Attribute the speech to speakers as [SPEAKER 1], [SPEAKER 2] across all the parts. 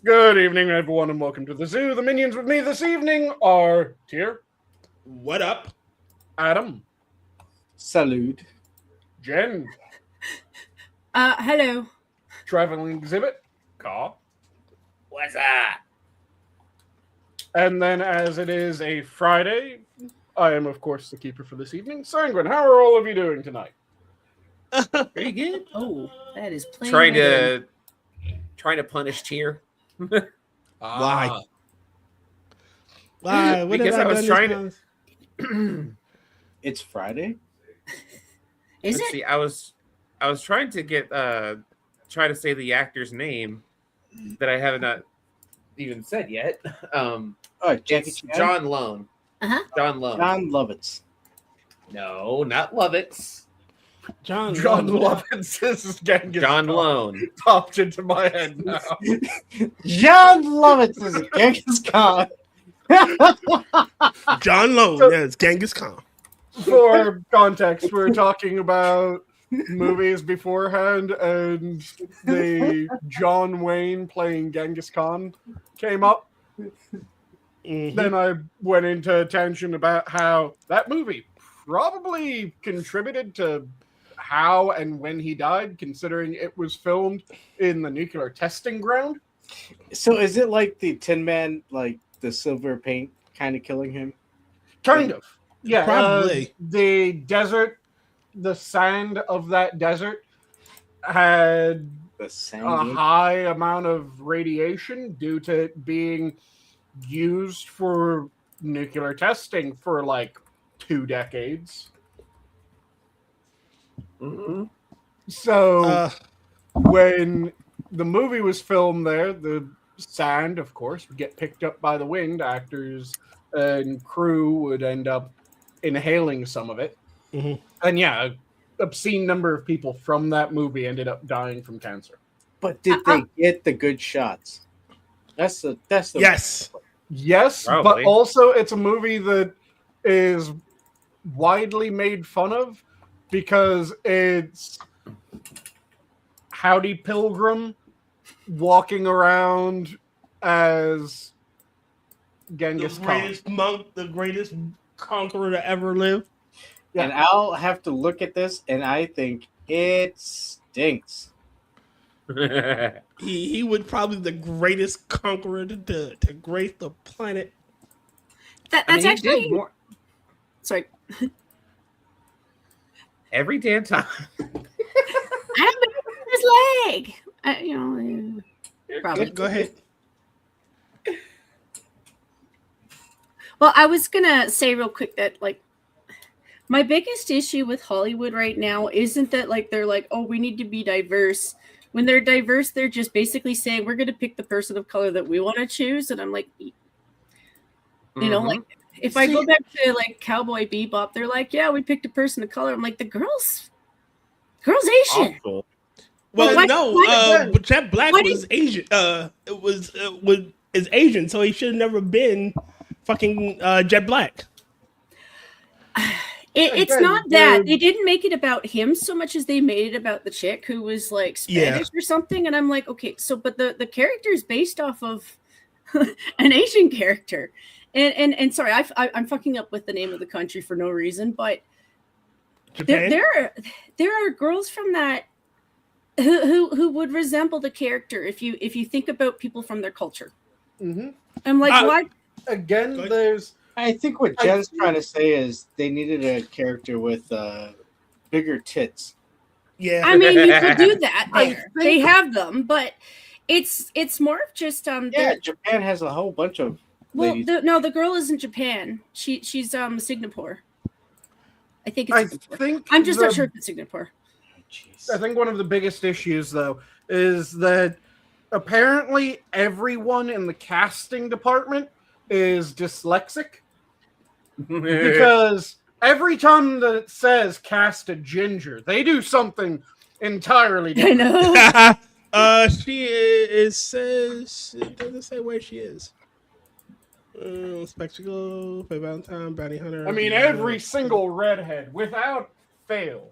[SPEAKER 1] Good evening, everyone, and welcome to the zoo. The minions with me this evening are Tyr.
[SPEAKER 2] What up?
[SPEAKER 1] Adam.
[SPEAKER 3] Salute.
[SPEAKER 1] Jen.
[SPEAKER 4] Hello.
[SPEAKER 1] Traveling exhibit. Ka.
[SPEAKER 2] What's up?
[SPEAKER 1] And then, as it is a Friday, I am, of course, the keeper for this evening. Sanguine, how are all of you doing tonight?
[SPEAKER 2] Pretty good.
[SPEAKER 4] Oh, that is plain.
[SPEAKER 5] Trying to punish Tyr.
[SPEAKER 2] Why?
[SPEAKER 3] Why?
[SPEAKER 2] What
[SPEAKER 5] Because
[SPEAKER 2] have
[SPEAKER 5] I was
[SPEAKER 2] done
[SPEAKER 5] trying
[SPEAKER 2] this
[SPEAKER 5] to.
[SPEAKER 3] It's Friday.
[SPEAKER 4] Is
[SPEAKER 5] Let's
[SPEAKER 4] it?
[SPEAKER 5] see. I was trying to get try to say the actor's name that I have not even said yet.
[SPEAKER 3] Oh, Jackie
[SPEAKER 5] It's
[SPEAKER 3] Chan?
[SPEAKER 5] John Lone.
[SPEAKER 4] Uh-huh.
[SPEAKER 5] John Lone.
[SPEAKER 3] John Lovitz.
[SPEAKER 5] No, not Lovitz.
[SPEAKER 1] John Lovitz is Genghis
[SPEAKER 5] John
[SPEAKER 1] Khan.
[SPEAKER 5] Lone.
[SPEAKER 1] Popped into my head now.
[SPEAKER 3] John Lovitz is Genghis Khan.
[SPEAKER 2] John Lone. Yeah, it's Genghis Khan.
[SPEAKER 1] For context, we're talking about movies beforehand, and the John Wayne playing Genghis Khan came up.
[SPEAKER 2] Mhm.
[SPEAKER 1] Then I went into a tangent about how that movie probably contributed to how and when he died, considering it was filmed in the nuclear testing ground.
[SPEAKER 3] So is it like the Tin Man, like the silver paint kind of killing him?
[SPEAKER 1] Kind of. Yeah.
[SPEAKER 2] Probably.
[SPEAKER 1] The desert, the sand of that desert had
[SPEAKER 3] The
[SPEAKER 1] a
[SPEAKER 3] Sanguine?
[SPEAKER 1] high amount of radiation due to it being used for nuclear testing for like 2 decades.
[SPEAKER 5] Mhm.
[SPEAKER 1] So when the movie was filmed there, the sand, of course, would get picked up by the wind. Actors and crew would end up inhaling some of it.
[SPEAKER 2] Mhm.
[SPEAKER 1] And yeah, an obscene number of people from that movie ended up dying from cancer.
[SPEAKER 3] But did they get the good shots? That's the
[SPEAKER 2] Yes.
[SPEAKER 1] Yes,
[SPEAKER 5] Probably.
[SPEAKER 1] but also it's a movie that is widely made fun of because it's Howdy Pilgrim walking around as
[SPEAKER 2] The
[SPEAKER 1] Genghis Khan.
[SPEAKER 2] greatest monk, the greatest conqueror to ever live.
[SPEAKER 1] Yeah.
[SPEAKER 3] And I'll have to look at this, and I think it stinks.
[SPEAKER 2] He would probably the greatest conqueror to grace the planet.
[SPEAKER 4] That's
[SPEAKER 5] I mean, he
[SPEAKER 4] actually.
[SPEAKER 5] did more
[SPEAKER 4] Sorry.
[SPEAKER 5] every damn time.
[SPEAKER 4] I don't know his leg. Probably.
[SPEAKER 2] Go ahead.
[SPEAKER 4] Well, I was gonna say real quick that my biggest issue with Hollywood right now isn't that they're like, oh, we need to be diverse. When they're diverse, they're just basically saying we're gonna pick the person of color that we want to choose, and I'm like, you know,
[SPEAKER 5] Mhm.
[SPEAKER 4] like if I go back to like Cowboy Bebop, they're like, yeah, we picked a person of color. I'm like, the girl's Asian.
[SPEAKER 3] Awful.
[SPEAKER 2] Well,
[SPEAKER 4] Why-
[SPEAKER 2] no,
[SPEAKER 4] why-
[SPEAKER 2] but Jet Black
[SPEAKER 4] why
[SPEAKER 2] was Asian. Is Asian, so he should have never been fucking Jet Black.
[SPEAKER 4] It's
[SPEAKER 1] Okay,
[SPEAKER 4] not that
[SPEAKER 1] dude.
[SPEAKER 4] they didn't make it about him so much as they made it about the chick who was like Spanish or something. And I'm like, okay, so but the character is based off of an Asian character, and sorry, I'm fucking up with the name of the country for no reason, but
[SPEAKER 2] Japan.
[SPEAKER 4] there are girls from that who would resemble the character if you think about people from their culture.
[SPEAKER 1] Mhm.
[SPEAKER 4] I'm like, why?
[SPEAKER 1] Again,
[SPEAKER 2] Go ahead.
[SPEAKER 1] there's
[SPEAKER 3] I think what Jen's trying to say is they needed a character with bigger tits.
[SPEAKER 2] Yeah.
[SPEAKER 4] I mean, you could do that
[SPEAKER 1] I
[SPEAKER 4] there.
[SPEAKER 1] think-
[SPEAKER 4] They have them, but it's more of just
[SPEAKER 3] Yeah, Japan has a whole bunch of
[SPEAKER 4] well,
[SPEAKER 3] ladies.
[SPEAKER 4] the girl isn't Japan. She's Singapore. I think it's
[SPEAKER 1] I
[SPEAKER 4] Singapore.
[SPEAKER 1] think
[SPEAKER 4] I'm just not
[SPEAKER 1] the-
[SPEAKER 4] sure if it's Singapore.
[SPEAKER 3] Jeez.
[SPEAKER 1] I think one of the biggest issues, though, is that apparently everyone in the casting department is dyslexic because every time that it says cast a ginger, they do something entirely
[SPEAKER 4] I
[SPEAKER 1] different.
[SPEAKER 4] know.
[SPEAKER 2] She is says it doesn't say where she is. Spectacle, Play Valentine, Bounty Hunter.
[SPEAKER 1] I mean, every single redhead, without fail.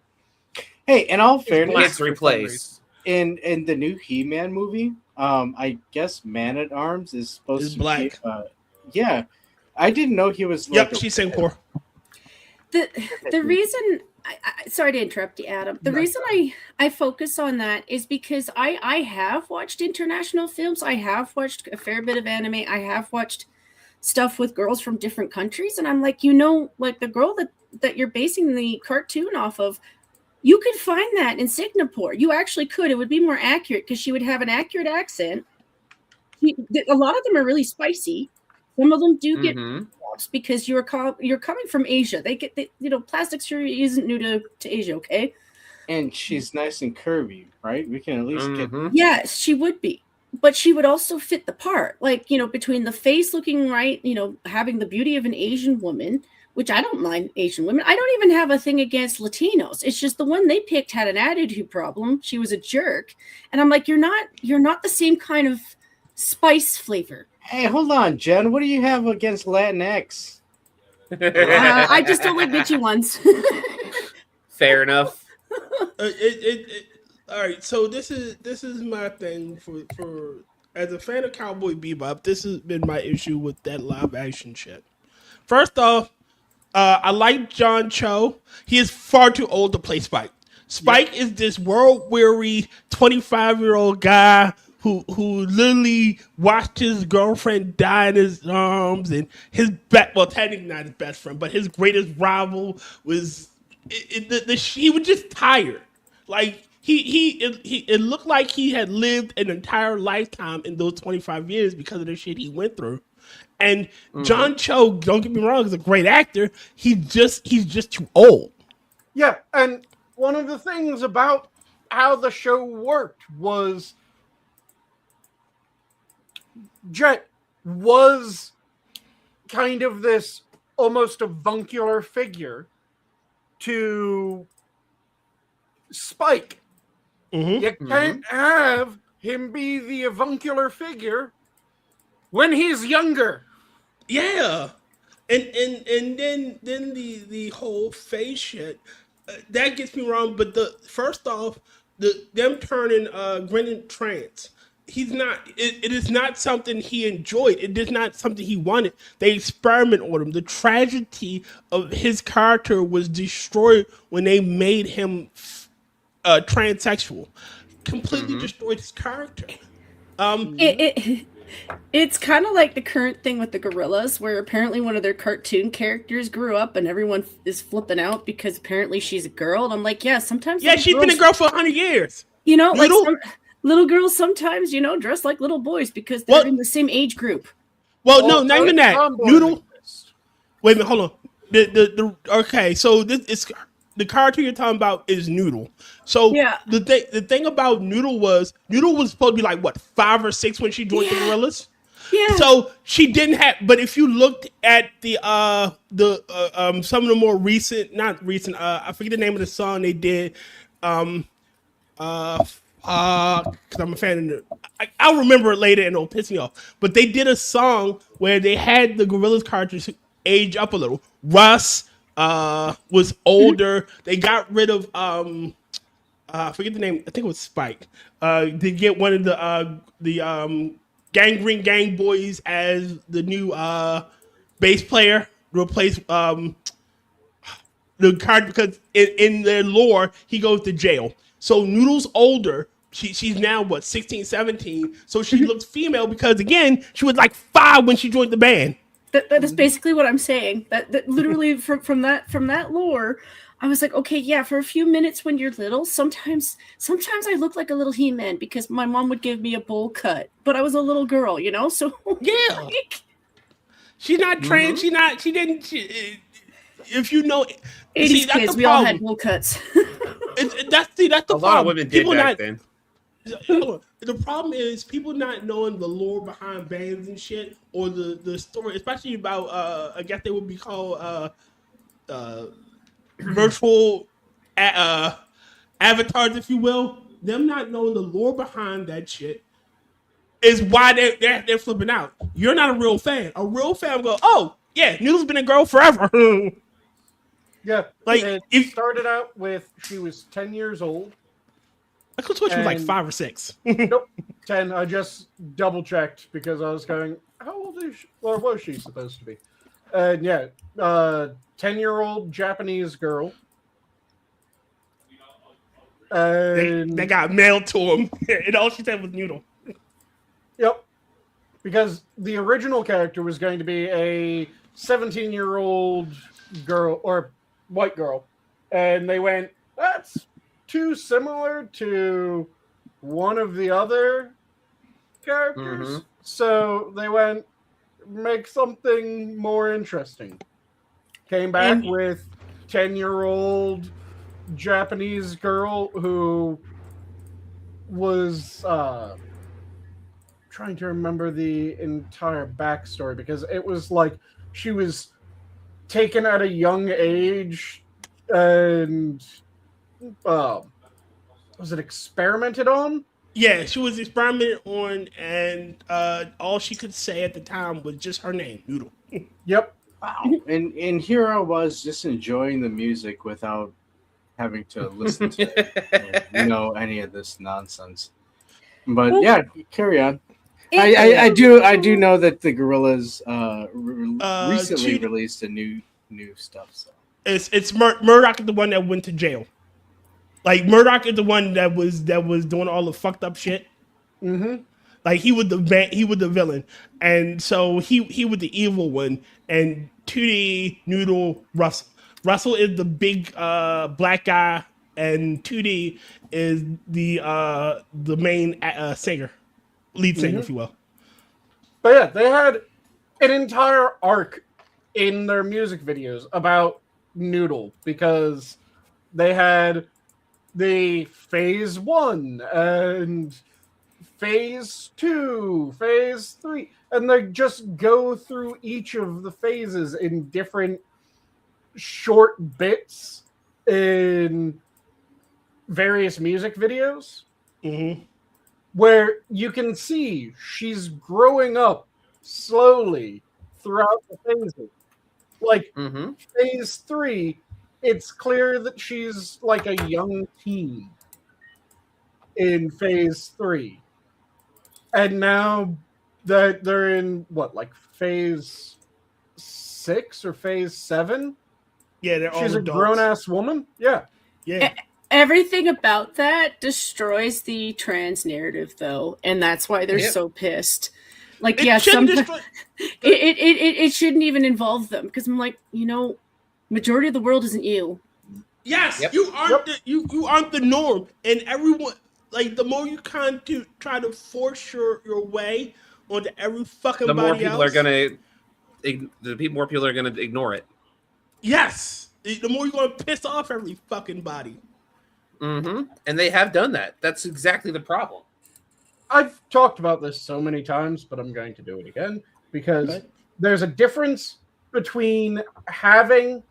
[SPEAKER 3] Hey, in all fairness,
[SPEAKER 5] Gets replaced.
[SPEAKER 3] in the new He-Man movie, I guess Man-at-Arms is supposed
[SPEAKER 2] Is
[SPEAKER 3] to
[SPEAKER 2] black.
[SPEAKER 3] be. Yeah, I didn't know he was.
[SPEAKER 2] Yep,
[SPEAKER 3] like
[SPEAKER 2] she's Singapore.
[SPEAKER 4] The reason sorry to interrupt you, Adam. The reason I focus on that is because I have watched international films. I have watched a fair bit of anime. I have watched stuff with girls from different countries, and I'm like, like the girl that you're basing the cartoon off of, you could find that in Singapore. You actually could. It would be more accurate because she would have an accurate accent. A lot of them are really spicy. Some of them do get because you're coming from Asia. Plastic surgery isn't new to Asia, okay?
[SPEAKER 3] And she's nice and curvy, right? We can at least get.
[SPEAKER 4] Yes, she would be. But she would also fit the part. Like, between the face looking right, having the beauty of an Asian woman, which I don't mind Asian women. I don't even have a thing against Latinos. It's just the one they picked had an attitude problem. She was a jerk. And I'm like, you're not the same kind of spice flavor.
[SPEAKER 3] Hey, hold on, Jen. What do you have against Latinx?
[SPEAKER 4] I just don't like bitchy ones.
[SPEAKER 5] Fair enough.
[SPEAKER 2] All right, so this is my thing for as a fan of Cowboy Bebop. This has been my issue with that live action shit. First off, I like John Cho. He is far too old to play Spike. Spike is this world weary 25-year-old guy who literally watched his girlfriend die in his arms, and technically not his best friend, but his greatest rival was he was just tired. Like it looked like he had lived an entire lifetime in those 25 years because of the shit he went through. And John Cho, don't get me wrong, is a great actor. He's just too old.
[SPEAKER 1] Yeah, and one of the things about how the show worked was Jet was kind of this almost avuncular figure to Spike. You can't have him be the avuncular figure when he's younger.
[SPEAKER 2] Yeah, and then the whole face shit that gets me wrong. But first off, them turning Grennan trans. He's not. It is not something he enjoyed. It is not something he wanted. They experiment on him. The tragedy of his character was destroyed when they made him transsexual. Completely destroyed his character.
[SPEAKER 4] It's kind of like the current thing with the gorillas, where apparently one of their cartoon characters grew up and everyone is flipping out because apparently she's a girl. And I'm like, yeah, sometimes.
[SPEAKER 2] Yeah, she's been a girl for 100 years.
[SPEAKER 4] Like little girls sometimes, dress like little boys because they're in the same age group.
[SPEAKER 2] Well, no, not even that. Noodle. Wait a minute, hold on. Okay, so this is the cartoon you're talking about is Noodle. So the thing about Noodle was supposed to be like what 5 or 6 when she joined the Gorillas. Yeah. So she didn't have. But if you looked at the some of the more recent, not recent, I forget the name of the song they did. Because I'm a fan of it. I'll remember it later and it'll piss me off. But they did a song where they had the Gorillaz characters age up a little. Russ was older. They got rid of I forget the name. I think it was Spike. They get one of the Gangrene Gang boys as the new bass player to replace the card because in their lore he goes to jail. So Noodle's older. She's now, 16, 17. So she looks female because, again, she was like 5 when she joined the band.
[SPEAKER 4] That is basically what I'm saying. That literally from that lore, I was like, okay, yeah, for a few minutes when you're little, sometimes I look like a little He-Man because my mom would give me a bowl cut. But I was a little girl, So
[SPEAKER 2] yeah. She's not trans. She didn't. If you know,
[SPEAKER 4] 80s kids, we all had bowl cuts.
[SPEAKER 2] That's the problem.
[SPEAKER 5] A lot of women did back then.
[SPEAKER 2] The problem is people not knowing the lore behind bands and shit, or the story, especially about I guess they would be called virtual avatars, if you will. Them not knowing the lore behind that shit is why they're flipping out. You're not a real fan. A real fan will go, oh yeah, Noodle's been a girl forever.
[SPEAKER 1] Yeah,
[SPEAKER 2] like
[SPEAKER 1] it started out with she was 10 years old,
[SPEAKER 2] I could switch with like
[SPEAKER 1] And-
[SPEAKER 2] 5 or 6.
[SPEAKER 1] Nope, 10. I just double checked because I was going, how old is she? Or was she supposed to be? And yeah, 10-year-old Japanese girl. And
[SPEAKER 2] They got mailed to him, and all she said was noodle.
[SPEAKER 1] yep, because the original character was going to be a 17-year-old girl or white girl, and they went, that's too similar to one of the other characters.
[SPEAKER 5] Mhm.
[SPEAKER 1] So they went, make something more interesting. Came back
[SPEAKER 2] And-
[SPEAKER 1] with 10-year-old Japanese girl who was trying to remember the entire backstory because it was like she was taken at a young age and was it experimented on?
[SPEAKER 2] Yeah, she was experimented on, and all she could say at the time was just her name, Noodle.
[SPEAKER 1] Yep.
[SPEAKER 3] Wow. And here I was just enjoying the music without having to listen to it or know any of this nonsense. But yeah, carry on. I do know that the Gorillas recently released a new stuff. So
[SPEAKER 2] It's Murdoch is the one that went to jail. Like Murdoch is the one that was doing all the fucked up shit.
[SPEAKER 1] Mm-hmm.
[SPEAKER 2] Like he was the villain, and so he was the evil one. And 2D Noodle Russell. Russell is the big black guy, and 2D is the main singer, lead singer, if you will.
[SPEAKER 1] But yeah, they had an entire arc in their music videos about Noodle because they had the phase 1 and phase 2, phase 3, and they just go through each of the phases in different short bits in various music videos where you can see she's growing up slowly throughout the phases. Like phase 3, it's clear that she's like a young teen in phase 3. And now that they're in what, like phase 6 or phase 7?
[SPEAKER 2] Yeah, they're all
[SPEAKER 1] She's a
[SPEAKER 2] adults.
[SPEAKER 1] grown-ass woman? Yeah.
[SPEAKER 2] Yeah.
[SPEAKER 4] Everything about that destroys the trans narrative, though, and that's why they're so pissed. Like,
[SPEAKER 2] It
[SPEAKER 4] yeah,
[SPEAKER 2] shouldn't
[SPEAKER 4] it shouldn't even involve them because I'm like, majority of the world isn't you.
[SPEAKER 2] Yes,
[SPEAKER 5] Yep.
[SPEAKER 2] you aren't you aren't the norm, and everyone like the more you kind of try to force your way onto every fucking
[SPEAKER 5] The more
[SPEAKER 2] body
[SPEAKER 5] people
[SPEAKER 2] else.
[SPEAKER 5] more people are gonna ignore it.
[SPEAKER 2] Yes, the more you're gonna piss off every fucking body.
[SPEAKER 5] And they have done that. That's exactly the problem.
[SPEAKER 1] I've talked about this so many times, but I'm going to do it again because
[SPEAKER 2] Okay.
[SPEAKER 1] there's a difference between having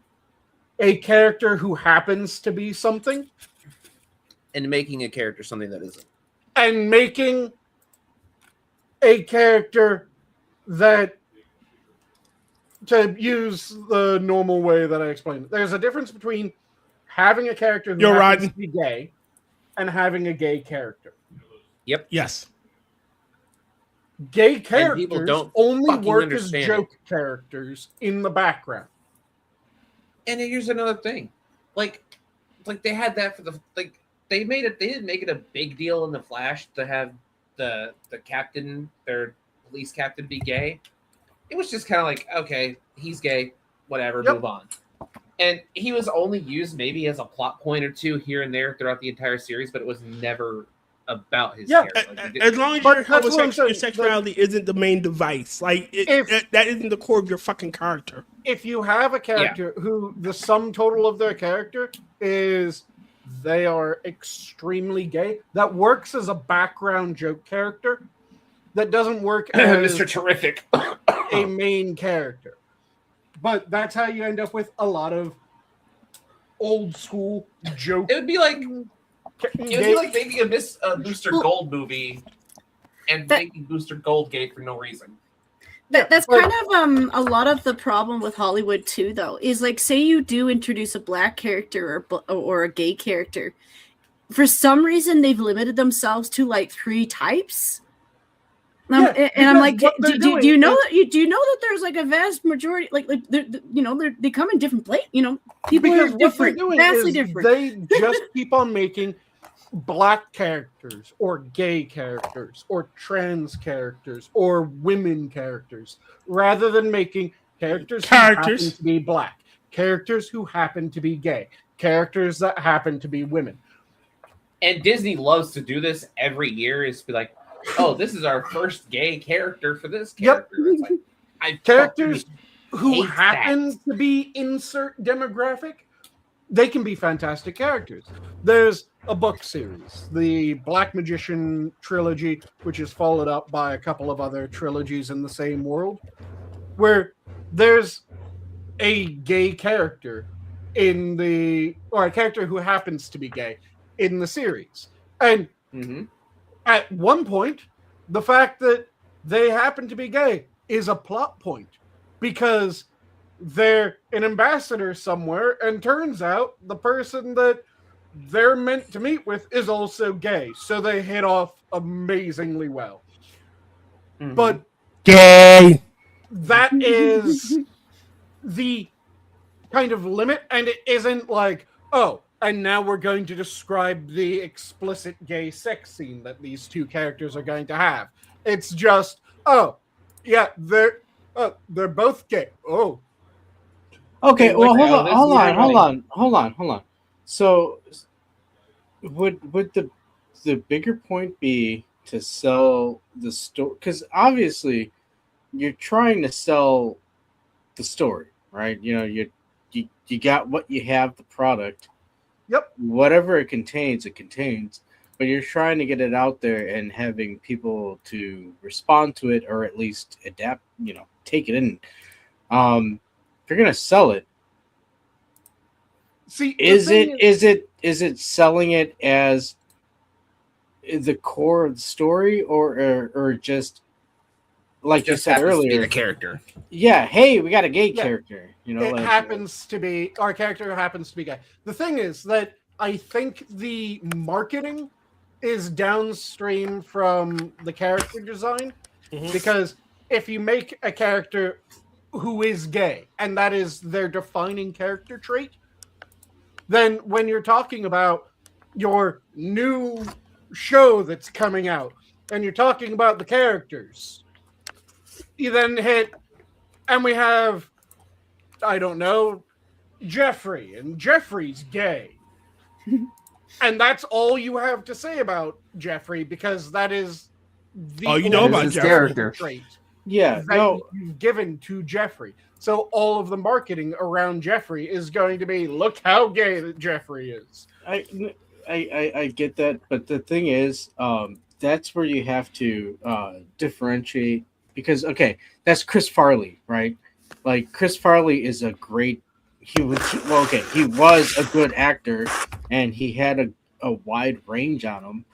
[SPEAKER 1] a character who happens to be something
[SPEAKER 5] And making a character something that isn't.
[SPEAKER 1] and making a character that, to use the normal way that I explained it, there's a difference between having a character who happens to be gay and having a gay character.
[SPEAKER 5] Yep.
[SPEAKER 2] Yes.
[SPEAKER 1] Gay
[SPEAKER 5] people
[SPEAKER 1] characters
[SPEAKER 5] don't
[SPEAKER 1] only
[SPEAKER 5] fucking
[SPEAKER 1] work as
[SPEAKER 5] understand
[SPEAKER 1] joke characters in the background.
[SPEAKER 5] And here's another thing. Like they had that for they didn't make it a big deal in the Flash to have the captain, their police captain, be gay. It was just kind of like, okay, he's gay, whatever,
[SPEAKER 1] Yep.
[SPEAKER 5] move on. And he was only used maybe as a plot point or two here and there throughout the entire series, but it was never about his character. Like,
[SPEAKER 2] As long as
[SPEAKER 1] But
[SPEAKER 2] your
[SPEAKER 1] that's what I'm saying,
[SPEAKER 2] sexuality isn't the main device, like that isn't the core of your fucking character.
[SPEAKER 1] If you have a character who the sum total of their character is they are extremely gay, that works as a background joke character. That doesn't work as
[SPEAKER 5] Mr. Terrific.
[SPEAKER 1] a main character. But that's how you end up with a lot of old school joke.
[SPEAKER 5] It would be like making a Booster Gold movie and making Booster Gold gay for no reason.
[SPEAKER 4] That's kind of a lot of the problem with Hollywood too, though. Is like, say you do introduce a black character or a gay character, for some reason they've limited themselves to like 3 types. And I'm like, do you know that there's like a vast majority, they come in different places. People are different, vastly different.
[SPEAKER 1] They just keep on making black characters or gay characters or trans characters or women characters rather than making characters who happen to be black, characters who happen to be gay, characters that happen to be women.
[SPEAKER 5] And Disney loves to do this every year, is be like, oh, this is our first gay character for this character.
[SPEAKER 1] Yep.
[SPEAKER 5] It's like,
[SPEAKER 1] characters who happen to be insert demographic, they can be fantastic characters. There's a book series, the Black Magician trilogy, which is followed up by a couple of other trilogies in the same world, where there's a gay character or a character who happens to be gay in the series. And at one point, the fact that they happen to be gay is a plot point because they're an ambassador somewhere, and turns out the person that they're meant to meet with is also gay. So they hit off amazingly well. But
[SPEAKER 2] gay,
[SPEAKER 1] that is the kind of limit, and it isn't like, oh, and now we're going to describe the explicit gay sex scene that these 2 characters are going to have. It's just, oh, yeah, they're both gay. Oh.
[SPEAKER 3] Okay, well, hold on. So, would the bigger point be to sell the story? Because obviously, you're trying to sell the story, right? You got what you have, the product.
[SPEAKER 1] Yep.
[SPEAKER 3] Whatever it contains, but you're trying to get it out there and having people to respond to it or at least adapt, take it in. If you're gonna sell it, is it selling it as the core of the story or just like you said earlier,
[SPEAKER 5] the character?
[SPEAKER 3] Yeah, hey, we got a gay character.
[SPEAKER 1] It happens to be our character happens to be gay. The thing is that I think the marketing is downstream from the character design, because if you make a character who is gay and that is their defining character trait, then when you're talking about your new show that's coming out and you're talking about the characters, you then hit, and we have, I don't know, Jeffrey, and Jeffrey's gay. And that's all you have to say about Jeffrey, because that is the
[SPEAKER 2] about Jeffrey
[SPEAKER 1] character trait.
[SPEAKER 3] Yeah,
[SPEAKER 1] you've given to Jeffrey. So all of the marketing around Jeffrey is going to be, look how gay that Jeffrey is.
[SPEAKER 3] I get that, but the thing is, that's where you have to differentiate, because that's Chris Farley, right? Like, Chris Farley is a great. He was a good actor, and he had a wide range on him.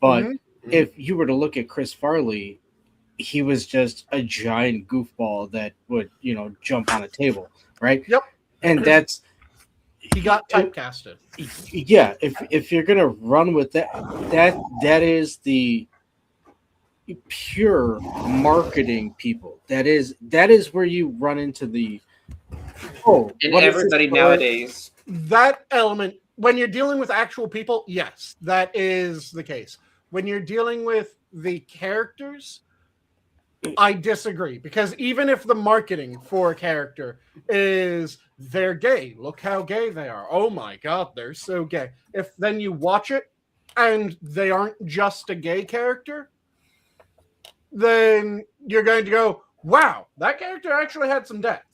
[SPEAKER 3] But if you were to look at Chris Farley, he was just a giant goofball that would, jump on a table, right?
[SPEAKER 1] Yep.
[SPEAKER 3] And that's
[SPEAKER 1] he got typecasted.
[SPEAKER 3] Yeah, if you're gonna run with that is the pure marketing people. That is where you run into the
[SPEAKER 5] and everybody nowadays.
[SPEAKER 1] That element, when you're dealing with actual people, yes, that is the case. When you're dealing with the characters, I disagree, because even if the marketing for a character is they're gay, look how gay they are. Oh my God, they're so gay. If then you watch it and they aren't just a gay character, then you're going to go, wow, that character actually had some depth.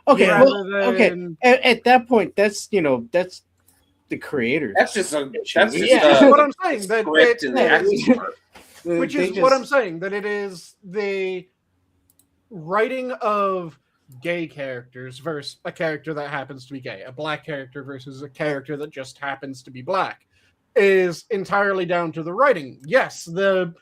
[SPEAKER 3] Okay, At that point, that's the creator.
[SPEAKER 5] That's just
[SPEAKER 1] what I'm saying. That
[SPEAKER 5] which
[SPEAKER 1] is what I'm saying, that it is the writing of gay characters versus a character that happens to be gay, a black character versus a character that just happens to be black, is entirely down to the writing. Yes, the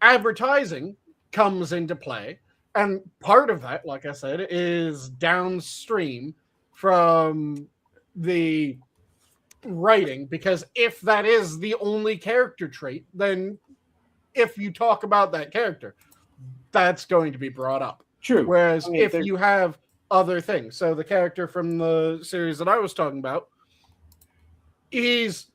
[SPEAKER 1] advertising comes into play, and part of that, like I said, is downstream from the writing, because if that is the only character trait, then if you talk about that character, that's going to be brought up.
[SPEAKER 3] True.
[SPEAKER 1] Whereas if you have other things, so the character from the series that I was talking about, he's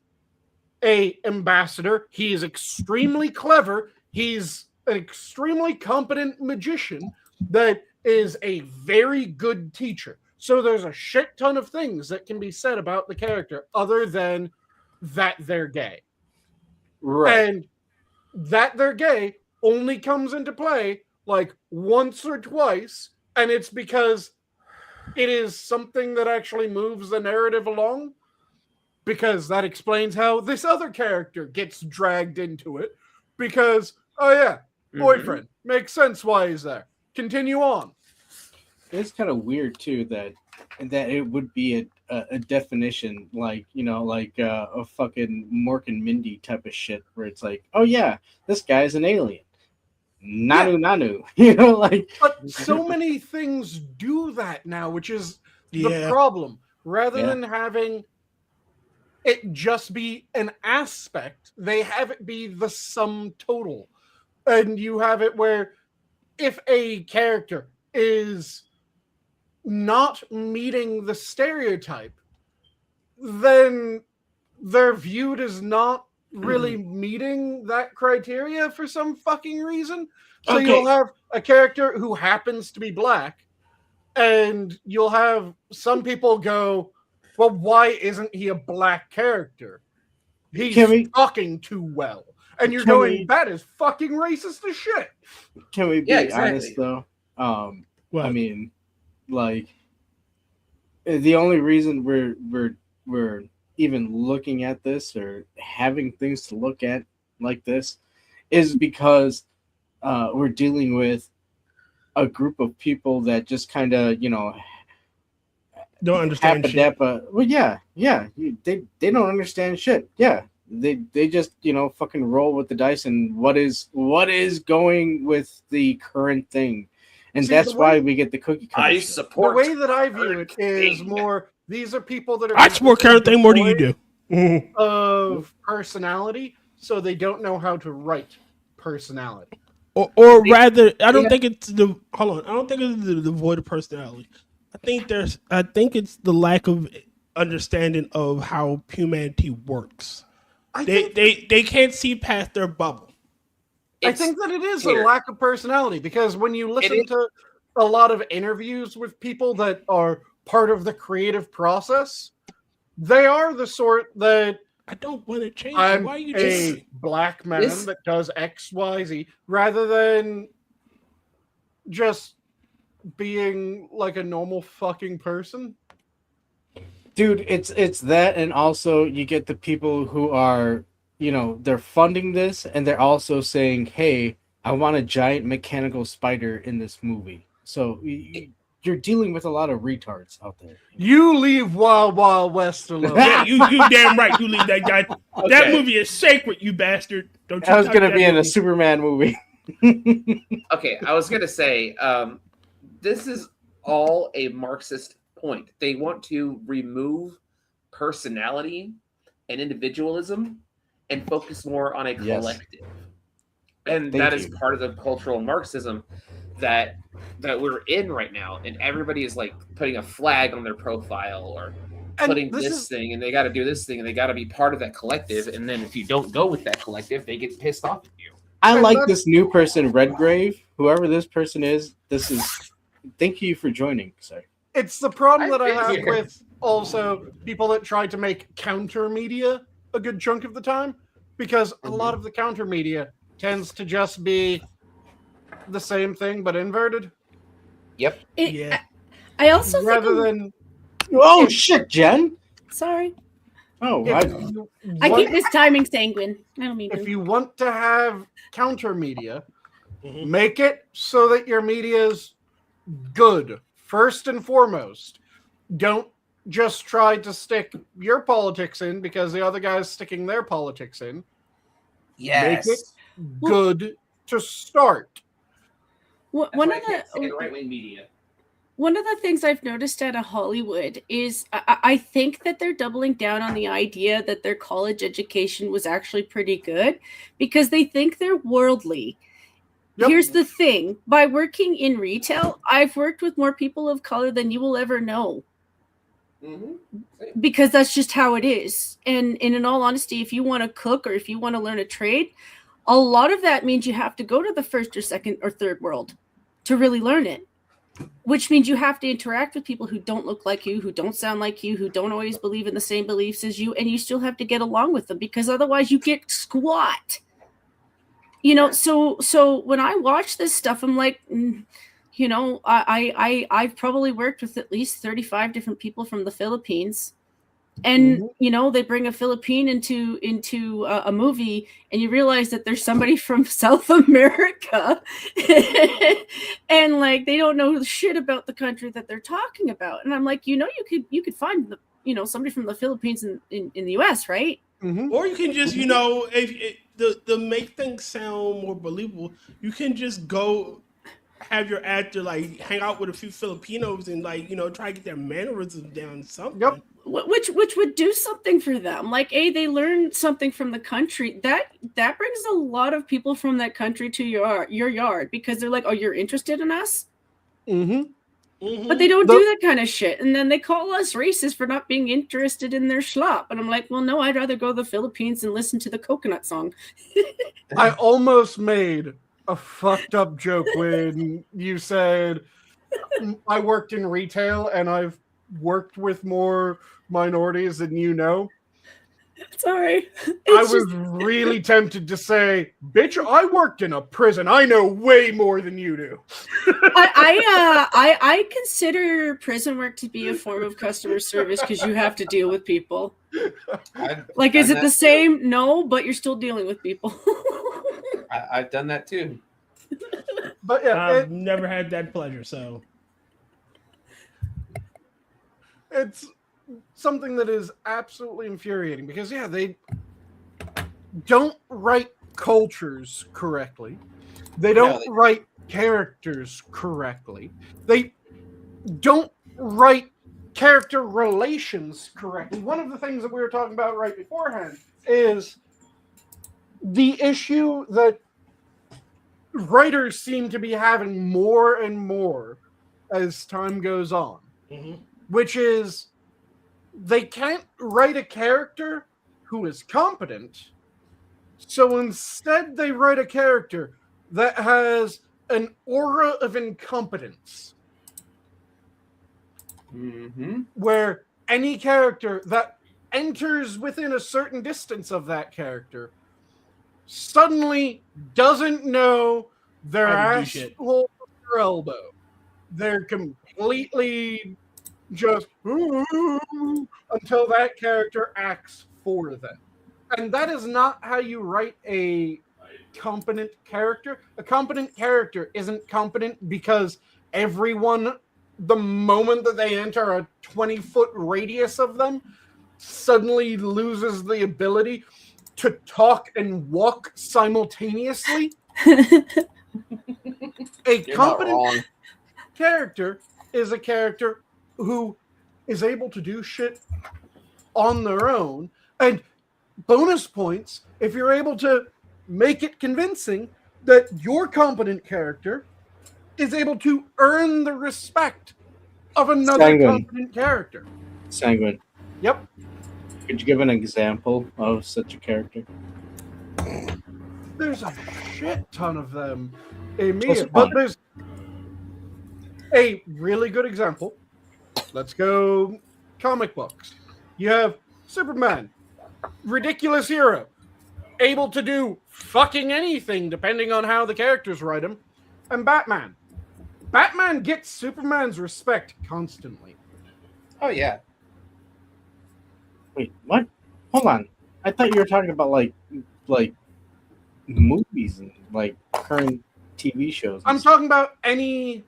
[SPEAKER 1] a ambassador. He is extremely clever. He's an extremely competent magician that is a very good teacher. So there's a shit ton of things that can be said about the character other than that they're gay.
[SPEAKER 3] Right.
[SPEAKER 1] And that they're gay only comes into play like once or twice, and it's because it is something that actually moves the narrative along, because that explains how this other character gets dragged into it, because, oh yeah, boyfriend, makes sense why he's there. Continue on.
[SPEAKER 3] It's kind of weird too that it would be a definition like, you know, like a fucking Mork and Mindy type of shit where it's like, oh yeah, this guy's an alien. Nanu, you know, like.
[SPEAKER 1] But so many things do that now, which is the problem. Rather than having it just be an aspect, they have it be the sum total. And you have it where if a character is not meeting the stereotype, then they're viewed as not really meeting that criteria for some fucking reason. So you'll have a character who happens to be black, and you'll have some people go, well, why isn't he a black character? He's talking too well. And you're going, that is fucking racist as shit.
[SPEAKER 3] Can we be honest, though? I mean, like, the only reason we're even looking at this or having things to look at like this is because we're dealing with a group of people that just kind of, you know,
[SPEAKER 2] don't understand shit.
[SPEAKER 3] Well, yeah, they don't understand shit. Yeah, they just, you know, fucking roll with the dice and what is going with the current thing, and that's why we get the cookie cutter.
[SPEAKER 5] I support
[SPEAKER 1] the way that I view it is more. These are people that are.
[SPEAKER 2] I support current thing more than you do.
[SPEAKER 1] Of personality, so they don't know how to write personality.
[SPEAKER 2] Or rather, I don't think it's the. Hold on, I don't think it's the void of personality. I think it's the lack of understanding of how humanity works. They can't see past their bubble.
[SPEAKER 1] I think that it is a lack of personality, because when you listen to a lot of interviews with people that are part of the creative process, they are the sort that
[SPEAKER 2] I don't want to change.
[SPEAKER 1] I'm
[SPEAKER 2] Why are you
[SPEAKER 1] a black man that does X, Y, Z, rather than just being like a normal fucking person.
[SPEAKER 3] Dude, it's that, and also you get the people who are, you know, they're funding this, and they're also saying, hey, I want a giant mechanical spider in this movie. So you're dealing with a lot of retards out there.
[SPEAKER 1] You leave Wild Wild West alone.
[SPEAKER 2] Yeah, you damn right. You leave that guy. Okay. That movie is sacred, you bastard. Don't you?
[SPEAKER 3] I was gonna be in a Superman movie.
[SPEAKER 5] Okay, I was gonna say, this is all a Marxist point. They want to remove personality and individualism and focus more on a collective. And that is part of the cultural Marxism that we're in right now, and everybody is like putting a flag on their profile or putting this thing, and they got to do this thing, and they got to be part of that collective. And then if you don't go with that collective, they get pissed off at you.
[SPEAKER 3] I like this new person, Redgrave. Whoever this person is, thank you for joining. Sorry.
[SPEAKER 1] It's the problem that I have with also people that try to make counter media a good chunk of the time, because a lot of the counter media tends to just be the same thing but inverted.
[SPEAKER 5] Yep.
[SPEAKER 4] I also
[SPEAKER 1] than
[SPEAKER 3] shit, Jen.
[SPEAKER 4] Sorry.
[SPEAKER 3] Oh,
[SPEAKER 4] I keep mistiming Sanguine. I don't mean.
[SPEAKER 1] If you want to have counter media, make it so that your media is good first and foremost. Don't just try to stick your politics in because the other guy's sticking their politics in.
[SPEAKER 5] Yes.
[SPEAKER 1] Make it good to start.
[SPEAKER 4] One of the
[SPEAKER 5] right-wing media.
[SPEAKER 4] One of the things I've noticed out of Hollywood is I think that they're doubling down on the idea that their college education was actually pretty good because they think they're worldly.
[SPEAKER 1] Yep.
[SPEAKER 4] Here's the thing. By working in retail, I've worked with more people of color than you will ever know. Because that's just how it is. And in all honesty, if you want to cook or if you want to learn a trade, a lot of that means you have to go to the first or second or third world to really learn it. Which means you have to interact with people who don't look like you, who don't sound like you, who don't always believe in the same beliefs as you, and you still have to get along with them because otherwise you get squat. You know, so when I watch this stuff, I'm like, you know, I've probably worked with at least 35 different people from the Philippines. And you know, they bring a Philippine into a movie, and you realize that there's somebody from South America, and like they don't know shit about the country that they're talking about. And I'm like, you know, you could find somebody from the Philippines in the U.S., right?
[SPEAKER 2] Or you can just, you know, if to make things sound more believable, you can just go have your actor like hang out with a few Filipinos and like, you know, try to get their mannerisms down. Something.
[SPEAKER 1] Yep.
[SPEAKER 4] Which would do something for them. Like, they learn something from the country. That brings a lot of people from that country to your yard because they're like, oh, you're interested in us? But they don't do that kind of shit. And then they call us racist for not being interested in their schlop. And I'm like, well, no, I'd rather go to the Philippines and listen to the coconut song.
[SPEAKER 1] I almost made a fucked up joke when you said I worked in retail and I've worked with more minorities than you know.
[SPEAKER 4] Sorry.
[SPEAKER 1] I was really tempted to say, bitch, I worked in a prison. I know way more than you do.
[SPEAKER 4] I consider prison work to be a form of customer service because you have to deal with people. Like, is it the same? No, but you're still dealing with people.
[SPEAKER 5] I've done that too.
[SPEAKER 1] But yeah,
[SPEAKER 2] I've never had that pleasure, so
[SPEAKER 1] it's something that is absolutely infuriating because they don't write cultures correctly. They don't write characters correctly. They don't write character relations correctly. One of the things that we were talking about right beforehand is the issue that writers seem to be having more and more as time goes on, which is they can't write a character who is competent, so instead they write a character that has an aura of incompetence. Where any character that enters within a certain distance of that character suddenly doesn't know their asshole or elbow. They're completely just until that character acts for them. And that is not how you write a competent character. A competent character isn't competent because everyone, the moment that they enter a 20-foot radius of them, suddenly loses the ability to talk and walk simultaneously. A competent character is a character who is able to do shit on their own. And bonus points if you're able to make it convincing that your competent character is able to earn the respect of another competent character.
[SPEAKER 3] Sanguine.
[SPEAKER 1] Yep.
[SPEAKER 3] Could you give an example of such a character?
[SPEAKER 1] There's a shit ton of them. But there's a really good example. Let's go comic books. You have Superman, ridiculous hero, able to do fucking anything depending on how the characters write him, and Batman. Batman gets Superman's respect constantly.
[SPEAKER 5] Oh yeah.
[SPEAKER 3] Wait, what? Hold on. I thought you were talking about like movies and like current TV shows.
[SPEAKER 1] I'm talking about any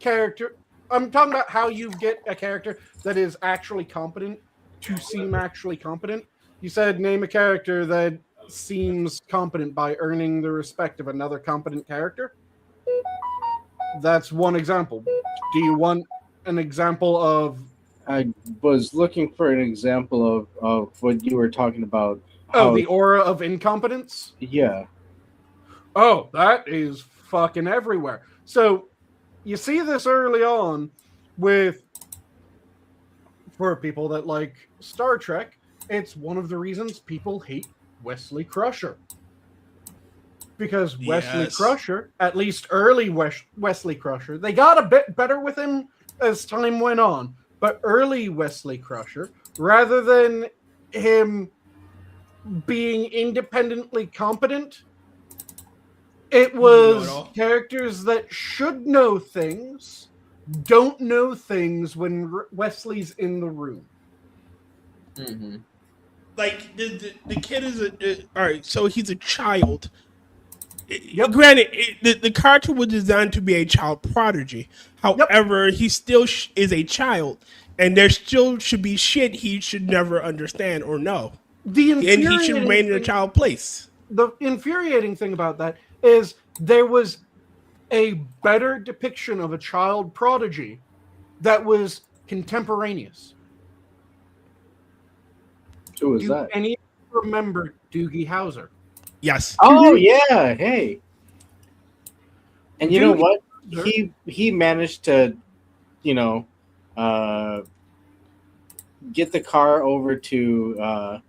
[SPEAKER 1] character. I'm talking about how you get a character that is actually competent to seem actually competent. You said name a character that seems competent by earning the respect of another competent character. That's one example. Do you want an example of?
[SPEAKER 3] I was looking for an example of what you were talking about.
[SPEAKER 1] Oh, the aura of incompetence?
[SPEAKER 3] Yeah.
[SPEAKER 1] Oh, that is fucking everywhere. So you see this early on with, for people that like Star Trek, it's one of the reasons people hate Wesley Crusher. Because Wesley Crusher, at least early Wesley Crusher, they got a bit better with him as time went on. But early Wesley Crusher, rather than him being independently competent, it was characters that should know things, don't know things when Wesley's in the room.
[SPEAKER 5] Mm-hmm.
[SPEAKER 2] Like the kid is all right. So he's a child.
[SPEAKER 1] Yep.
[SPEAKER 2] Granted, the character was designed to be a child prodigy. However, he still is a child, and there still should be shit he should never understand or know. And he should remain in a child place.
[SPEAKER 1] The infuriating thing about that is there was a better depiction of a child prodigy that was contemporaneous.
[SPEAKER 3] Who was that?
[SPEAKER 1] Any of you remember Doogie Howser?
[SPEAKER 2] Yes.
[SPEAKER 3] Oh yeah, hey. And you know what? He managed to, get the car over to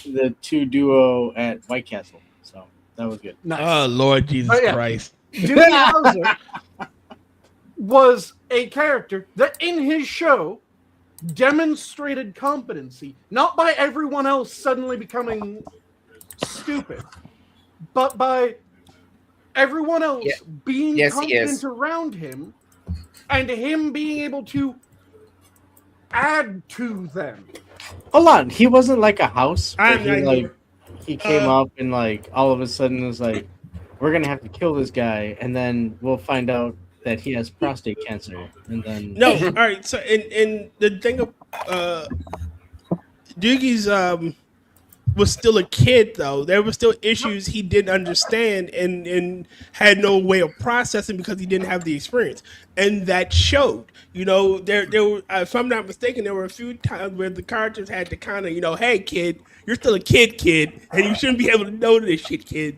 [SPEAKER 3] the two duo at White Castle. So that was good.
[SPEAKER 1] Nice.
[SPEAKER 2] Oh Lord Jesus Christ.
[SPEAKER 1] Doogie Howser was a character that in his show demonstrated competency, not by everyone else suddenly becoming stupid, but by everyone else being competent around him and him being able to add to them.
[SPEAKER 3] Hold on, he wasn't like a house where he came up and like all of a sudden was like, we're gonna have to kill this guy and then we'll find out that he has prostate cancer and then
[SPEAKER 2] all right. So and the thing of Doogie's was still a kid though. There were still issues he didn't understand and had no way of processing because he didn't have the experience, and that showed. There were, if I'm not mistaken, there were a few times where the characters had to kind of, hey kid, you're still a kid, and you shouldn't be able to know this shit, kid.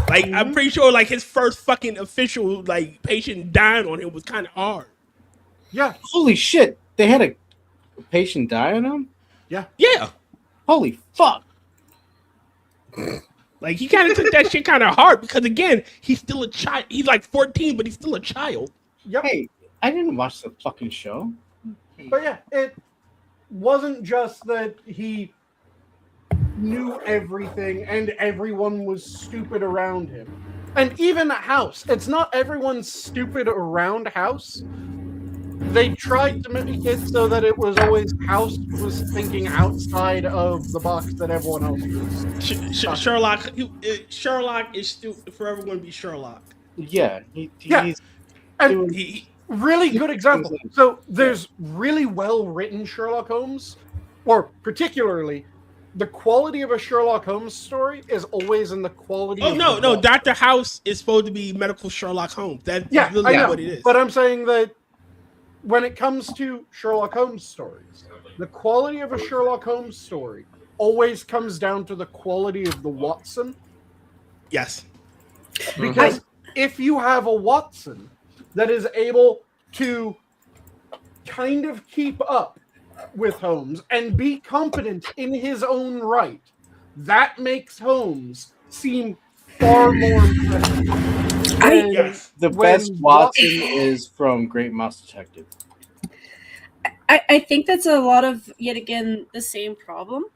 [SPEAKER 2] Like I'm pretty sure, like his first fucking official patient dying on him was kind of hard.
[SPEAKER 1] Yeah.
[SPEAKER 3] Holy shit! They had a patient die on him.
[SPEAKER 1] Yeah.
[SPEAKER 2] Yeah.
[SPEAKER 3] Holy fuck!
[SPEAKER 2] Like he kind of took that shit kind of hard because again, he's still a child. He's like 14, but he's still a child.
[SPEAKER 1] Yep.
[SPEAKER 3] Hey, I didn't watch the fucking show.
[SPEAKER 1] But yeah, it wasn't just that he knew everything and everyone was stupid around him. And even House, it's not everyone stupid around House. They tried to make it so that it was always House was thinking outside of the box that everyone else was.
[SPEAKER 2] Sherlock is stupid forever going to be Sherlock.
[SPEAKER 3] Yeah,
[SPEAKER 1] he's really good example. So there's really well written Sherlock Holmes, or particularly the quality of a Sherlock Holmes story is always in the quality.
[SPEAKER 2] No, Dr. House is supposed to be medical Sherlock Holmes. That's really what it is.
[SPEAKER 1] But I'm saying that when it comes to Sherlock Holmes stories, the quality of a Sherlock Holmes story always comes down to the quality of the Watson.
[SPEAKER 2] Yes.
[SPEAKER 1] Because if you have a Watson that is able to kind of keep up with Holmes and be competent in his own right, that makes Holmes seem far more impressive.
[SPEAKER 3] The best Watson is from Great Mouse Detective.
[SPEAKER 4] I think that's a lot of, yet again, the same problem.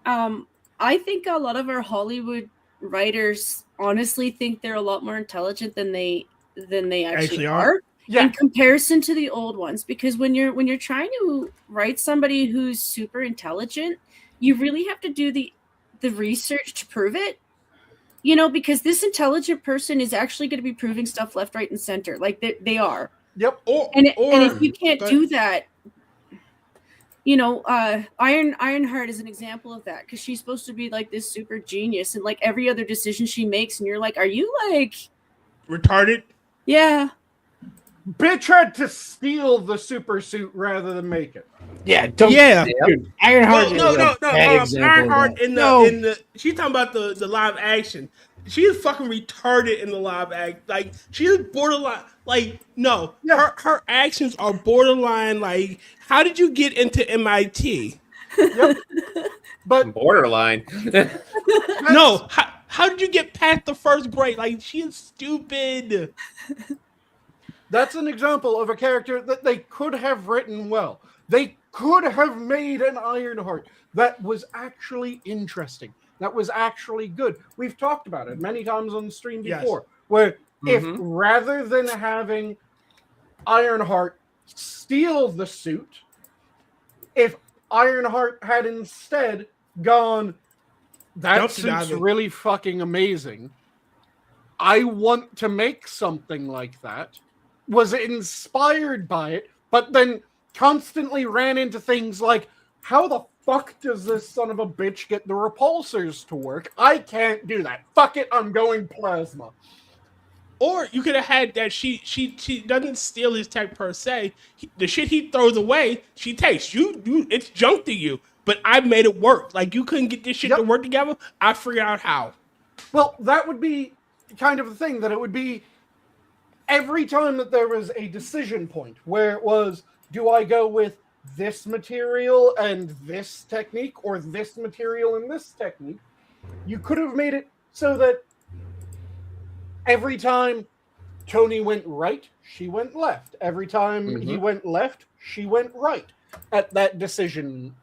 [SPEAKER 4] I think a lot of our Hollywood writers honestly think they're a lot more intelligent than they actually are. In comparison to the old ones, because when you're trying to write somebody who's super intelligent, you really have to do the research to prove it. Because this intelligent person is actually going to be proving stuff left, right, and center. Like they are.
[SPEAKER 1] Yep.
[SPEAKER 4] And if you can't do that, Ironheart is an example of that, because she's supposed to be like this super genius, and like every other decision she makes, and you're like, are you like
[SPEAKER 2] retarded?
[SPEAKER 4] Yeah.
[SPEAKER 1] Bitch had to steal the super suit rather than make it.
[SPEAKER 3] Yeah, don't.
[SPEAKER 2] Yeah.
[SPEAKER 3] Dude, Ironheart
[SPEAKER 2] No,
[SPEAKER 3] is
[SPEAKER 2] no,
[SPEAKER 3] a bad example of
[SPEAKER 2] Ironheart
[SPEAKER 3] that.
[SPEAKER 2] in
[SPEAKER 1] No.
[SPEAKER 2] the she's talking about the live action. She is fucking retarded in the live act. Like she is borderline. Like no,
[SPEAKER 1] Yeah.
[SPEAKER 2] her actions are borderline. Like how did you get into MIT?
[SPEAKER 1] Yep. But
[SPEAKER 5] Borderline.
[SPEAKER 2] No, how did you get past the first grade? Like she is stupid.
[SPEAKER 1] that's an example of a character that they could have written well. They could have made an Ironheart that was actually interesting, that was actually good. We've talked about it many times on the stream before, where if rather than having Ironheart steal the suit, if Ironheart had instead gone, that
[SPEAKER 2] Dumpster
[SPEAKER 1] suit's
[SPEAKER 2] diving.
[SPEAKER 1] really fucking amazing, I want to make something like that, was inspired by it, but then constantly ran into things like, how the fuck does this son of a bitch get the repulsors to work? I can't do that. Fuck it, I'm going plasma.
[SPEAKER 2] Or you could have had that she doesn't steal his tech per se. The shit he throws away, she takes. You it's junk to you. But I made it work. Like you couldn't get this shit to work together. I figured out how.
[SPEAKER 1] Well, that would be kind of the thing, that it would be every time that there was a decision point where it was, do I go with this material and this technique, or this material and this technique? You could have made it so that every time Tony went right, she went left. Every time he went left, she went right at that decision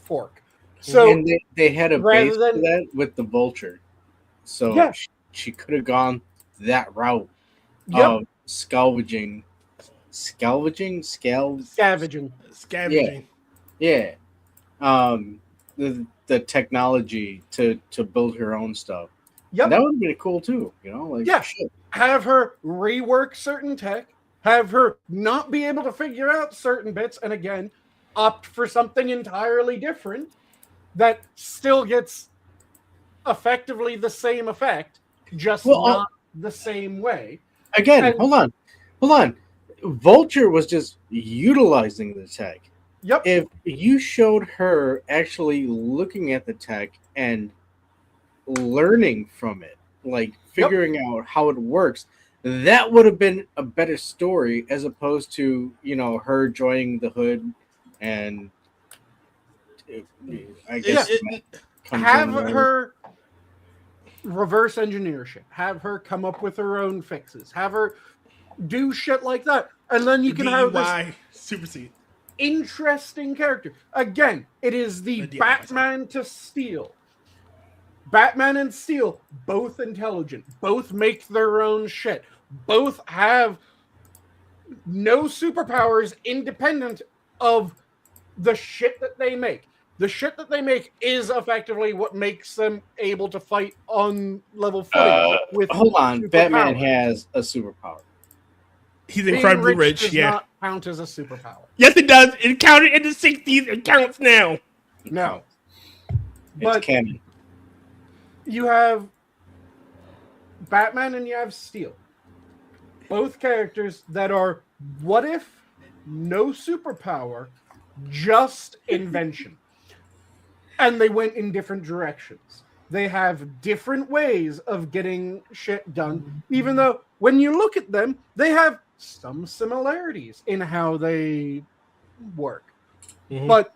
[SPEAKER 1] fork. So
[SPEAKER 3] and they had a base for that with the Vulture. So she could have gone that route of scavenging. Yeah. The technology to build her own stuff.
[SPEAKER 1] Yep.
[SPEAKER 3] That would be cool too, you know? Like shit.
[SPEAKER 1] Have her rework certain tech, have her not be able to figure out certain bits, and again, opt for something entirely different that still gets effectively the same effect, just not the same way.
[SPEAKER 3] Again, hold on. Vulture was just utilizing the tech.
[SPEAKER 1] Yep.
[SPEAKER 3] If you showed her actually looking at the tech and learning from it, like figuring out how it works, that would have been a better story as opposed to, you know, her joining the hood and I guess
[SPEAKER 1] have her reverse engineer shit. Have her come up with her own fixes. Have her do shit like that. And then you can have this
[SPEAKER 2] supersede
[SPEAKER 1] interesting character. Again, it is the Batman to Steel. Batman and Steel, both intelligent, both make their own shit, both have no superpowers independent of the shit that they make. The shit that they make is effectively what makes them able to fight on level footing.
[SPEAKER 3] Hold on, Batman has a superpower.
[SPEAKER 2] He's incredibly rich.
[SPEAKER 1] Does not count as a superpower.
[SPEAKER 2] Yes, it does. It counted in the 60s. It counts now.
[SPEAKER 1] No,
[SPEAKER 3] it's canon.
[SPEAKER 1] You have Batman and you have Steel. Both characters that are what if, no superpower, just invention. And they went in different directions. They have different ways of getting shit done, even though when you look at them, they have some similarities in how they work. But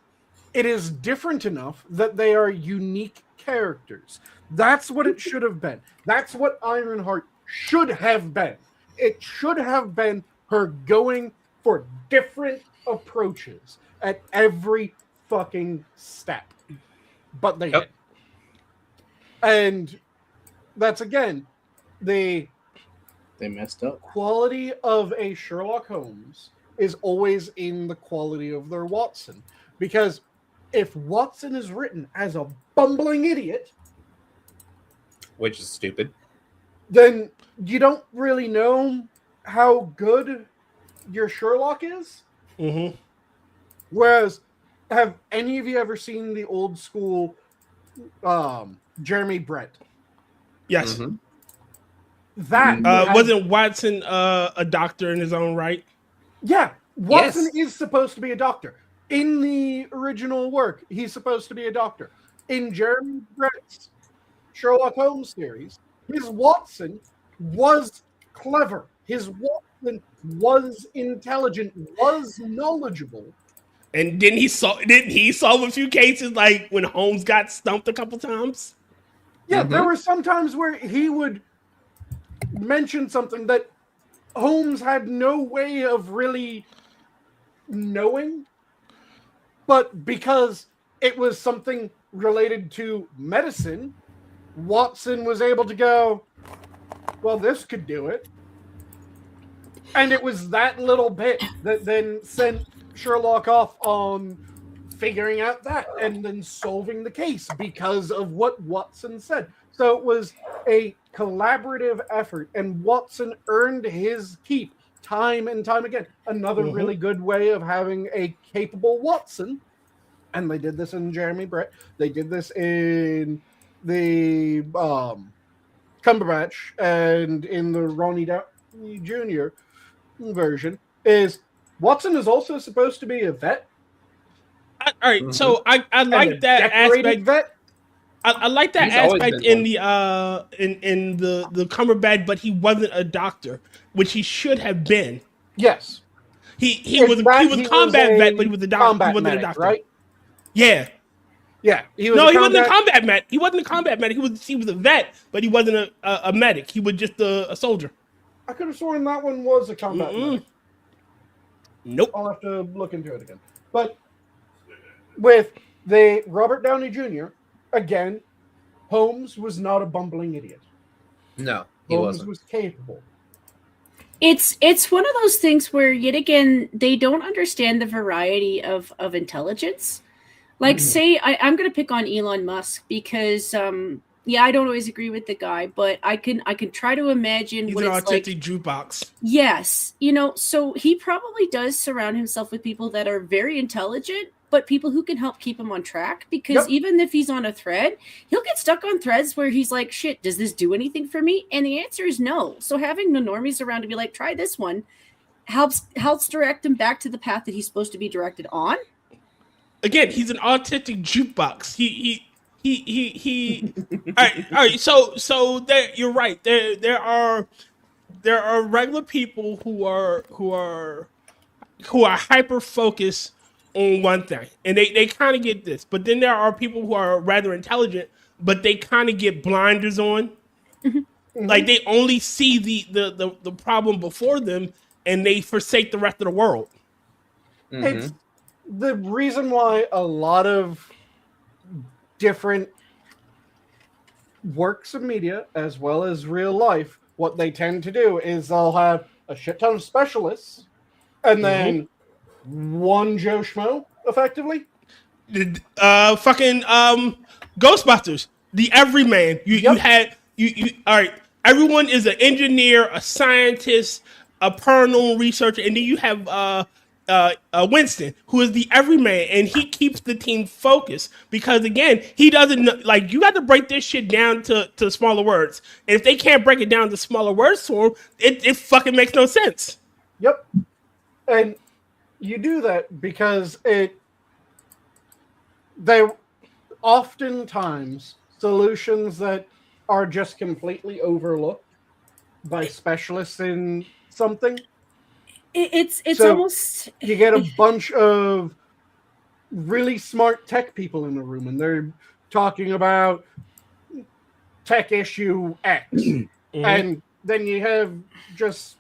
[SPEAKER 1] it is different enough that they are unique characters. That's what it should have been. That's what Ironheart should have been. It should have been her going for different approaches at every fucking step. But they did. And that's, again, they
[SPEAKER 3] messed up.
[SPEAKER 1] Quality of a Sherlock Holmes is always in the quality of their Watson. Because if Watson is written as a bumbling idiot,
[SPEAKER 5] which is stupid,
[SPEAKER 1] then you don't really know how good your Sherlock is. Whereas, have any of you ever seen the old school Jeremy Brett?
[SPEAKER 2] Yes.
[SPEAKER 1] That
[SPEAKER 2] wasn't Watson a doctor in his own right?
[SPEAKER 1] Yeah, Watson
[SPEAKER 5] Yes.
[SPEAKER 1] is supposed to be a doctor. In the original work, he's supposed to be a doctor. In Jeremy Brett's Sherlock Holmes series, his Watson was clever. His Watson was intelligent, was knowledgeable.
[SPEAKER 2] And didn't he solve a few cases like when Holmes got stumped a couple times?
[SPEAKER 1] Yeah, there were some times where he would mention something that Holmes had no way of really knowing, but because it was something related to medicine, Watson was able to go, well, this could do it. And it was that little bit that then sent Sherlock off on figuring out that and then solving the case because of what Watson said. So it was a collaborative effort, and Watson earned his keep time and time again. Another really good way of having a capable Watson. And they did this in Jeremy Brett. They did this in the Cumberbatch and in the Ronnie Downey Jr. version. Is Watson is also supposed to be a vet.
[SPEAKER 2] All right, so I like that aspect.
[SPEAKER 1] Vet.
[SPEAKER 2] I like that
[SPEAKER 5] He's always
[SPEAKER 2] aspect
[SPEAKER 5] been
[SPEAKER 2] in
[SPEAKER 5] one.
[SPEAKER 2] the Cumberbatch, but he wasn't a doctor, which he should have been.
[SPEAKER 1] Yes.
[SPEAKER 2] He was combat vet, but he was a doctor. He wasn't
[SPEAKER 1] medic,
[SPEAKER 2] a doctor,
[SPEAKER 1] right?
[SPEAKER 2] Yeah.
[SPEAKER 1] Yeah. He
[SPEAKER 2] wasn't a combat medic. He wasn't a combat medic. He was a vet, but he wasn't a medic. He was just a soldier.
[SPEAKER 1] I could have sworn that one was a combat medic.
[SPEAKER 2] Nope.
[SPEAKER 1] I'll have to look into it again. But with the Robert Downey Jr., again, Holmes was not a bumbling idiot.
[SPEAKER 5] No, he
[SPEAKER 1] Holmes
[SPEAKER 5] wasn't.
[SPEAKER 1] was capable.
[SPEAKER 4] It's one of those things where, yet again, they don't understand the variety of intelligence. Like, say, I'm going to pick on Elon Musk because, I don't always agree with the guy, but I can try to imagine
[SPEAKER 2] He's
[SPEAKER 4] what
[SPEAKER 2] an
[SPEAKER 4] it's like.
[SPEAKER 2] autistic jukebox.
[SPEAKER 4] Yes, so he probably does surround himself with people that are very intelligent, but people who can help keep him on track, because even if he's on a thread, he'll get stuck on threads where he's like, shit, does this do anything for me? And the answer is no. So having the normies around to be like, try this one, helps direct him back to the path that he's supposed to be directed on.
[SPEAKER 2] Again, he's an autistic jukebox. He all right. So there, you're right. There are regular people who are hyper focused on one thing, and they kind of get this. But then there are people who are rather intelligent, but they kind of get blinders on. Like they only see the problem before them, and they forsake the rest of the world.
[SPEAKER 1] It's the reason why a lot of different works of media, as well as real life, what they tend to do is they'll have a shit ton of specialists, and then one Joe Schmo, effectively.
[SPEAKER 2] Fucking Ghostbusters, the everyman. You had all right. Everyone is an engineer, a scientist, a paranormal researcher, and then you have Winston, who is the everyman, and he keeps the team focused because, again, he doesn't know, like, you got to break this shit down to smaller words. And if they can't break it down to smaller words for him, it fucking makes no sense.
[SPEAKER 1] Yep. And you do that because they oftentimes solutions that are just completely overlooked by specialists in something.
[SPEAKER 4] It's
[SPEAKER 1] So
[SPEAKER 4] almost
[SPEAKER 1] you get a bunch of really smart tech people in the room, and they're talking about tech issue X, and then you have just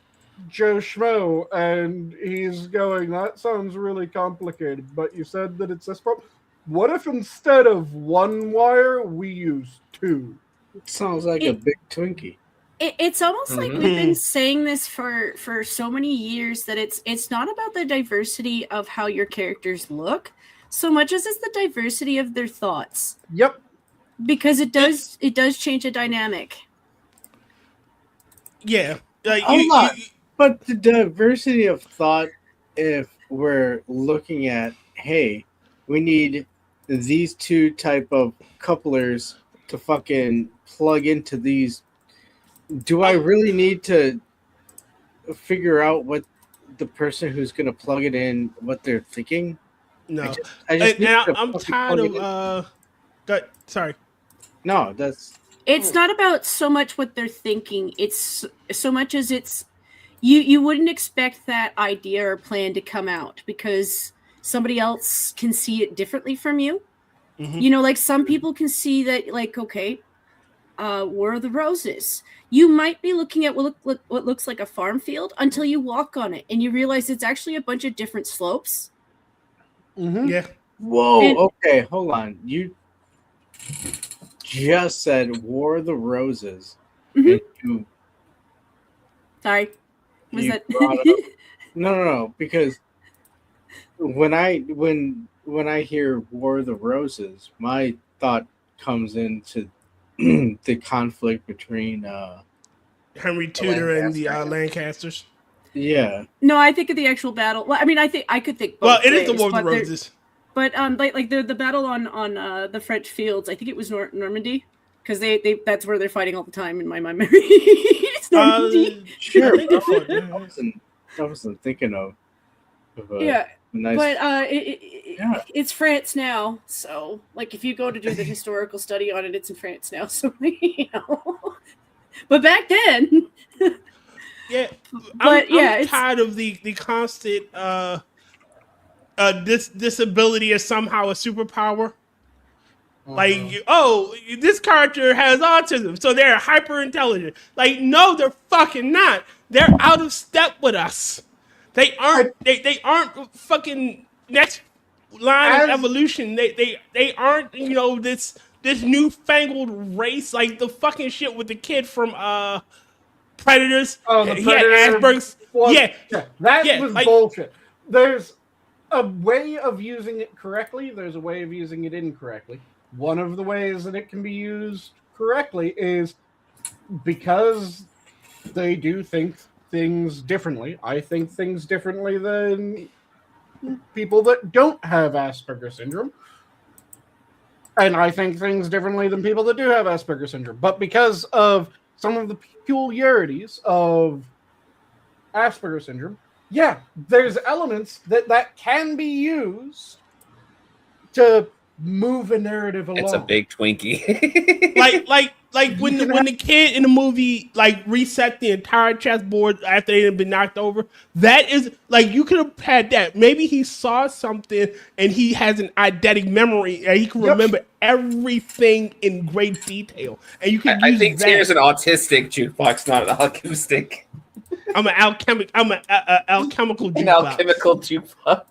[SPEAKER 1] Joe Schmo, and he's going, "That sounds really complicated, but you said that it's this problem. What if instead of one wire we use two?"
[SPEAKER 3] It sounds like a big Twinkie.
[SPEAKER 4] It's almost like we've been saying this for so many years that it's not about the diversity of how your characters look so much as it's the diversity of their thoughts.
[SPEAKER 1] Yep.
[SPEAKER 4] Because it does change the dynamic.
[SPEAKER 2] Yeah. Like,
[SPEAKER 3] but the diversity of thought, if we're looking at, hey, we need these two type of couplers to fucking plug into these do I really need to figure out what the person who's going to plug it in, what they're thinking?
[SPEAKER 2] No,
[SPEAKER 3] I just need to
[SPEAKER 2] I'm
[SPEAKER 3] fucking
[SPEAKER 2] tired
[SPEAKER 3] plug it
[SPEAKER 2] of
[SPEAKER 3] in.
[SPEAKER 2] sorry.
[SPEAKER 3] No, that's
[SPEAKER 4] It's not about so much what they're thinking. It's so much as it's you wouldn't expect that idea or plan to come out because somebody else can see it differently from you.
[SPEAKER 2] Mhm.
[SPEAKER 4] You know, like some people can see that, like, okay, War of the Roses. You might be looking at what looks like a farm field until you walk on it and you realize it's actually a bunch of different slopes.
[SPEAKER 1] Mm-hmm.
[SPEAKER 2] Yeah.
[SPEAKER 3] whoa.
[SPEAKER 4] And-
[SPEAKER 3] Okay, hold on. You just said War of the Roses,
[SPEAKER 4] Mhm.
[SPEAKER 3] and
[SPEAKER 4] Sorry. Was
[SPEAKER 3] you
[SPEAKER 4] that
[SPEAKER 3] brought up no, because when I hear War of the Roses, my thought comes into the conflict between
[SPEAKER 2] Henry Tudor and the
[SPEAKER 3] Lancaster.
[SPEAKER 2] Lancasters.
[SPEAKER 3] Yeah.
[SPEAKER 4] No, I think of the actual battle. Well, I mean, I could think both
[SPEAKER 2] Well, it is the
[SPEAKER 4] ways,
[SPEAKER 2] War of the
[SPEAKER 4] but there-
[SPEAKER 2] Roses.
[SPEAKER 4] But like the battle on the French fields, I think it was Normandy, because they that's where they're fighting all the time in my memory. It's Normandy.
[SPEAKER 3] Sure.
[SPEAKER 2] I think they fought.
[SPEAKER 3] I wasn't thinking of a
[SPEAKER 4] Yeah,
[SPEAKER 3] nice.
[SPEAKER 4] but
[SPEAKER 3] Yeah.
[SPEAKER 4] it's France now, so like if you go to do the historical study on it, it's in France now. So you know, but back then,
[SPEAKER 2] Yeah,
[SPEAKER 4] but
[SPEAKER 2] I'm
[SPEAKER 4] yeah, it's
[SPEAKER 2] tired of the constant disability is somehow a superpower. Like, oh, this character has autism, so they're hyper intelligent. Like, no, they're fucking not. They're out of step with us. They aren't. They aren't fucking next line of evolution. They aren't. You know, this newfangled race, like the fucking shit with the kid from Predators.
[SPEAKER 1] Oh, the
[SPEAKER 2] he
[SPEAKER 1] Predator
[SPEAKER 2] had Asperger's.
[SPEAKER 1] one-
[SPEAKER 2] Yeah,
[SPEAKER 1] that was
[SPEAKER 2] like-
[SPEAKER 1] bullshit. There's a way of using it correctly. There's a way of using it incorrectly. One of the ways that it can be used correctly is because they do think things differently. I think things differently than people that don't have Asperger's syndrome. And I think things differently than people that do have Asperger's syndrome. But because of some of the peculiarities of Asperger's syndrome, yeah, there's elements that can be used to move a narrative along.
[SPEAKER 5] It's a big Twinkie.
[SPEAKER 2] like when the kid in the movie like reset the entire chessboard after they had been knocked over. That is like you could have had that. Maybe he saw something and he has an eidetic memory and he can remember everything in great detail. And you can use
[SPEAKER 5] I think
[SPEAKER 2] that.
[SPEAKER 5] Tier's an autistic jukebox, not an alchemistic.
[SPEAKER 2] I'm an alchemical
[SPEAKER 5] An
[SPEAKER 2] jukebox.
[SPEAKER 5] alchemical jukebox.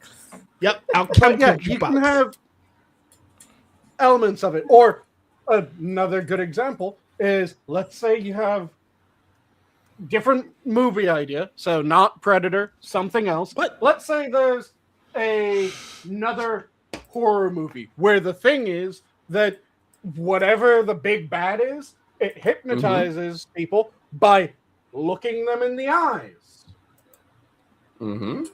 [SPEAKER 2] Yep, alchemical
[SPEAKER 1] Yeah,
[SPEAKER 2] jukebox.
[SPEAKER 1] you can have elements of it. Or another good example is, let's say you have different movie idea, so not Predator, something else.
[SPEAKER 2] What?
[SPEAKER 1] Let's say there's another horror movie where the thing is that whatever the big bad is, it hypnotizes people by looking them in the eyes.
[SPEAKER 5] Mm-hmm.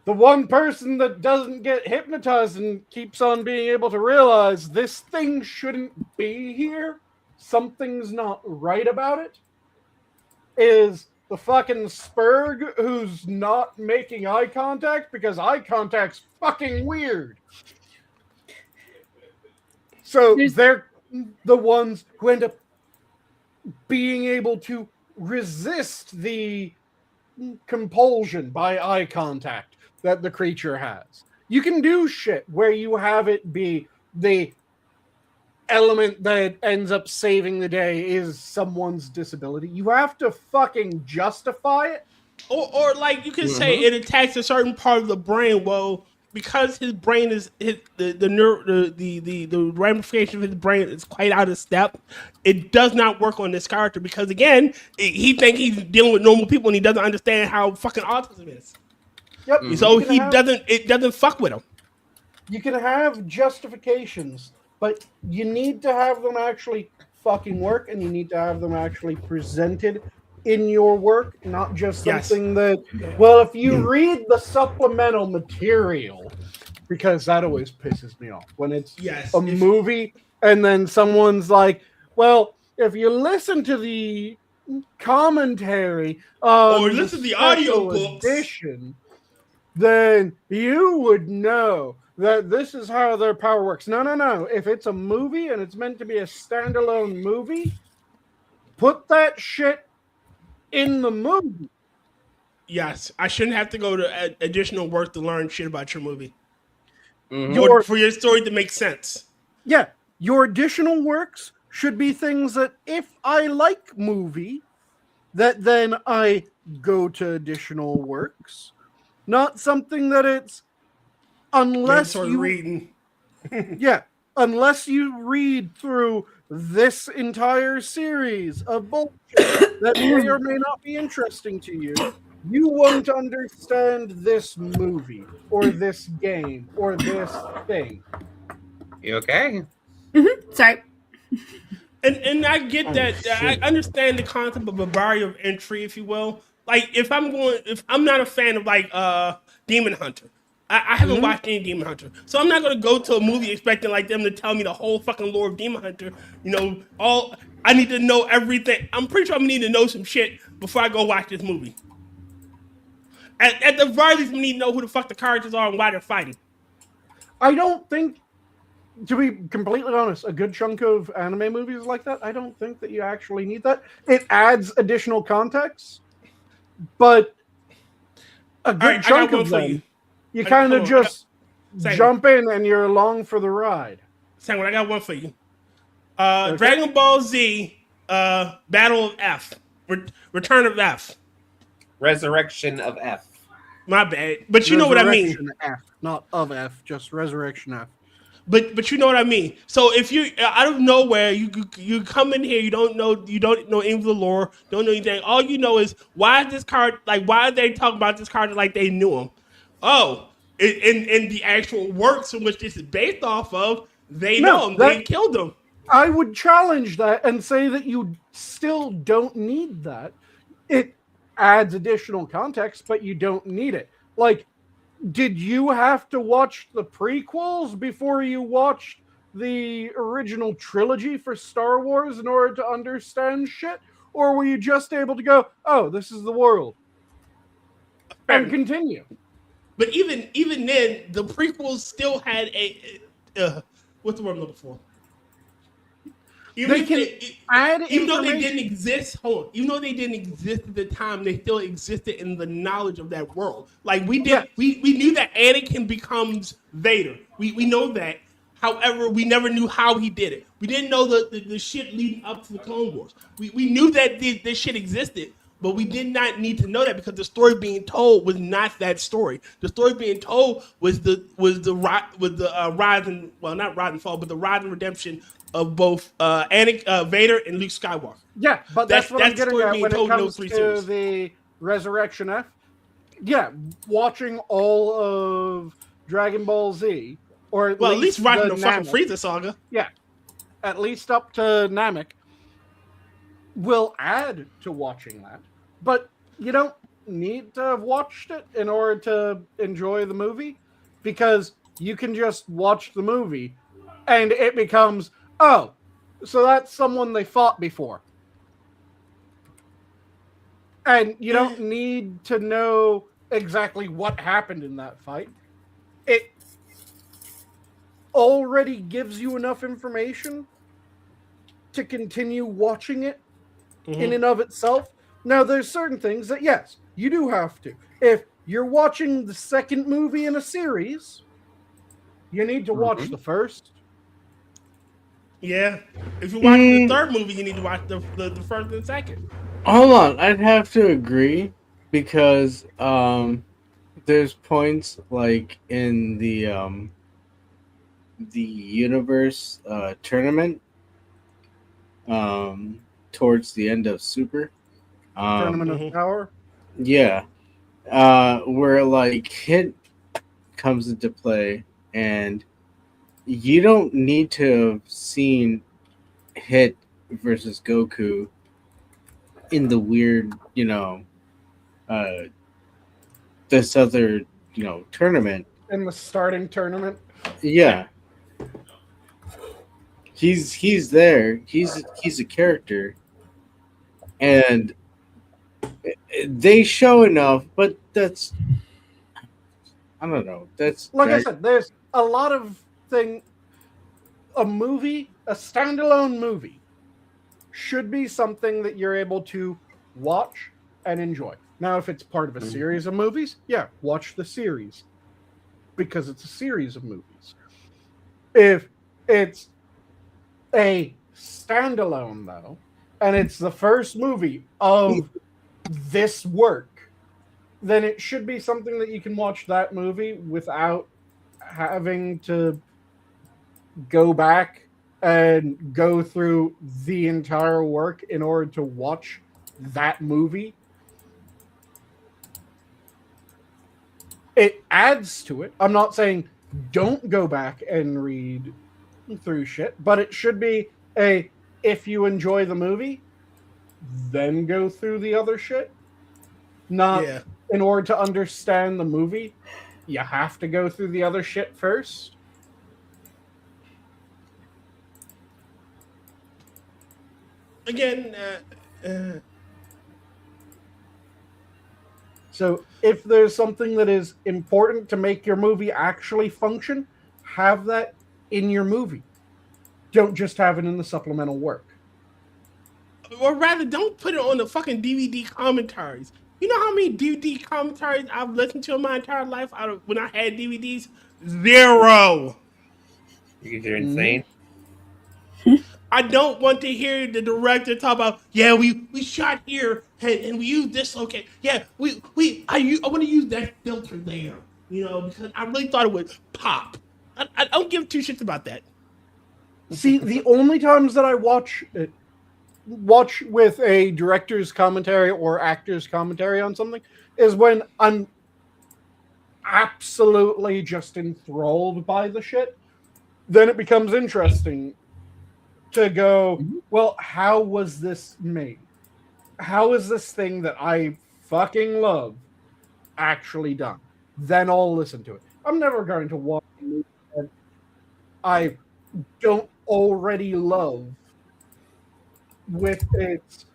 [SPEAKER 1] The one person that doesn't get hypnotized and keeps on being able to realize this thing shouldn't be here, something's not right about it, is the fucking Spurg who's not making eye contact because eye contact's fucking weird. So they're the ones who end up being able to resist the compulsion by eye contact that the creature has. You can do shit where you have it be the element that ends up saving the day is someone's disability. You have to fucking justify it.
[SPEAKER 2] Or like you can say it attacks a certain part of the brain. Well, because his brain is the ramification of his brain is quite out of step. It does not work on this character because again, he thinks he's dealing with normal people and he doesn't understand how fucking autism is.
[SPEAKER 1] Yep.
[SPEAKER 2] So it doesn't fuck with him.
[SPEAKER 1] You can have justifications, but you need to have them actually fucking work, and you need to have them actually presented in your work, not just something that, well, if you read the supplemental material, because that always pisses me off when it's a movie and then someone's like, well, if you listen to the commentary on
[SPEAKER 2] Or listen to the
[SPEAKER 1] special
[SPEAKER 2] audiobooks.
[SPEAKER 1] edition, then you would know that this is how their power works. No. If it's a movie and it's meant to be a standalone movie, put that shit in the movie.
[SPEAKER 2] Yes, I shouldn't have to go to additional work to learn shit about your movie.
[SPEAKER 1] Your,
[SPEAKER 2] For your story to make sense.
[SPEAKER 1] yeah, your additional works should be things that if I like movie, that then I go to additional works. Not something that it's unless
[SPEAKER 2] Mandatory
[SPEAKER 1] you
[SPEAKER 2] reading.
[SPEAKER 1] yeah, unless you read through this entire series of bullshit that may or may not be interesting to you, you won't understand this movie or this game or this thing.
[SPEAKER 5] You okay?
[SPEAKER 4] Sorry.
[SPEAKER 2] And I get that. I understand the concept of a barrier of entry, if you will. Like if I'm not a fan of like Demon Hunter. I haven't watched any Demon Hunter, so I'm not gonna go to a movie expecting like them to tell me the whole fucking lore of Demon Hunter. You know, all I need to know everything. I'm pretty sure I'm gonna need to know some shit before I go watch this movie. At the very least, we need to know who the fuck the characters are and why they're fighting.
[SPEAKER 1] I don't think, to be completely honest, a good chunk of anime movies like that, I don't think that you actually need that. It adds additional context, but a good
[SPEAKER 2] Alright, I
[SPEAKER 1] chunk
[SPEAKER 2] got one
[SPEAKER 1] of
[SPEAKER 2] for
[SPEAKER 1] them,
[SPEAKER 2] you.
[SPEAKER 1] you kind of just
[SPEAKER 2] Second.
[SPEAKER 1] jump in and you're along for the ride.
[SPEAKER 2] Sanguine, I got one for you.
[SPEAKER 1] Okay.
[SPEAKER 2] Dragon Ball Z, Battle of F, Return of F.
[SPEAKER 5] Resurrection of F.
[SPEAKER 2] My bad, but you know what I mean.
[SPEAKER 1] Resurrection F, not of F, just Resurrection F.
[SPEAKER 2] But you know what I mean. So if you out of nowhere you come in here, you don't know any of the lore, don't know anything. All you know is why is this card like why are they talking about this card like they knew him? Oh, in the actual works in which this is based off of, they know him. They killed him.
[SPEAKER 1] I would challenge that and say that you still don't need that. It adds additional context, but you don't need it. Like, did you have to watch the prequels before you watched the original trilogy for Star Wars in order to understand shit? Or were you just able to go, oh, this is the world, and continue?
[SPEAKER 2] But even then, the prequels still had a what's the word I'm looking for? Even though they didn't exist, even though they didn't exist at the time, they still existed in the knowledge of that world. Like we did, we knew that Anakin becomes Vader. We know that. However, we never knew how he did it. We didn't know the shit leading up to the Clone Wars. We knew that this shit existed, but we did not need to know that because the story being told was not that story. The story being told was the rise and not rise and fall, but the rise and redemption of both Vader and Luke Skywalker.
[SPEAKER 1] Yeah, but that's what I'm getting at when it comes to
[SPEAKER 2] series.
[SPEAKER 1] the Resurrection F. Yeah, watching all of Dragon Ball Z, or at
[SPEAKER 2] least watching the fucking
[SPEAKER 1] Namek,
[SPEAKER 2] Frieza saga.
[SPEAKER 1] Yeah, at least up to Namek, will add to watching that. But you don't need to have watched it in order to enjoy the movie, because you can just watch the movie and it becomes, oh, so that's someone they fought before. And you don't need to know exactly what happened in that fight. It already gives you enough information to continue watching it in and of itself. Now, there's certain things that, yes, you do have to. If you're watching the second movie in a series, you need to watch the first.
[SPEAKER 2] Yeah. If you're watching the third movie, you need to watch the first and second.
[SPEAKER 3] Hold on, I'd have to agree because there's points like in the universe tournament towards the end of Super
[SPEAKER 1] Tournament of Power.
[SPEAKER 3] Yeah, where like Hit comes into play, and you don't need to have seen Hit versus Goku in the weird, this other, tournament.
[SPEAKER 1] In the starting tournament.
[SPEAKER 3] Yeah. He's there. He's a character. and they show enough, but that's I don't know. That's
[SPEAKER 1] Like I said, there's a lot of thing. A standalone movie, should be something that you're able to watch and enjoy. Now, if it's part of a series of movies, yeah, watch the series because it's a series of movies. If it's a standalone, though, and it's the first movie of this work, then it should be something that you can watch that movie without having to go back and go through the entire work in order to watch that movie. It adds to it. I'm not saying don't go back and read through shit, but it should be if you enjoy the movie, then go through the other shit. Not in order to understand the movie, you have to go through the other shit first.
[SPEAKER 2] Again,
[SPEAKER 1] so if there's something that is important to make your movie actually function, have that in your movie. Don't just have it in the supplemental work.
[SPEAKER 2] Or rather, don't put it on the fucking DVD commentaries. You know how many DVD commentaries I've listened to in my entire life out of when I had DVDs? 0.
[SPEAKER 5] You're insane.
[SPEAKER 2] I don't want to hear the director talk about, we shot here and we used this location. Yeah, I want to use that filter there, because I really thought it would pop. I don't give two shits about that.
[SPEAKER 1] See, the only times that I watch with a director's commentary or actor's commentary on something is when I'm absolutely just enthralled by the shit. Then it becomes interesting to go, well, how was this made? How is this thing that I fucking love actually done? Then I'll listen to it. I'm never going to watch a movie that I don't already love with its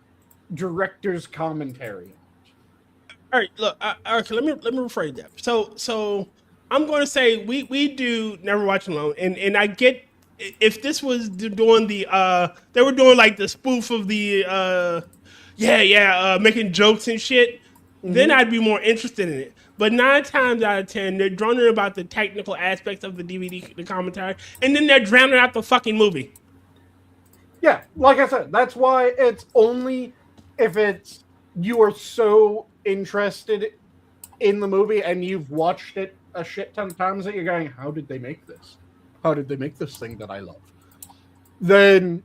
[SPEAKER 1] director's commentary.
[SPEAKER 2] All right, look. Okay, let me rephrase that. So I'm going to say we do Never Watch Alone, and I get if this was doing the they were doing like the spoof of the making jokes and shit, then I'd be more interested in it. But 9 times out of 10, they're droning about the technical aspects of the DVD, the commentary, and then they're drowning out the fucking movie.
[SPEAKER 1] Yeah, like I said, that's why it's only if it's you are so interested in the movie and you've watched it a shit ton of times that you're going, how did they make this? How did they make this thing that I love? Then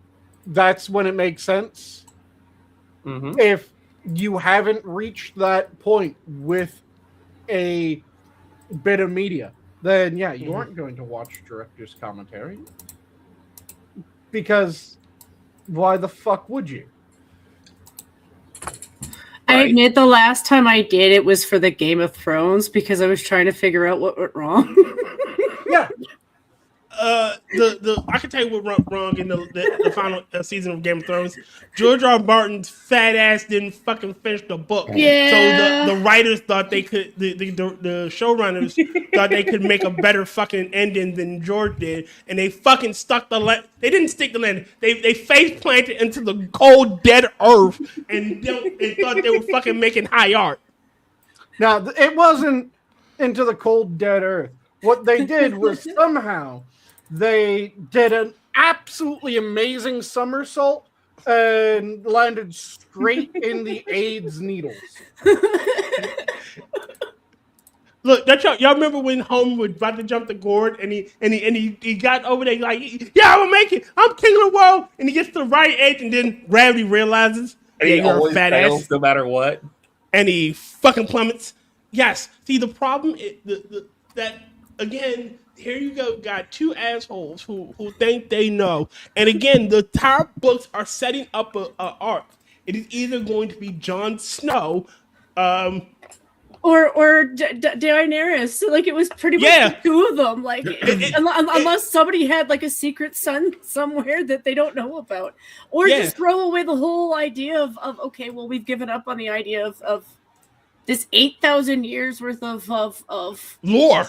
[SPEAKER 1] that's when it makes sense. If you haven't reached that point with a bit of media, then yeah, you aren't going to watch director's commentary. Because why the fuck would you?
[SPEAKER 4] I admit the last time I did it was for the Game of Thrones because I was trying to figure out what went wrong.
[SPEAKER 1] Yeah.
[SPEAKER 2] I can tell you what went wrong in the final season of Game of Thrones. George R. Martin's fat ass didn't fucking finish the book.
[SPEAKER 4] Yeah.
[SPEAKER 2] So the writers thought they could, the showrunners thought they could make a better fucking ending than George did, and they fucking stuck the land. They didn't stick the land. They face planted into the cold dead earth and thought they were fucking making high art.
[SPEAKER 1] Now it wasn't into the cold dead earth. What they did was somehow they did an absolutely amazing somersault and landed straight in the AIDS needles.
[SPEAKER 2] Look, y'all remember when Homer was about to jump the gourd and he got over there like, yeah, I'm gonna make it. I'm king of the world. And he gets to the right edge and then gravity realizes,
[SPEAKER 5] and he always fails no matter what.
[SPEAKER 2] And he fucking plummets. Yes. See, the problem is that again, here you go, got 2 assholes who think they know. And again, the entire books are setting up a arc. It is either going to be Jon Snow,
[SPEAKER 4] Daenerys. So, like, it was pretty much the two of them. Like, unless somebody had like a secret son somewhere that they don't know about, or just throw away the whole idea of okay, well, we've given up on the idea of this 8,000 years worth of
[SPEAKER 2] lore.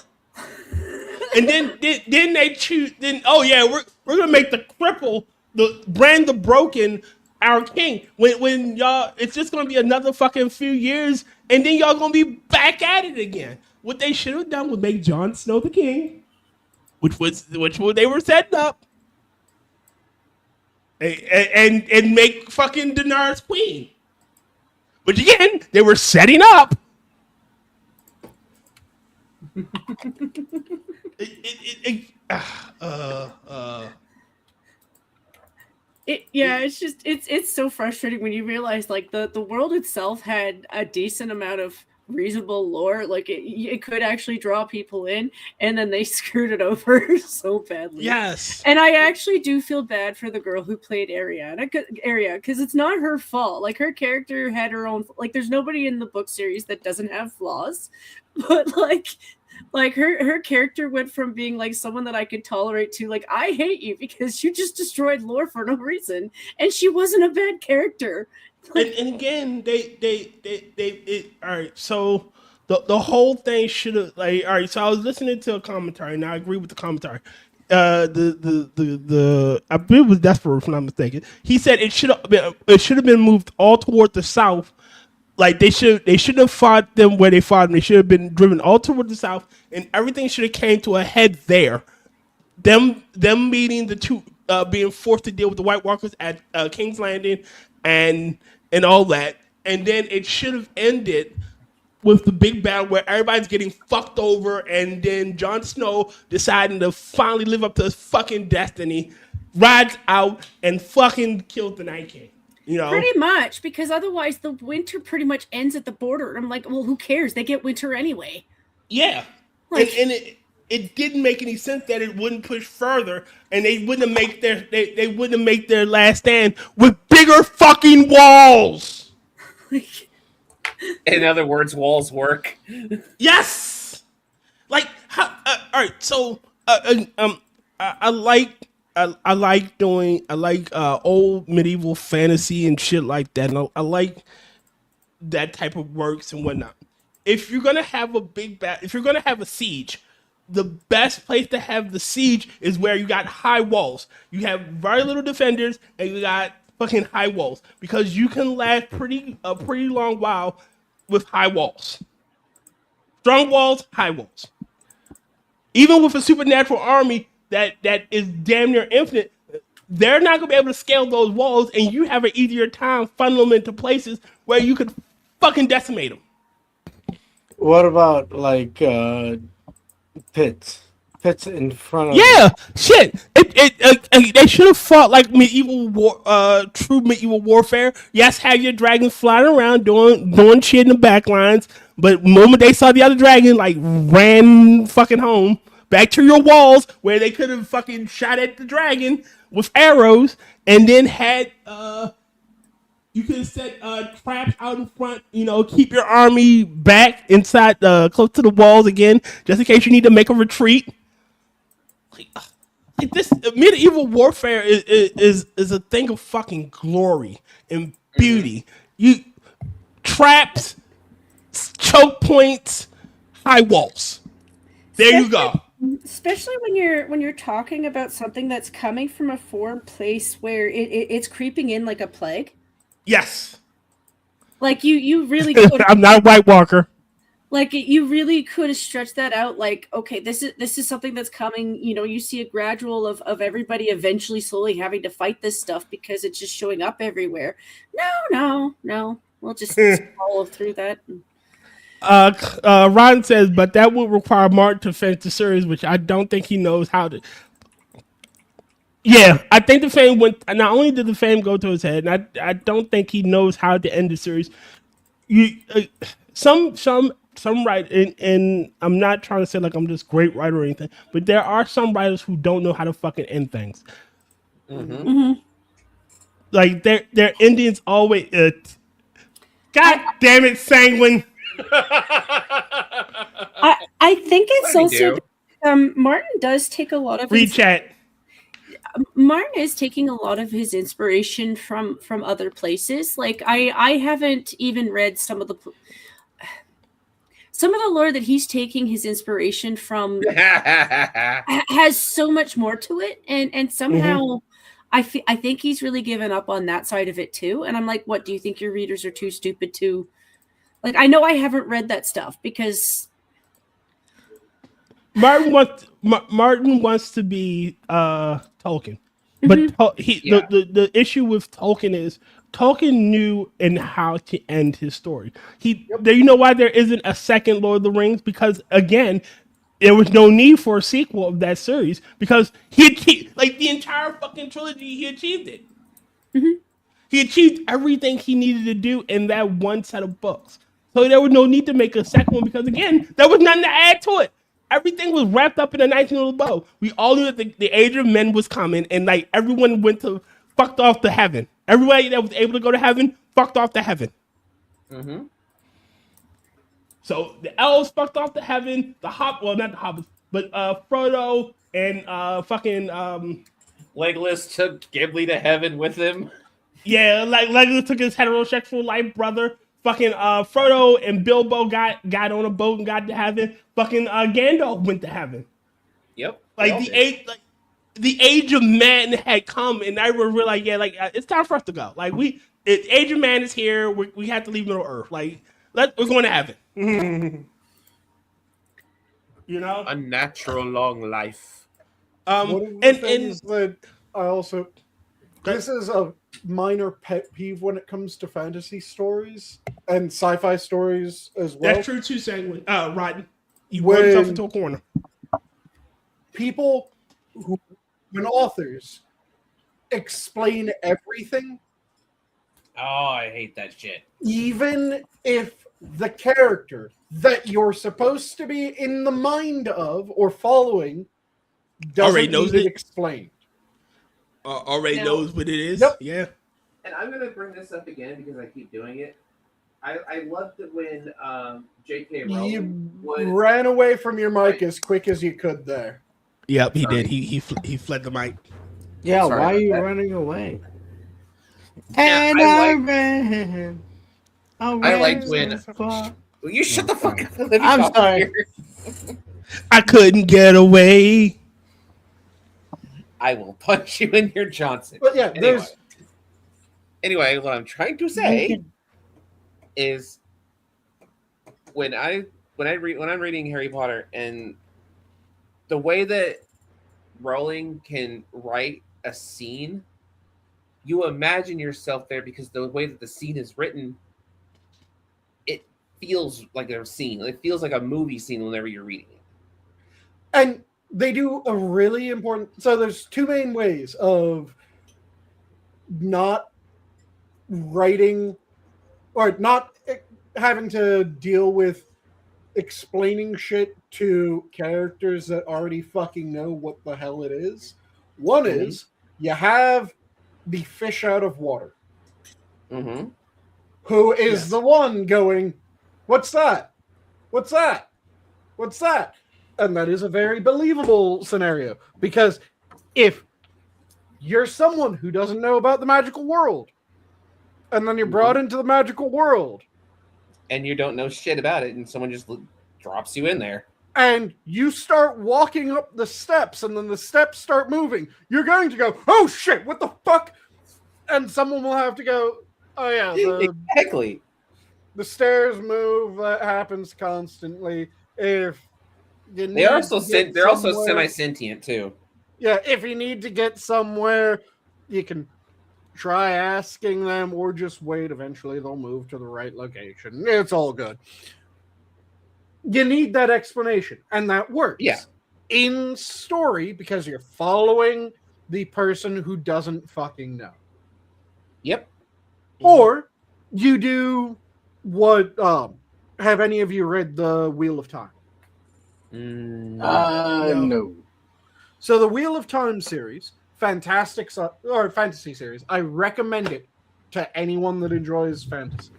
[SPEAKER 2] And then they choose. Then we're gonna make the cripple, the Brand the Broken, our king. When y'all, it's just gonna be another fucking few years, and then y'all gonna be back at it again. What they should have done was make Jon Snow the king, which they were setting up, and make fucking Daenerys queen. But again, they were setting up.
[SPEAKER 4] It's so frustrating when you realize like the world itself had a decent amount of reasonable lore. Like it could actually draw people in, and then they screwed it over so badly.
[SPEAKER 2] Yes.
[SPEAKER 4] And I actually do feel bad for the girl who played Arya, because it's not her fault. Like, her character had her own, like, there's nobody in the book series that doesn't have flaws, but like her character went from being like someone that I could tolerate to like, I hate you because you just destroyed lore for no reason, and she wasn't a bad character.
[SPEAKER 2] And again, they all right. So the whole thing should have, like, all right. So I was listening to a commentary, and I agree with the commentary. The I believe it was Desperate, if I'm not mistaken. He said it should have been moved all toward the south. Like, they should have fought them where they fought them. They should have been driven all toward the south, and everything should have came to a head there. Them meeting the two, being forced to deal with the White Walkers at King's Landing, and all that, and then it should have ended with the big battle where everybody's getting fucked over, and then Jon Snow deciding to finally live up to his fucking destiny, rides out and fucking kills the Night King. You know?
[SPEAKER 4] Pretty much, because otherwise the winter pretty much ends at the border. And I'm like, well, who cares? They get winter anyway.
[SPEAKER 2] Yeah.
[SPEAKER 4] Like,
[SPEAKER 2] and it didn't make any sense that it wouldn't push further, and they wouldn't make their last stand with bigger fucking walls.
[SPEAKER 5] In other words, walls work.
[SPEAKER 2] Yes. Like, how, all right. So I like old medieval fantasy and shit like that. And I like that type of works and whatnot. If you're gonna have a big battle, if you're gonna have a siege, the best place to have the siege is where you got high walls. You have very little defenders, and you got fucking high walls, because you can last a pretty long while with high walls. Strong walls, high walls. Even with a supernatural army that is damn near infinite, they're not gonna be able to scale those walls, and you have an easier time funneling them into places where you could fucking decimate them.
[SPEAKER 3] What about like pits in front of?
[SPEAKER 2] Yeah, shit. They should have fought like medieval war, true medieval warfare. Yes, have your dragons flying around doing shit in the back lines, but the moment they saw the other dragon, like, ran fucking home back to your walls where they could have fucking shot at the dragon with arrows, and then had you could have set traps out in front, keep your army back inside, close to the walls again, just in case you need to make a retreat. Like this medieval warfare is a thing of fucking glory and beauty. You traps, choke points, high walls. There you go.
[SPEAKER 4] Especially when you're talking about something that's coming from a foreign place where it's creeping in like a plague.
[SPEAKER 2] Yes.
[SPEAKER 4] Like you really could.
[SPEAKER 2] I'm not a White Walker.
[SPEAKER 4] Like, you really could have stretched that out. Like, okay, this is something that's coming. You see a gradual of everybody eventually slowly having to fight this stuff because it's just showing up everywhere. No. We'll just follow through that.
[SPEAKER 2] Ron says, but that would require Martin to finish the series, which I don't think he knows how to. Yeah, I think the fame went. Not only did the fame go to his head, and I don't think he knows how to end the series. Some write, and I'm not trying to say like I'm this great writer or anything, but there are some writers who don't know how to fucking end things.
[SPEAKER 4] Mm-hmm.
[SPEAKER 2] Like their endings always. God damn it, Sanguine!
[SPEAKER 4] I think it's
[SPEAKER 5] What did he
[SPEAKER 4] also
[SPEAKER 5] do?
[SPEAKER 4] Martin does take a lot of
[SPEAKER 2] Read chat.
[SPEAKER 4] Martin is taking a lot of his inspiration from other places. Like I haven't even read some of the lore that he's taking his inspiration from has so much more to it, and somehow I think he's really given up on that side of it too. And I'm like, what, do you think your readers are too stupid to like? I know I haven't read that stuff because
[SPEAKER 2] Martin wants to be Tolkien, but
[SPEAKER 5] Yeah.
[SPEAKER 2] the issue with Tolkien is Tolkien knew and how to end his story. You know why there isn't a second Lord of the Rings? Because again, there was no need for a sequel of that series because he achieved, like, the entire fucking trilogy. He achieved it. He achieved everything he needed to do in that one set of books. So there was no need to make a second one because, again, there was nothing to add to it. Everything was wrapped up in a nice little bow. We all knew that the age of men was coming, and like everyone fucked off to heaven. Everybody that was able to go to heaven fucked off to heaven.
[SPEAKER 5] Mm-hmm.
[SPEAKER 2] So the elves fucked off to heaven. Not the hobbits, but Frodo and
[SPEAKER 5] Legolas took Gimli to heaven with him.
[SPEAKER 2] yeah, like Legolas took his heterosexual life brother. Fucking Frodo and Bilbo got on a boat and got to heaven. Fucking Gandalf went to heaven.
[SPEAKER 5] Yep.
[SPEAKER 2] Like the age of man had come, and I was like, yeah, like it's time for us to go. Like the age of man is here. We have to leave Middle Earth. Like we're going to heaven. You know,
[SPEAKER 5] A natural long life.
[SPEAKER 1] One of the things that I also this is a minor pet peeve when it comes to fantasy stories and sci-fi stories as well.
[SPEAKER 2] That's true too, Sanguine. Rotten. You work yourself into a corner.
[SPEAKER 1] People when authors explain everything.
[SPEAKER 5] Oh, I hate that shit.
[SPEAKER 1] Even if the character that you're supposed to be in the mind of or following doesn't need it explained.
[SPEAKER 2] Already knows what it is.
[SPEAKER 1] Yep.
[SPEAKER 2] Yeah.
[SPEAKER 5] And I'm going to bring this up again because I keep doing it. I loved it when J.K. Rowling
[SPEAKER 1] ran away from your mic as quick as you could there.
[SPEAKER 2] Yep, he did. He fled the mic.
[SPEAKER 3] Yeah,
[SPEAKER 5] Sorry
[SPEAKER 3] why are you
[SPEAKER 5] that.
[SPEAKER 3] running away?
[SPEAKER 5] Yeah,
[SPEAKER 3] And
[SPEAKER 5] I
[SPEAKER 3] ran.
[SPEAKER 5] I liked when. Will you shut the fuck up? Let me
[SPEAKER 3] I'm
[SPEAKER 5] talk
[SPEAKER 3] sorry.
[SPEAKER 5] here.
[SPEAKER 2] I couldn't get away.
[SPEAKER 5] I will punch you in your Johnson.
[SPEAKER 1] But yeah,
[SPEAKER 5] Anyway, what I'm trying to say is when I'm reading Harry Potter and the way that Rowling can write a scene, you imagine yourself there because the way that the scene is written, it feels like a scene. It feels like a movie scene whenever you're reading it.
[SPEAKER 1] And they do a really important. So there's two main ways of not writing or not having to deal with explaining shit to characters that already fucking know what the hell it is. One is you have the fish out of water, who is the one going, "What's that? What's that? What's that?" And that is a very believable scenario because if you're someone who doesn't know about the magical world, and then you're brought into the magical world,
[SPEAKER 5] and you don't know shit about it, and someone just drops you in there,
[SPEAKER 1] and you start walking up the steps, and then the steps start moving, you're going to go, "Oh shit, what the fuck?" And someone will have to go, "Oh yeah,
[SPEAKER 5] exactly.
[SPEAKER 1] The stairs move. That happens constantly." If
[SPEAKER 5] they're also semi-sentient too.
[SPEAKER 1] Yeah, if you need to get somewhere, you can try asking them or just wait. Eventually they'll move to the right location. It's all good. You need that explanation, and that works.
[SPEAKER 5] Yeah.
[SPEAKER 1] In story because you're following the person who doesn't fucking know.
[SPEAKER 5] Yep.
[SPEAKER 1] Or you do what have any of you read the Wheel of Time?
[SPEAKER 3] No.
[SPEAKER 1] So the Wheel of Time series, fantastic or fantasy series. I recommend it to anyone that enjoys fantasy.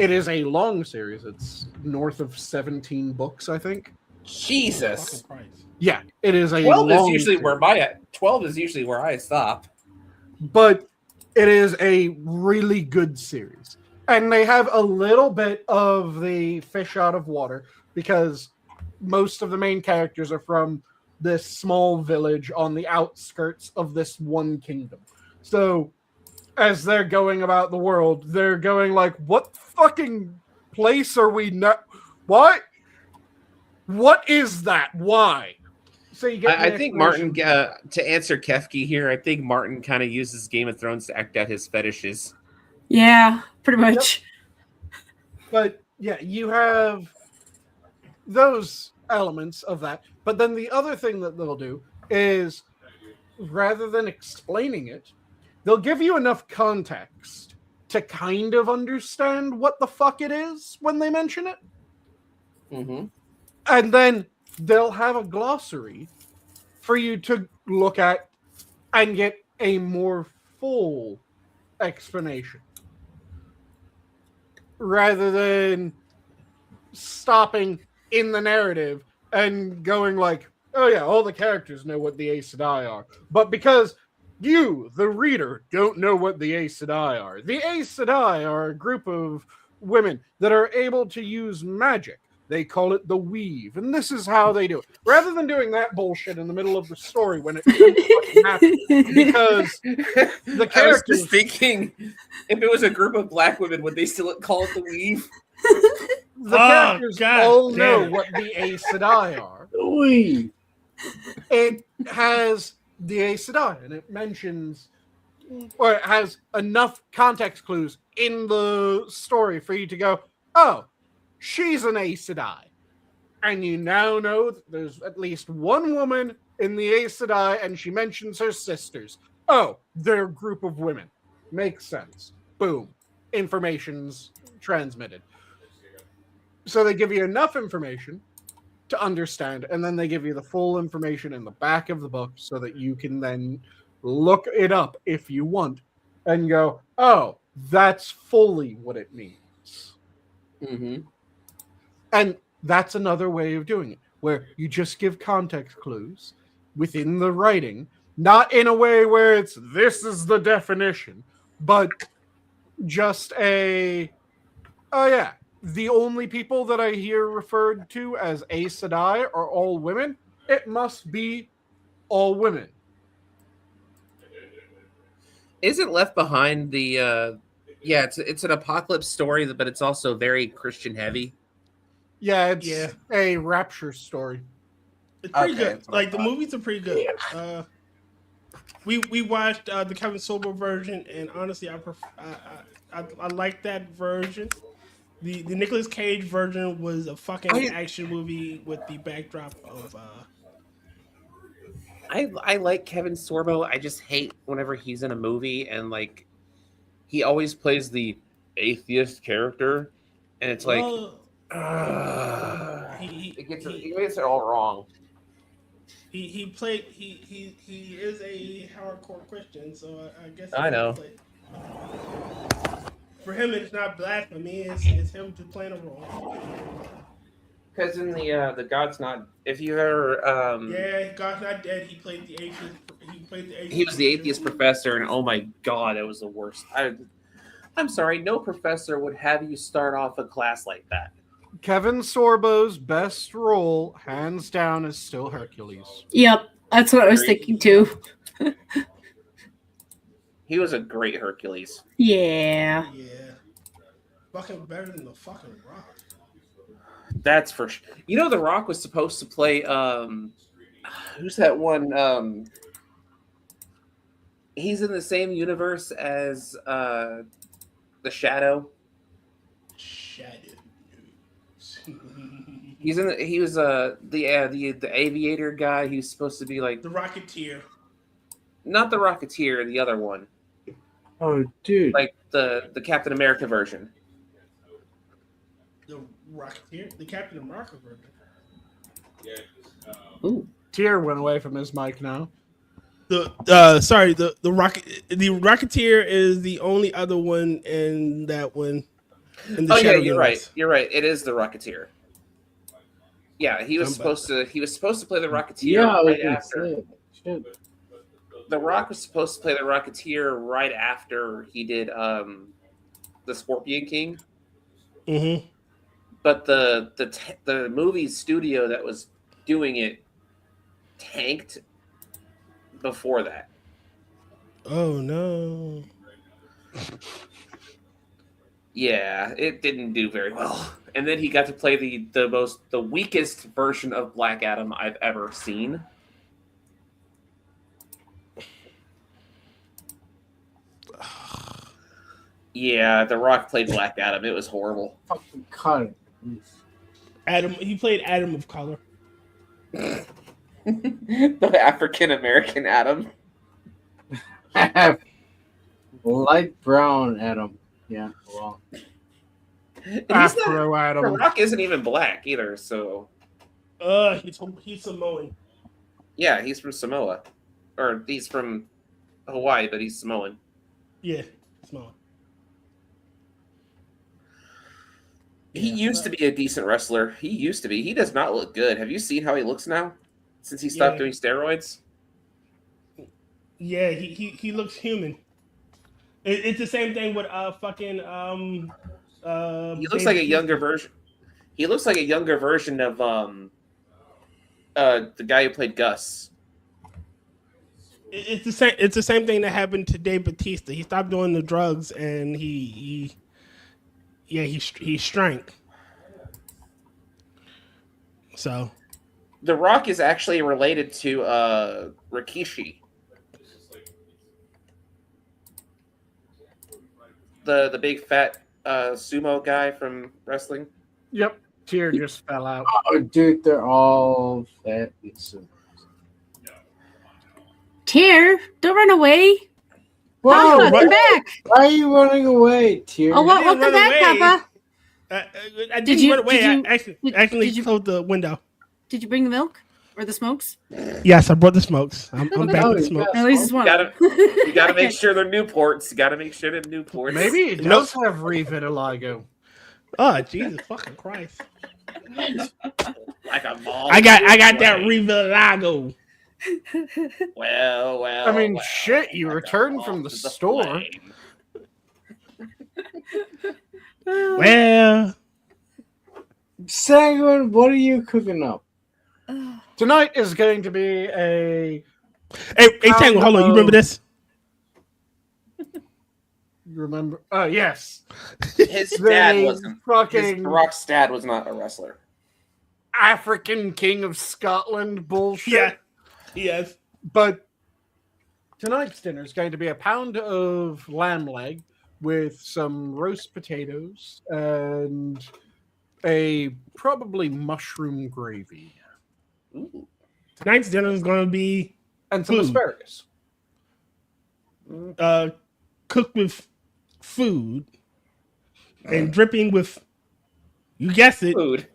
[SPEAKER 1] It is a long series. It's north of 17 books, I think.
[SPEAKER 5] Jesus.
[SPEAKER 1] Yeah, it is a
[SPEAKER 5] 12
[SPEAKER 1] long
[SPEAKER 5] is usually
[SPEAKER 1] series.
[SPEAKER 5] where 12 is usually where I stop.
[SPEAKER 1] But it is a really good series. And they have a little bit of the fish out of water because most of the main characters are from this small village on the outskirts of this one kingdom. So as they're going about the world, they're going like, what fucking place are we not? What? What is that? Why? So you get
[SPEAKER 5] I think Martin, to answer Kefki here, I think Martin kind of uses Game of Thrones to act out his fetishes.
[SPEAKER 4] Yeah, pretty much.
[SPEAKER 1] Yep. But yeah, you have those elements of that. But then the other thing that they'll do is rather than explaining it, they'll give you enough context to kind of understand what the fuck it is when they mention it.
[SPEAKER 5] Mm-hmm.
[SPEAKER 1] And then they'll have a glossary for you to look at and get a more full explanation. Rather than stopping in the narrative and going like, oh yeah, all the characters know what the Aes Sedai are. But because you, the reader, don't know what the Aes Sedai are. The Aes Sedai are a group of women that are able to use magic. They call it the weave, and this is how they do it. Rather than doing that bullshit in the middle of the story when it shouldn't fucking happen, because the characters.
[SPEAKER 5] I was just thinking, if it was a group of black women, would they still call it the weave?
[SPEAKER 1] The characters all know what the Aes Sedai are.
[SPEAKER 3] Weave.
[SPEAKER 1] It has the Aes Sedai, and it mentions, or it has enough context clues in the story for you to go, oh, she's an Aes Sedai. And you now know that there's at least one woman in the Aes Sedai, and she mentions her sisters. Oh, they're a group of women. Makes sense. Boom. Information's transmitted. So they give you enough information to understand, and then they give you the full information in the back of the book so that you can then look it up if you want and go, oh, that's fully what it means.
[SPEAKER 5] Mm-hmm.
[SPEAKER 1] And that's another way of doing it, where you just give context clues within the writing, not in a way where it's, this is the definition, but just a, oh yeah, the only people that I hear referred to as Aes Sedai are all women. It must be all women.
[SPEAKER 5] Isn't Left Behind the yeah, it's an apocalypse story, but it's also very Christian heavy.
[SPEAKER 1] Yeah, it's a rapture story.
[SPEAKER 2] It's pretty good. Like the movies are pretty good. Yeah. We watched the Kevin Sorbo version, and honestly, I like that version. The Nicolas Cage version was a fucking action movie with the backdrop of.
[SPEAKER 5] I like Kevin Sorbo. I just hate whenever he's in a movie and like he always plays the atheist character, and it's like he gets it all wrong.
[SPEAKER 2] He is a hardcore Christian, so I guess
[SPEAKER 5] I know.
[SPEAKER 2] For him, it's not blasphemy. It's him just playing a role.
[SPEAKER 5] Because in the God's Not, if you ever
[SPEAKER 2] God's Not Dead, he played the atheist.
[SPEAKER 5] He was the atheist professor, and oh my god, it was the worst. I'm sorry, no professor would have you start off a class like that.
[SPEAKER 1] Kevin Sorbo's best role, hands down, is still Hercules.
[SPEAKER 4] Yep, that's what I was thinking too.
[SPEAKER 5] He was a great Hercules.
[SPEAKER 2] Yeah. Fucking better than the fucking Rock.
[SPEAKER 5] That's for sure. You know, the Rock was supposed to play. Who's that one? He's in the same universe as the Shadow. He was the aviator guy. He was supposed to be like
[SPEAKER 2] the Rocketeer.
[SPEAKER 5] Not the Rocketeer, the other one.
[SPEAKER 3] Oh, dude!
[SPEAKER 5] Like the Captain America version.
[SPEAKER 2] The Rocketeer, the Captain America version.
[SPEAKER 1] Ooh, Tier went away from his mic now.
[SPEAKER 2] The Rocketeer is the only other one in that one. in the
[SPEAKER 5] Oh yeah,
[SPEAKER 2] Shadow
[SPEAKER 5] you're right.
[SPEAKER 2] universe.
[SPEAKER 5] You're right. It is the Rocketeer. Yeah, he was
[SPEAKER 2] I'm
[SPEAKER 5] supposed to. He was supposed to play the Rocketeer
[SPEAKER 3] Yeah, I was
[SPEAKER 5] right
[SPEAKER 3] gonna
[SPEAKER 5] after.
[SPEAKER 3] say. Shit.
[SPEAKER 5] The Rock was supposed to play the Rocketeer right after he did the Scorpion King.
[SPEAKER 2] Mm-hmm.
[SPEAKER 5] But the movie studio that was doing it tanked before that.
[SPEAKER 2] Oh no.
[SPEAKER 5] Yeah, it didn't do very well. And then he got to play the weakest version of Black Adam I've ever seen. Yeah, The Rock played Black Adam. It was horrible.
[SPEAKER 3] Fucking cut it.
[SPEAKER 2] Adam. He played Adam of color.
[SPEAKER 5] The African American Adam.
[SPEAKER 3] Light brown Adam. Yeah, well.
[SPEAKER 5] And he's not,
[SPEAKER 1] Afro
[SPEAKER 5] The
[SPEAKER 1] Adam.
[SPEAKER 5] Rock isn't even black either, so
[SPEAKER 2] He's Samoan.
[SPEAKER 5] yeah, he's from Samoa. Or he's from Hawaii, but he's Samoan.
[SPEAKER 2] Yeah, Samoan.
[SPEAKER 5] He used to be a decent wrestler. He used to be. He does not look good. Have you seen how he looks now? Since he stopped doing steroids?
[SPEAKER 2] Yeah, he looks human. It's the same thing with
[SPEAKER 5] He looks like a younger version. He looks like a younger version of the guy who played Gus.
[SPEAKER 2] It's the same. It's the same thing that happened to Dave Bautista. He stopped doing the drugs and he shrank. So,
[SPEAKER 5] The Rock is actually related to Rikishi. The big fat sumo guy from wrestling.
[SPEAKER 1] Yep. Tear just fell out.
[SPEAKER 3] Oh, dude, they're all fat and so.
[SPEAKER 4] Tear, don't run away.
[SPEAKER 3] Whoa!
[SPEAKER 4] Papa, come back.
[SPEAKER 3] Why are you running away, Tear?
[SPEAKER 4] Oh,
[SPEAKER 2] didn't
[SPEAKER 4] welcome
[SPEAKER 2] run
[SPEAKER 4] back,
[SPEAKER 2] away.
[SPEAKER 4] Papa.
[SPEAKER 2] I
[SPEAKER 4] Did
[SPEAKER 2] didn't
[SPEAKER 4] you-
[SPEAKER 2] run away.
[SPEAKER 4] did you-
[SPEAKER 2] I accidentally
[SPEAKER 4] did you-
[SPEAKER 2] closed the window.
[SPEAKER 4] Did you bring the milk or the smokes?
[SPEAKER 2] Yes, I brought the smokes. I'm
[SPEAKER 4] Okay.
[SPEAKER 2] back
[SPEAKER 3] Oh,
[SPEAKER 2] with the
[SPEAKER 3] you
[SPEAKER 2] smoke.
[SPEAKER 3] got-
[SPEAKER 4] At least it's one.
[SPEAKER 5] You gotta make sure they're Newports. You gotta make sure they're Newports.
[SPEAKER 1] Maybe it
[SPEAKER 2] Nope.
[SPEAKER 1] does have revitiligo.
[SPEAKER 2] Oh, Jesus fucking Christ!
[SPEAKER 5] Like a ball.
[SPEAKER 2] I got that Revelago.
[SPEAKER 5] Well.
[SPEAKER 1] I mean,
[SPEAKER 5] well,
[SPEAKER 1] shit, you
[SPEAKER 5] like a
[SPEAKER 1] returned
[SPEAKER 5] ball
[SPEAKER 1] from the
[SPEAKER 5] to
[SPEAKER 1] store.
[SPEAKER 5] flame.
[SPEAKER 2] Well,
[SPEAKER 3] Sanguine, what are you cooking up?
[SPEAKER 1] Tonight is going to be a.
[SPEAKER 2] hey, Tango, hold on. You remember this?
[SPEAKER 1] Remember? Yes.
[SPEAKER 5] His dad
[SPEAKER 1] The
[SPEAKER 5] wasn't. His
[SPEAKER 1] fucking
[SPEAKER 5] Rock's dad was not a wrestler.
[SPEAKER 1] African King of Scotland bullshit.
[SPEAKER 2] Yeah. Yes.
[SPEAKER 1] But tonight's dinner is going to be a pound of lamb leg with some roast potatoes and a probably mushroom gravy
[SPEAKER 5] Ooh.
[SPEAKER 2] Tonight's dinner is going to be
[SPEAKER 1] and some
[SPEAKER 2] Food.
[SPEAKER 1] asparagus.
[SPEAKER 2] cooked with food and dripping with, you guessed it,
[SPEAKER 5] Food.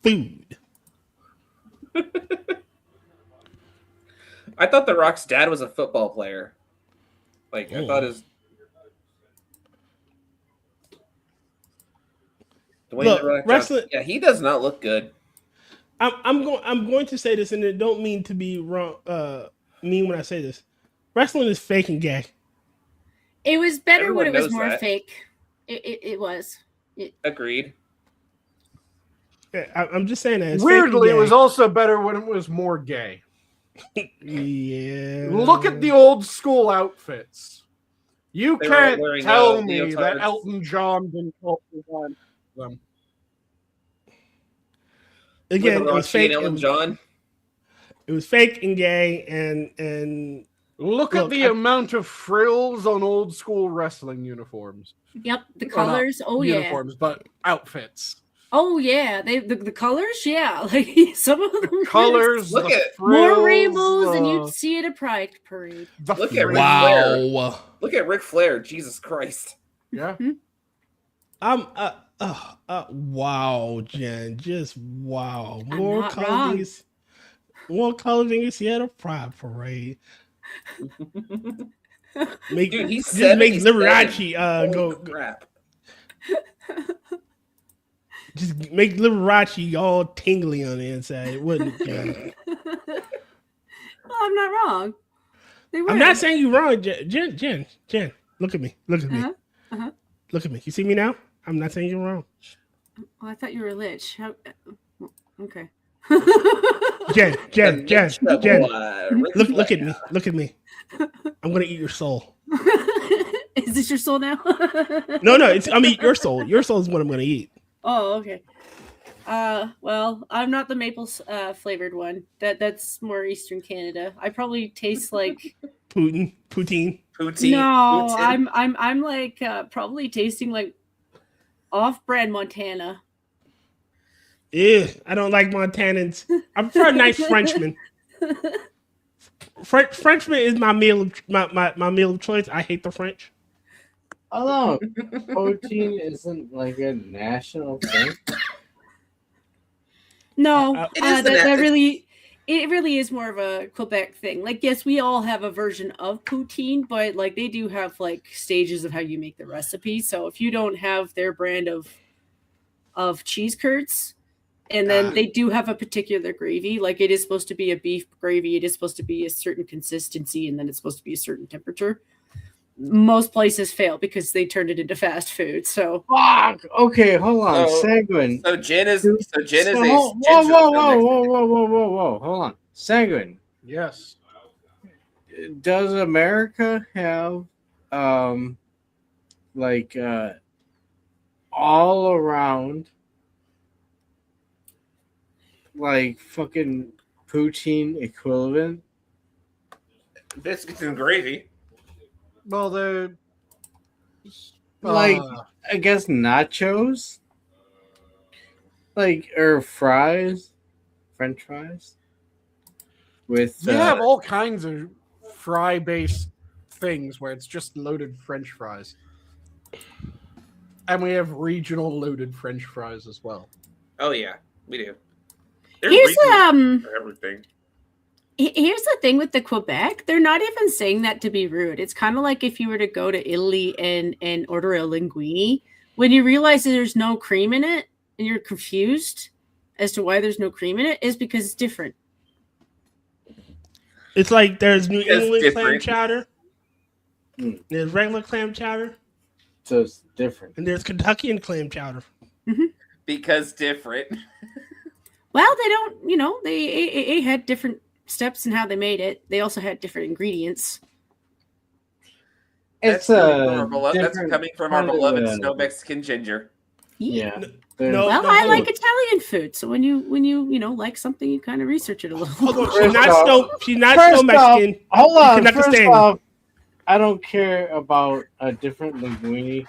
[SPEAKER 2] food.
[SPEAKER 5] I thought The Rock's dad was a football player. Like I
[SPEAKER 2] Oh.
[SPEAKER 5] thought his. Dwayne
[SPEAKER 2] Look,
[SPEAKER 5] The Rock
[SPEAKER 2] wrestling-
[SPEAKER 5] Johnson. Yeah, he does not look good.
[SPEAKER 2] I'm going to say this, and it don't mean to be wrong. Mean when I say this, wrestling is fake and gay.
[SPEAKER 4] It was better
[SPEAKER 5] Everyone
[SPEAKER 4] when it was
[SPEAKER 5] knows
[SPEAKER 4] more
[SPEAKER 5] that.
[SPEAKER 4] fake. It was.
[SPEAKER 5] Agreed.
[SPEAKER 2] I'm just saying that. It's
[SPEAKER 1] Weirdly,
[SPEAKER 2] fake
[SPEAKER 1] it was
[SPEAKER 2] and
[SPEAKER 1] also better when it was more gay.
[SPEAKER 2] gay. Yeah.
[SPEAKER 1] Look at the old school outfits. You
[SPEAKER 5] They were
[SPEAKER 1] can't
[SPEAKER 5] wearing,
[SPEAKER 1] tell me that
[SPEAKER 5] leotards.
[SPEAKER 1] Elton John didn't help design them.
[SPEAKER 2] Again,
[SPEAKER 5] With
[SPEAKER 2] it was
[SPEAKER 5] Roxy
[SPEAKER 2] fake.
[SPEAKER 5] and Ellen John.
[SPEAKER 2] It was fake and gay, and
[SPEAKER 1] Look at
[SPEAKER 2] Look,
[SPEAKER 1] the amount of frills on old school wrestling uniforms.
[SPEAKER 4] Yep, the
[SPEAKER 1] Or not
[SPEAKER 4] colors. Oh yeah.
[SPEAKER 1] uniforms, but outfits.
[SPEAKER 4] Oh yeah. The colors. Yeah, like some of them.
[SPEAKER 1] The colors,
[SPEAKER 5] Look
[SPEAKER 1] the
[SPEAKER 5] at-
[SPEAKER 1] frills,
[SPEAKER 4] More rainbows than
[SPEAKER 1] the-
[SPEAKER 4] you'd see at a pride parade.
[SPEAKER 1] the
[SPEAKER 5] Look at Ric
[SPEAKER 1] frills.
[SPEAKER 5] Flair.
[SPEAKER 2] wow.
[SPEAKER 5] Look at Ric Flair. Jesus Christ.
[SPEAKER 1] Yeah.
[SPEAKER 2] Wow, Jen, just wow.
[SPEAKER 4] I'm
[SPEAKER 2] More
[SPEAKER 4] not
[SPEAKER 2] color
[SPEAKER 4] wrong.
[SPEAKER 2] than you see at a pride parade. Make,
[SPEAKER 5] Dude, he's
[SPEAKER 2] just make
[SPEAKER 5] 77.
[SPEAKER 2] Liberace
[SPEAKER 5] Holy
[SPEAKER 2] go.
[SPEAKER 5] crap.
[SPEAKER 2] Just make Liberace all tingly on the inside. It wouldn't.
[SPEAKER 4] Well, I'm not wrong. They
[SPEAKER 2] I'm
[SPEAKER 4] would.
[SPEAKER 2] not saying you're wrong, Jen. Look at me. Look at me.
[SPEAKER 4] Uh-huh.
[SPEAKER 2] Look at me. You see me now? I'm not saying you're wrong.
[SPEAKER 4] Oh, I thought you were a lich. Okay.
[SPEAKER 2] Jen.
[SPEAKER 5] Really
[SPEAKER 2] Look at me. Look at me. I'm gonna eat your soul.
[SPEAKER 4] Is this your soul now?
[SPEAKER 2] No, it's I'm eat your soul. Your soul is what I'm gonna eat.
[SPEAKER 4] Oh, okay. Well, I'm not the maple flavored one. That's more Eastern Canada. I probably taste like
[SPEAKER 2] Poutine.
[SPEAKER 4] No, I'm like probably tasting like off-brand Montana.
[SPEAKER 2] Ew, I don't like Montanans. I prefer a nice Frenchman. Frenchman is my meal of choice. I hate the French.
[SPEAKER 3] Oh no, protein isn't like a national thing.
[SPEAKER 4] No,
[SPEAKER 5] It is
[SPEAKER 4] that really, it really is more of a Quebec thing. Like, yes, we all have a version of poutine, but like they do have like stages of how you make the recipe. So if you don't have their brand of cheese curds, and then they do have a particular gravy, like it is supposed to be a beef gravy, it is supposed to be a certain consistency, and then it's supposed to be a certain temperature. Most places fail because they turned it into fast food. So
[SPEAKER 3] Fuck. Okay, hold on. Sanguine.
[SPEAKER 5] So Jen is
[SPEAKER 3] Whoa. Hold on. Sanguine.
[SPEAKER 1] Yes.
[SPEAKER 3] Does America have like all around like fucking poutine equivalent?
[SPEAKER 5] biscuits and gravy.
[SPEAKER 1] Well, the
[SPEAKER 3] Like I guess nachos? Like or fries? French fries? With
[SPEAKER 1] they have all kinds of fry-based things where it's just loaded French fries, and we have regional loaded French fries as well.
[SPEAKER 5] Oh yeah, we do. There's
[SPEAKER 4] here's
[SPEAKER 5] reasons for everything.
[SPEAKER 4] Here's the thing with the Quebec, they're not even saying that to be rude. It's kind of like if you were to go to Italy and order a linguine, when you realize that there's no cream in it and you're confused as to why there's no cream in it, is because it's different.
[SPEAKER 2] It's like there's New
[SPEAKER 5] It's
[SPEAKER 2] England clam
[SPEAKER 5] different.
[SPEAKER 2] chowder, there's regular clam chowder,
[SPEAKER 3] so it's different.
[SPEAKER 2] and there's Kentuckian clam chowder.
[SPEAKER 5] Because different.
[SPEAKER 4] Well, they don't, they had different steps in how they made it. They also had different ingredients.
[SPEAKER 3] It's
[SPEAKER 5] That's coming from our beloved Snow Mexican ginger.
[SPEAKER 3] Yeah.
[SPEAKER 2] No,
[SPEAKER 4] Well,
[SPEAKER 2] no,
[SPEAKER 4] I
[SPEAKER 2] hold
[SPEAKER 4] like
[SPEAKER 2] on.
[SPEAKER 4] Italian food, so when you like something, you kind of research it a little.
[SPEAKER 2] Hold on,
[SPEAKER 3] First
[SPEAKER 2] she's not
[SPEAKER 3] first
[SPEAKER 2] Snow Mexican.
[SPEAKER 3] Hold on.
[SPEAKER 2] Kentucky
[SPEAKER 3] First
[SPEAKER 2] Stanley.
[SPEAKER 3] off, I don't care about a different linguine.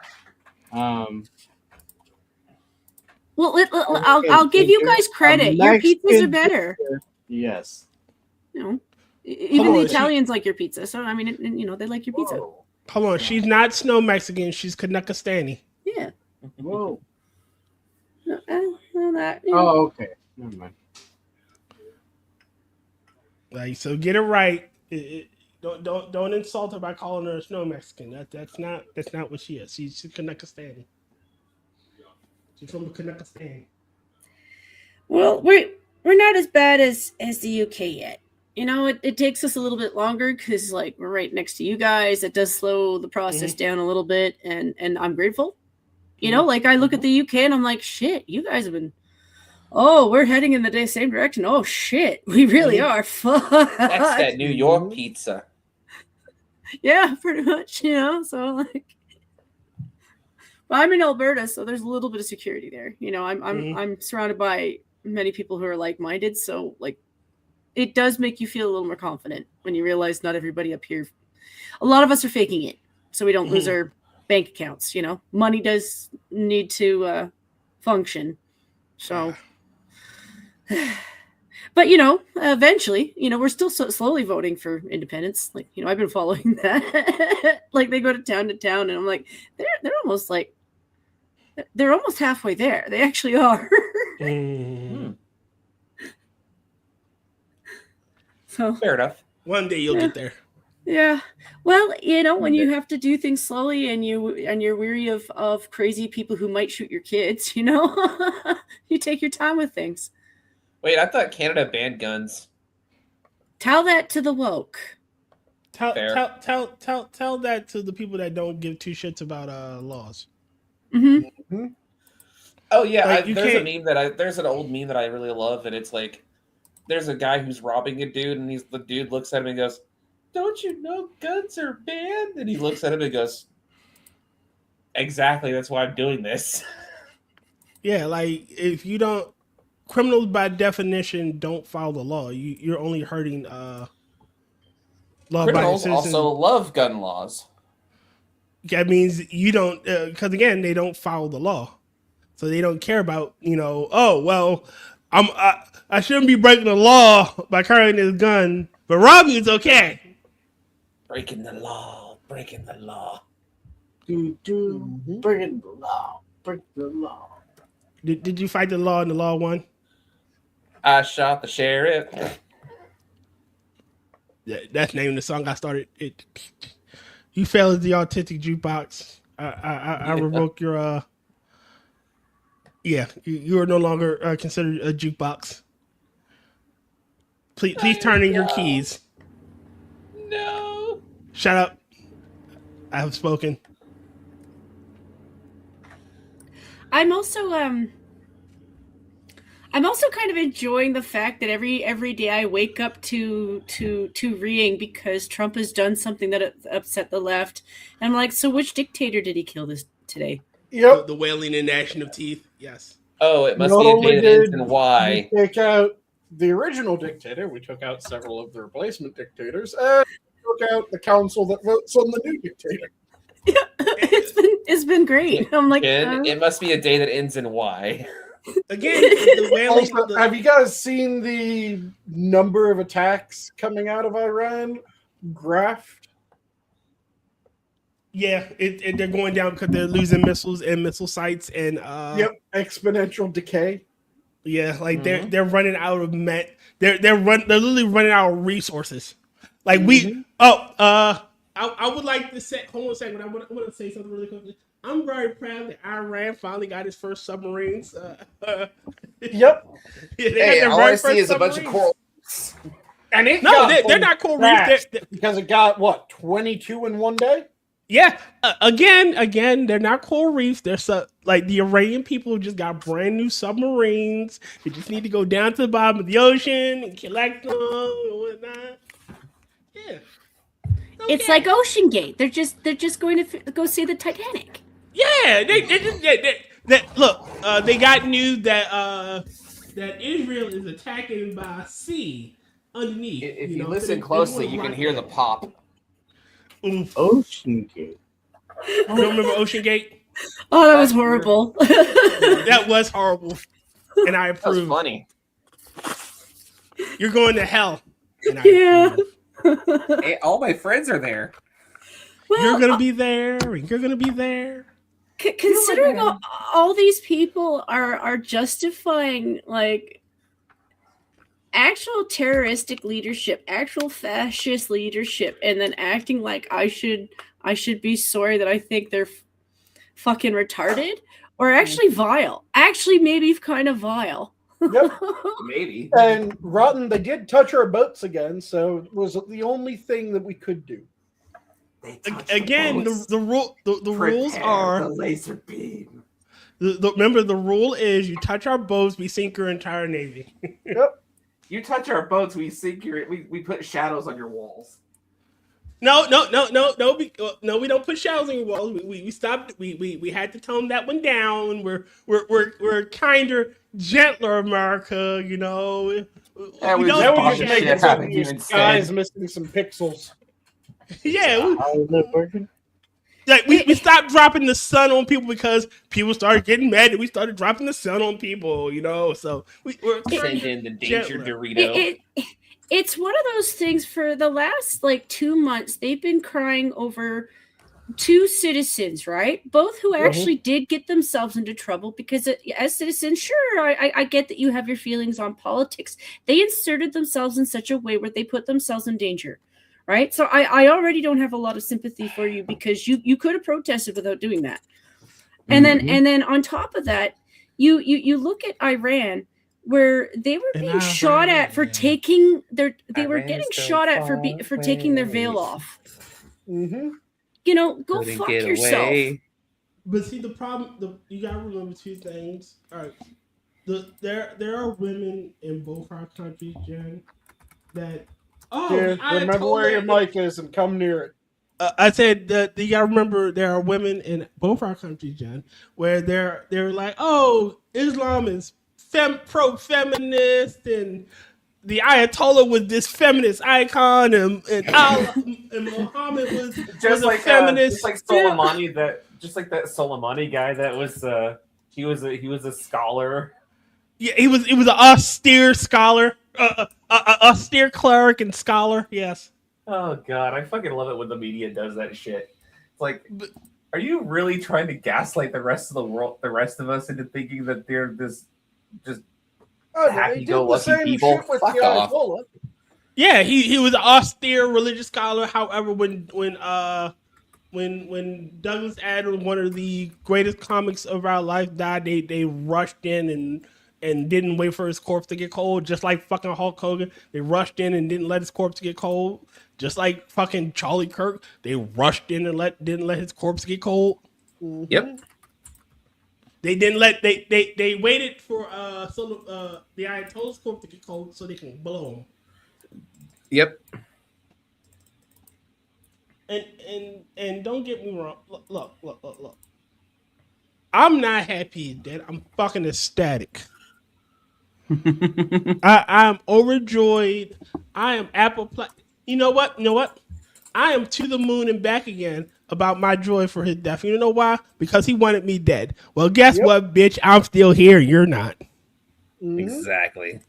[SPEAKER 4] Well, I'll give you guys credit. Your pizzas are better.
[SPEAKER 3] Yes.
[SPEAKER 4] Even
[SPEAKER 2] Hold
[SPEAKER 4] the
[SPEAKER 2] on,
[SPEAKER 4] Italians like your pizza. So I mean, they like your pizza.
[SPEAKER 1] Whoa.
[SPEAKER 2] Hold on, she's not Snow Mexican. She's Kanakastani.
[SPEAKER 4] Yeah.
[SPEAKER 3] Whoa.
[SPEAKER 4] Well, that.
[SPEAKER 3] Oh, okay. Never mind.
[SPEAKER 2] Like, so get it right. Don't insult her by calling her a Snow Mexican. That's not what she is. She's Kanakastani. She's from Kanakastan.
[SPEAKER 4] Well, we're not as bad as the UK yet. It takes us a little bit longer because like we're right next to you guys. It does slow the process down a little bit, and I'm grateful. Like I look at the UK and I'm like, shit, you guys have been. Oh, we're heading in the same direction. Oh shit, we really are. Fuck.
[SPEAKER 5] That's that New York pizza.
[SPEAKER 4] Yeah, pretty much. So like. But I'm in Alberta, so there's a little bit of security there. I'm surrounded by many people who are like-minded, so like it does make you feel a little more confident when you realize not everybody up here. A lot of us are faking it, so we don't lose our bank accounts. Money does need to function. So, but eventually, we're still slowly voting for independence. Like I've been following that. Like they go to town, and I'm like, they're almost like. They're almost halfway there. They actually are.
[SPEAKER 5] So fair enough.
[SPEAKER 2] One day you'll get there.
[SPEAKER 4] Yeah. Well, when you have to do things slowly and you're weary of crazy people who might shoot your kids, you take your time with things.
[SPEAKER 5] Wait, I thought Canada banned guns.
[SPEAKER 4] Tell that to the woke.
[SPEAKER 2] Tell
[SPEAKER 5] Fair.
[SPEAKER 2] that to the people that don't give two shits about laws.
[SPEAKER 4] Mm-hmm.
[SPEAKER 5] Oh yeah,
[SPEAKER 2] Like, you
[SPEAKER 5] there's
[SPEAKER 2] can't-
[SPEAKER 5] a meme there's an old meme that I really love, and it's like there's a guy who's robbing a dude, and the dude looks at him and goes, "Don't you know guns are banned?" And he looks at him and goes, "Exactly, that's why I'm doing this."
[SPEAKER 2] Yeah, like if you don't, criminals by definition don't follow the law. You're only hurting law-abiding
[SPEAKER 5] Criminals
[SPEAKER 2] citizens.
[SPEAKER 5] also love gun laws.
[SPEAKER 2] That means you don't, because again, they don't follow the law, so they don't care about Oh well, I shouldn't be breaking the law by carrying this gun, but robbing is okay.
[SPEAKER 5] Breaking the law, breaking the law.
[SPEAKER 3] Breaking the law. Break the law.
[SPEAKER 2] Did you fight the law and the law won?
[SPEAKER 5] I shot the sheriff.
[SPEAKER 2] Yeah, that's the name of the song I started. You fail as the autistic jukebox. I revoke your. Yeah, you are no longer considered a jukebox. Please turn in your keys.
[SPEAKER 5] No.
[SPEAKER 2] Shut up. I have spoken.
[SPEAKER 4] I'm also kind of enjoying the fact that every day I wake up to reeing because Trump has done something that upset the left. And I'm like, so which dictator did he kill today?
[SPEAKER 1] Yep.
[SPEAKER 2] The wailing and gnashing of teeth. Yes.
[SPEAKER 5] Oh, it must
[SPEAKER 1] Not
[SPEAKER 5] be a
[SPEAKER 1] only
[SPEAKER 5] day that ends
[SPEAKER 1] did
[SPEAKER 5] in Y.
[SPEAKER 1] we take out the original dictator, we took out several of the replacement dictators, and we took out the council that votes on the new dictator.
[SPEAKER 4] Yeah, it's been great. I'm like,
[SPEAKER 5] Jen, it must be a day that ends in Y.
[SPEAKER 2] Again, the wailing.
[SPEAKER 1] Also, have you guys seen the number of attacks coming out of Iran graphed?
[SPEAKER 2] Yeah, they're going down because they're losing missiles and missile sites and
[SPEAKER 1] Yep, exponential decay.
[SPEAKER 2] Yeah, like they're running out of they're literally running out of resources. Like I would like to say, hold on a second. I want to say something really quickly. I'm very proud that Iran finally got his first submarines.
[SPEAKER 1] Yep.
[SPEAKER 5] Hey, all I see is a bunch of coral.
[SPEAKER 1] And it
[SPEAKER 2] they're not coral reefs.
[SPEAKER 1] Because it got, 22 in one day?
[SPEAKER 2] Yeah, again, they're not coral reefs. They're like the Iranian people just got brand new submarines. They just need to go down to the bottom of the ocean and collect them and whatnot. Yeah, okay.
[SPEAKER 4] It's like Ocean Gate. They're just going to go see the Titanic.
[SPEAKER 2] Yeah, look. They got news that Israel is attacking by sea underneath.
[SPEAKER 5] If you listen closely, you can hear the pop.
[SPEAKER 3] Ocean Gate.
[SPEAKER 2] You don't remember Ocean Gate?
[SPEAKER 4] Oh, that was horrible.
[SPEAKER 2] That was horrible, and I
[SPEAKER 5] That was
[SPEAKER 2] approve.
[SPEAKER 5] funny.
[SPEAKER 2] You're going to hell. And I
[SPEAKER 4] Yeah.
[SPEAKER 2] approve.
[SPEAKER 5] Hey, all my friends are there.
[SPEAKER 4] Well,
[SPEAKER 2] You're gonna be there. And you're gonna be there.
[SPEAKER 4] Considering all these people are justifying like actual terroristic leadership, actual fascist leadership, and then acting like I should be sorry that I think they're fucking retarded or actually vile. Actually, maybe kind of vile.
[SPEAKER 1] Yep.
[SPEAKER 5] Maybe.
[SPEAKER 1] And Rotten, they did touch our boats again, so it was the only thing that we could do.
[SPEAKER 2] Again, the rules are
[SPEAKER 5] the laser beam.
[SPEAKER 2] remember the rule is you touch our boats, we sink your entire navy.
[SPEAKER 1] Yep.
[SPEAKER 5] You touch our boats, we sink we put shadows on your walls.
[SPEAKER 2] No, we don't put shadows on your walls. We stopped. We had to tone that one down. We're kinder, gentler, America. You know.
[SPEAKER 5] Yeah, we
[SPEAKER 2] don't
[SPEAKER 1] Now
[SPEAKER 2] do
[SPEAKER 1] we just
[SPEAKER 5] shit
[SPEAKER 1] make
[SPEAKER 2] shadows.
[SPEAKER 1] it
[SPEAKER 5] out
[SPEAKER 1] so
[SPEAKER 5] of
[SPEAKER 1] the
[SPEAKER 5] you
[SPEAKER 1] sky is
[SPEAKER 5] instead.
[SPEAKER 1] missing some pixels.
[SPEAKER 2] Yeah,
[SPEAKER 3] How is that working?
[SPEAKER 2] like we stopped dropping the sun on people because people started getting mad and we started dropping the sun on people. You know, so we're
[SPEAKER 5] Send in the danger
[SPEAKER 2] gentler.
[SPEAKER 5] Dorito.
[SPEAKER 4] It's one of those things. For the last 2 months, they've been crying over two citizens, right? Both who actually did get themselves into trouble because as citizens, sure, I get that you have your feelings on politics. They inserted themselves in such a way where they put themselves in danger, right? So I already don't have a lot of sympathy for you because you could have protested without doing that. And then on top of that, you look at Iran, where they were being shot at for taking their they were getting shot at for taking their veil off. You know, go fuck yourself.
[SPEAKER 2] But see, the problem, you gotta remember two things. All right, there are women in both our countries, Jen, that
[SPEAKER 1] remember where your mic is and come near it.
[SPEAKER 2] I said that you gotta remember there are women in both our countries, Jen, where they're like, oh, Islam is pro-feminist, and the Ayatollah was this feminist icon, and Allah and Muhammad was a feminist.
[SPEAKER 6] Just like Soleimani, just like that Soleimani guy that was he was a scholar.
[SPEAKER 2] Yeah, he was an austere scholar, austere cleric and scholar. Yes.
[SPEAKER 6] Oh God, I fucking love it when the media does that shit. It's like, are you really trying to gaslight the rest of the world, the rest of us, into thinking that they're this just happy-go-lucky people?
[SPEAKER 5] Fuck off.
[SPEAKER 2] Yeah, he was an austere religious scholar. However, when Douglas Adams, one of the greatest comics of our life, died, they rushed in and didn't wait for his corpse to get cold, just like fucking Hulk Hogan. They rushed in and didn't let his corpse get cold, just like fucking Charlie Kirk. They rushed in and didn't let his corpse get cold.
[SPEAKER 5] Yep.
[SPEAKER 2] They didn't let they waited for the Ayatollah's corpse to get cold so they can blow him.
[SPEAKER 5] Yep.
[SPEAKER 2] And don't get me wrong. Look. I'm not happy that I'm fucking ecstatic. I'm overjoyed. I am apple pie. You know what? I am to the moon and back again about my joy for his death. You know why? Because he wanted me dead. Well, guess what, bitch? I'm still here. You're not.
[SPEAKER 5] Exactly.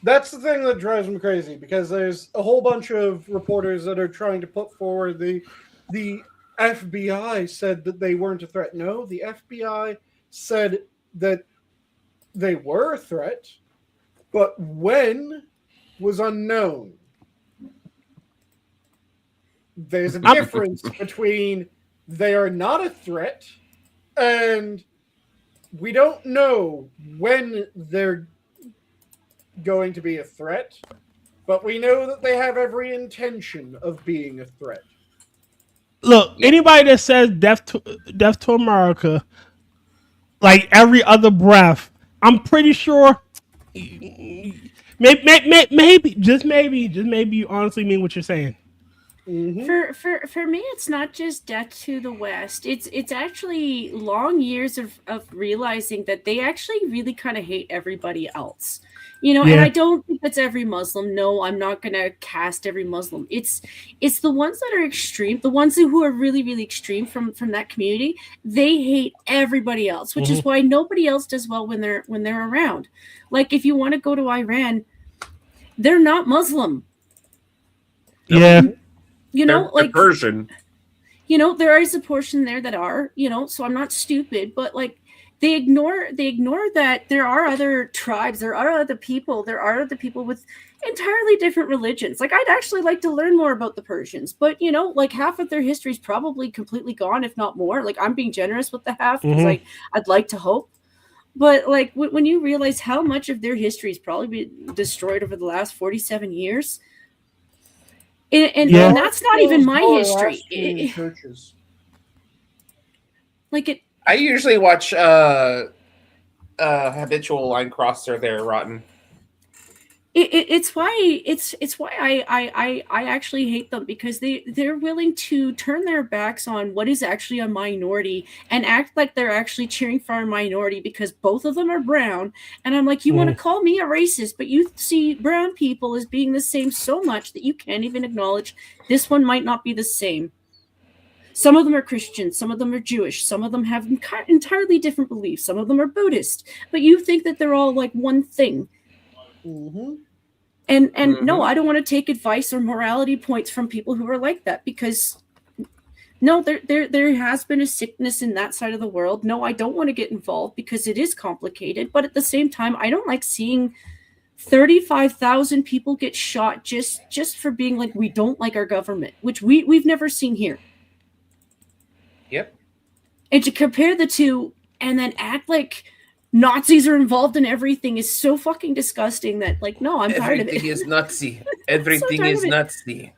[SPEAKER 1] That's the thing that drives me crazy, because there's a whole bunch of reporters that are trying to put forward the FBI said that they weren't a threat. No, the FBI said that they were a threat, but when was unknown. There's a difference between they are not a threat and we don't know when they're going to be a threat, but we know that they have every intention of being a threat.
[SPEAKER 2] Look, anybody that says death to America, like every other breath, I'm pretty sure maybe you honestly mean what you're saying.
[SPEAKER 4] For me, it's not just death to the West. It's actually long years of realizing that they actually really kind of hate everybody else. You know, and I don't think that's every Muslim. No, I'm not gonna cast every Muslim. It's the ones that are extreme, the ones who are really, really extreme from that community. They hate everybody else, which is why nobody else does well when they're around. Like if you want to go to Iran, they're not Muslim.
[SPEAKER 2] Yeah.
[SPEAKER 4] You know,
[SPEAKER 5] they're Persian.
[SPEAKER 4] You know, there is a portion there that are, you know, so I'm not stupid, but like they ignore that there are other tribes, there are other people with entirely different religions. Like I'd actually like to learn more about the Persians, but you know, like half of their history is probably completely gone, if not more. Like I'm being generous with the half because I'd like to hope. But like when you realize how much of their history has probably been destroyed over the last 47 years, and that's not even my history. I
[SPEAKER 5] usually watch habitual line crosser there, Rotten.
[SPEAKER 4] It's why I actually hate them, because they're willing to turn their backs on what is actually a minority and act like they're actually cheering for a minority because both of them are brown. And I'm like, you want to call me a racist, but you see brown people as being the same so much that you can't even acknowledge this one might not be the same. Some of them are Christian, some of them are Jewish, some of them have entirely different beliefs, some of them are Buddhist, but you think that they're all like one thing. And no, I don't want to take advice or morality points from people who are like that, because no, there has been a sickness in that side of the world. No, I don't want to get involved because it is complicated, but at the same time, I don't like seeing 35,000 people get shot just for being like, we don't like our government, which we've never seen here.
[SPEAKER 5] Yep.
[SPEAKER 4] And to compare the two and then act like Nazis are involved in everything is so fucking disgusting that, like, no, I'm tired of it.
[SPEAKER 5] Everything is Nazi. Everything is Nazi.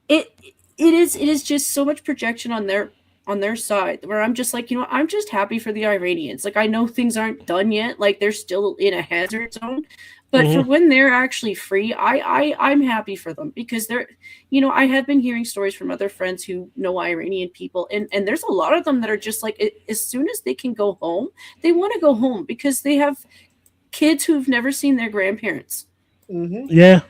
[SPEAKER 4] It is just so much projection on their side, where I'm just like, I'm just happy for the Iranians. Like, I know things aren't done yet, like they're still in a hazard zone, but for when they're actually free, I'm happy for them, because they're, I have been hearing stories from other friends who know Iranian people, and there's a lot of them that are just like, as soon as they can go home, they want to go home, because they have kids who've never seen their grandparents.
[SPEAKER 2] Yeah.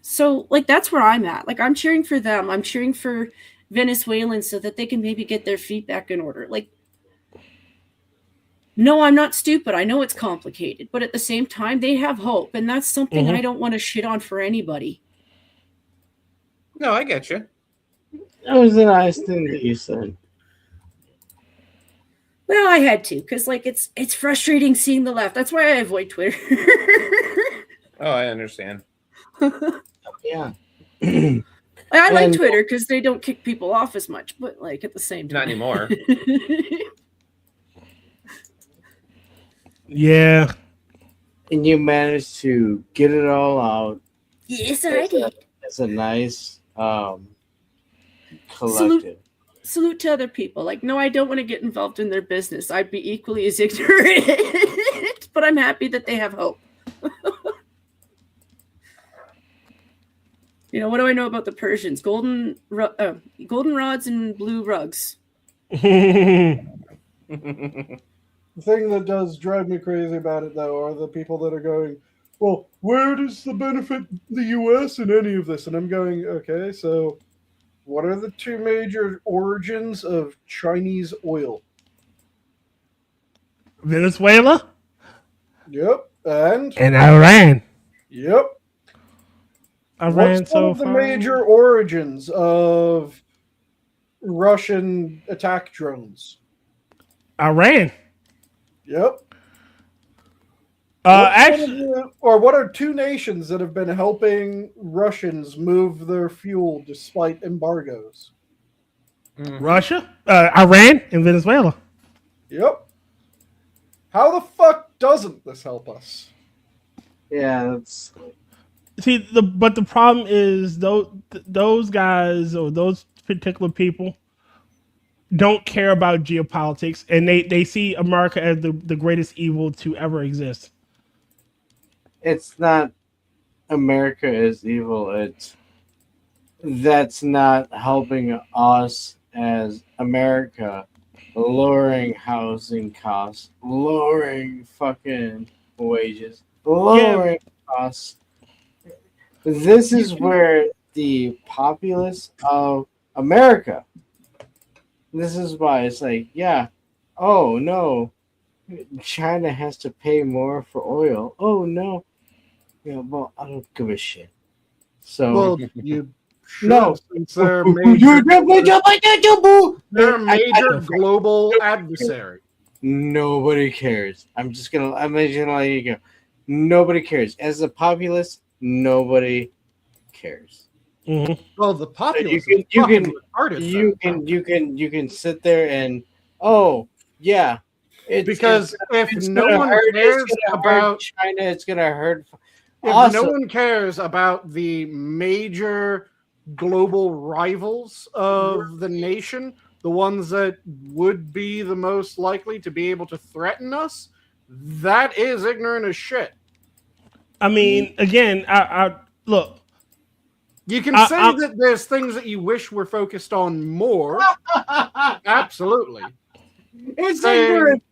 [SPEAKER 4] So, like, that's where I'm at. Like, I'm cheering for them. I'm cheering for Venezuelans so that they can maybe get their feet back in order. Like, no, I'm not stupid. I know it's complicated. But at the same time, they have hope. And that's something I don't want to shit on for anybody.
[SPEAKER 5] No, I get you.
[SPEAKER 3] That was a nice thing that you said.
[SPEAKER 4] Well, I had to, because, like, it's frustrating seeing the left. That's why I avoid Twitter.
[SPEAKER 5] Oh, I understand.
[SPEAKER 3] Yeah.
[SPEAKER 4] I like Twitter because they don't kick people off as much, but, like, at the same time.
[SPEAKER 5] Not anymore.
[SPEAKER 2] Yeah.
[SPEAKER 3] And you managed to get it all out.
[SPEAKER 4] Yes, I did.
[SPEAKER 3] It's a nice collective.
[SPEAKER 4] Salute to other people. Like, no, I don't want to get involved in their business. I'd be equally as ignorant, but I'm happy that they have hope. What do I know about the Persians? Golden rods and blue rugs.
[SPEAKER 1] The thing that does drive me crazy about it, though, are the people that are going, well, where does the benefit the U.S. in any of this? And I'm going, okay, so what are the two major origins of Chinese oil?
[SPEAKER 2] Venezuela?
[SPEAKER 1] Yep. And
[SPEAKER 2] Iran.
[SPEAKER 1] Yep.
[SPEAKER 2] Iran
[SPEAKER 1] What's one of the major origins of Russian attack drones?
[SPEAKER 2] Iran.
[SPEAKER 1] Yep. What are two nations that have been helping Russians move their fuel despite embargoes?
[SPEAKER 2] Russia, Iran, and Venezuela.
[SPEAKER 1] Yep. How the fuck doesn't this help us?
[SPEAKER 3] Yeah, that's...
[SPEAKER 2] See, but the problem is those guys or those particular people don't care about geopolitics, and they see America as the greatest evil to ever exist.
[SPEAKER 3] It's not America is evil. That's not helping us as America, lowering housing costs, lowering fucking wages, lowering costs. This is where the populace of America, this is why it's like, oh no, China has to pay more for oil. Oh no. Well, I don't give a shit. So, since they're
[SPEAKER 1] a major global adversary.
[SPEAKER 3] Nobody cares. I'm just gonna let you go. Nobody cares. As a populace, nobody cares.
[SPEAKER 2] Mm-hmm.
[SPEAKER 1] Well, the populace
[SPEAKER 3] you can sit there and
[SPEAKER 1] because if no one cares about
[SPEAKER 3] China, it's gonna hurt.
[SPEAKER 1] If no one cares about the major global rivals of the nation, the ones that would be the most likely to be able to threaten us, that is ignorant as shit.
[SPEAKER 2] I mean, again, I look.
[SPEAKER 1] You can say that there's things that you wish were focused on more. Absolutely.
[SPEAKER 3] It's ignorant.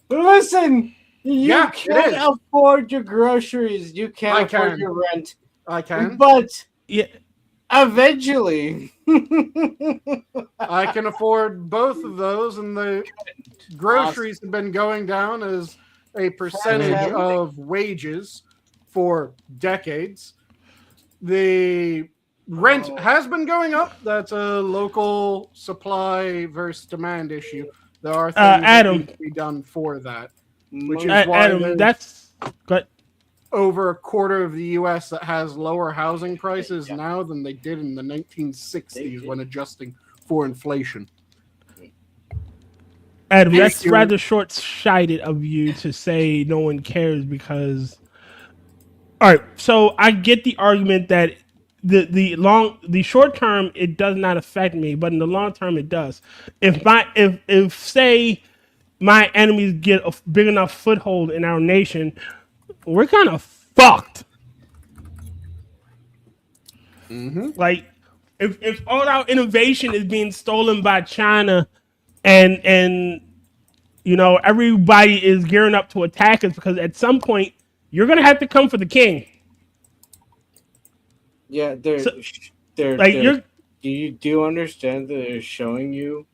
[SPEAKER 3] Listen, you can't afford your groceries. You can't afford your rent.
[SPEAKER 1] I can.
[SPEAKER 3] But eventually.
[SPEAKER 1] I can afford both of those, and the groceries have been going down as a percentage of wages for decades. The rent has been going up. That's a local supply versus demand issue. There are things that
[SPEAKER 2] Adam.
[SPEAKER 1] need to be done for that, which is why
[SPEAKER 2] Adam,
[SPEAKER 1] there's
[SPEAKER 2] that's good.
[SPEAKER 1] over a quarter of the U.S. that has lower housing prices now than they did in the 1960s when adjusting for inflation.
[SPEAKER 2] Adam, that's rather short-sighted of you to say no one cares because. All right, so I get the argument that the short term it does not affect me, but in the long term it does. If say my enemies get a big enough foothold in our nation, we're kind of fucked.
[SPEAKER 1] Mm-hmm.
[SPEAKER 2] Like if all our innovation is being stolen by China, and you know everybody is gearing up to attack us because at some point you're gonna have to come for the king.
[SPEAKER 3] Yeah,
[SPEAKER 2] So,
[SPEAKER 3] they're
[SPEAKER 2] like you're.
[SPEAKER 3] do you understand that they're showing you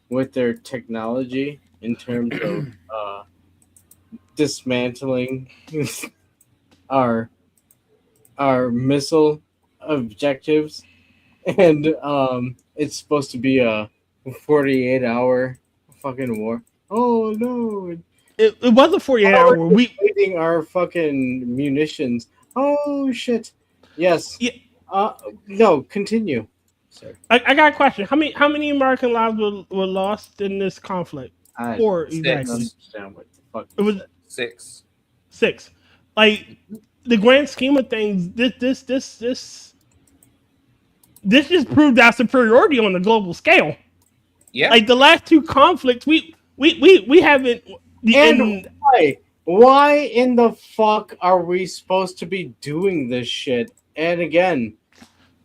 [SPEAKER 3] with their technology in terms of dismantling our missile objectives, and it's supposed to be a 48-hour fucking war. Oh no!
[SPEAKER 2] It was a 48-hour war. We
[SPEAKER 3] Waiting our fucking munitions. Oh shit! Yes.
[SPEAKER 2] Yeah.
[SPEAKER 3] No. Continue. Sorry.
[SPEAKER 2] I got a question. How many American lives were lost in this conflict?
[SPEAKER 3] I
[SPEAKER 2] Four
[SPEAKER 5] Six.
[SPEAKER 3] don't
[SPEAKER 2] exactly.
[SPEAKER 3] understand what the fuck.
[SPEAKER 2] It was
[SPEAKER 3] you said.
[SPEAKER 5] 6.
[SPEAKER 2] 6. Like the grand scheme of things, this just proved our superiority on the global scale.
[SPEAKER 5] Yeah.
[SPEAKER 2] Like the last 2 conflicts, we haven't.
[SPEAKER 3] And why in the fuck are we supposed to be doing this shit? And again,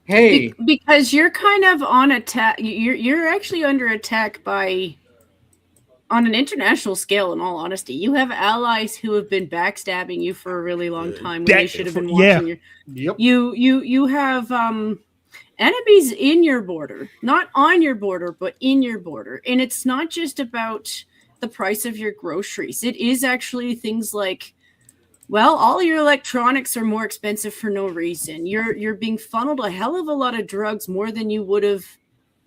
[SPEAKER 3] hey,
[SPEAKER 4] because you're kind of on attack. You're actually under attack by, on an international scale. In all honesty, you have allies who have been backstabbing you for a really long time when they should have been watching you.
[SPEAKER 1] Yep.
[SPEAKER 4] You have enemies in your border, not on your border, but in your border, and it's not just about the price of your groceries. It is actually things like, well, all your electronics are more expensive for no reason. You're being funneled a hell of a lot of drugs, more than you would have,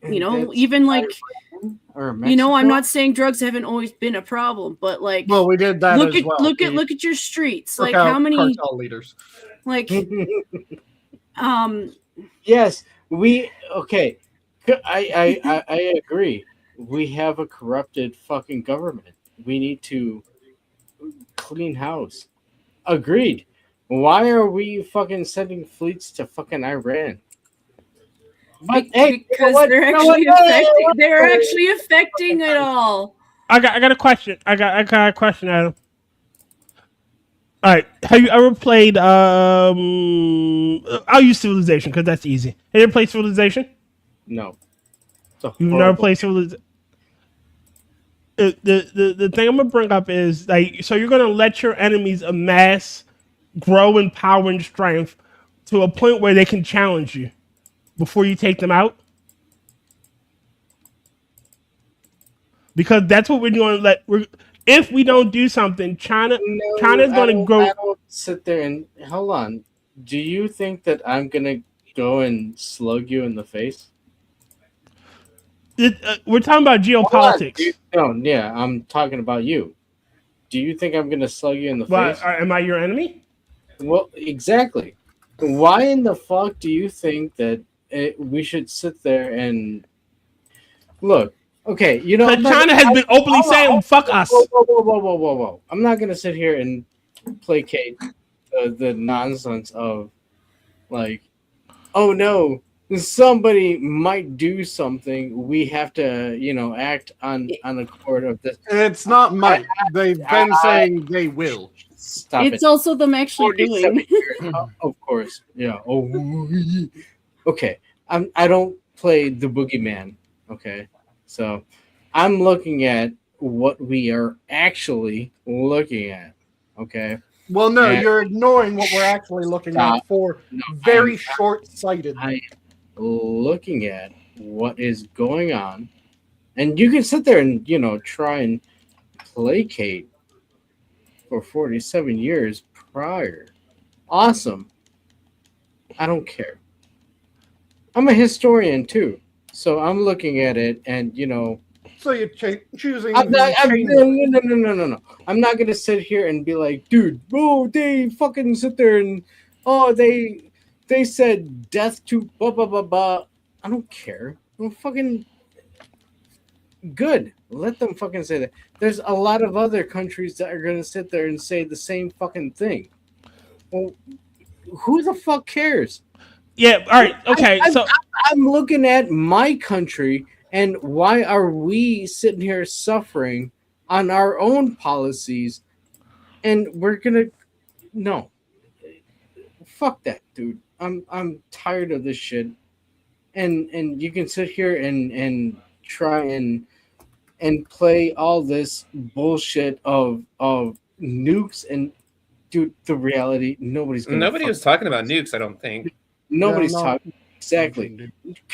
[SPEAKER 4] you know, even like, you know, I'm not saying drugs haven't always been a problem, but like,
[SPEAKER 1] well, we did that
[SPEAKER 4] look
[SPEAKER 1] as
[SPEAKER 4] at
[SPEAKER 1] well.
[SPEAKER 4] look at your streets. Like how many
[SPEAKER 1] cartel leaders?
[SPEAKER 4] like
[SPEAKER 3] yes, we okay. I agree. We have a corrupted fucking government. We need to clean house. Agreed. Why are we fucking sending fleets to fucking Iran? But hey,
[SPEAKER 4] because they're actually affecting it all.
[SPEAKER 2] I got a question. I got a question, Adam. All right, have you ever played? I'll use Civilization because that's easy. Have you ever played Civilization?
[SPEAKER 3] No.
[SPEAKER 2] You've never played Civilization. The thing I'm gonna bring up is like, so you're gonna let your enemies amass, grow in power and strength to a point where they can challenge you before you take them out, because that's what we're going to let. If we don't do something, China's going to go.
[SPEAKER 3] I don't sit there and hold on. Do you think that I'm gonna go and slug you in the face?
[SPEAKER 2] We're talking about geopolitics.
[SPEAKER 3] No, yeah, I'm talking about you. Do you think I'm gonna slug you in the face?
[SPEAKER 2] Am I your enemy?
[SPEAKER 3] Well, exactly. Why in the fuck do you think that we should sit there and look? Okay, you know,
[SPEAKER 2] China has been openly saying "fuck us."
[SPEAKER 3] Whoa! I'm not gonna sit here and placate the nonsense of like, oh no, somebody might do something. We have to, you know, act on accord of this.
[SPEAKER 1] It's not might. They've been saying they will.
[SPEAKER 3] Stop
[SPEAKER 4] it's
[SPEAKER 3] it.
[SPEAKER 4] also them actually doing.
[SPEAKER 3] Of course, yeah. Oh, okay. I don't play the boogeyman. Okay, so I'm looking at what we are actually looking at. Okay.
[SPEAKER 1] Well, no, you're ignoring what we're actually looking at for very short-sighted.
[SPEAKER 3] I'm looking at what is going on, and you can sit there and, you know, try and placate for 47 years prior. Awesome. I don't care. I'm a historian too, so I'm looking at it, and you know,
[SPEAKER 1] So you're choosing.
[SPEAKER 3] No. I'm not gonna sit here and be like, dude, bro, they fucking sit there and they said death to blah blah blah blah. I don't care. I'm fucking good. Let them fucking say that. There's a lot of other countries that are gonna sit there and say the same fucking thing. Well, who the fuck cares?
[SPEAKER 2] Yeah. All right. Okay.
[SPEAKER 3] I'm looking at my country, and why are we sitting here suffering on our own policies? And we're gonna no, fuck that, dude. I'm tired of this shit. And you can sit here and try and play all this bullshit of nukes and dude. The reality,
[SPEAKER 5] Nobody was talking about nukes. I don't think.
[SPEAKER 3] Nobody's talking exactly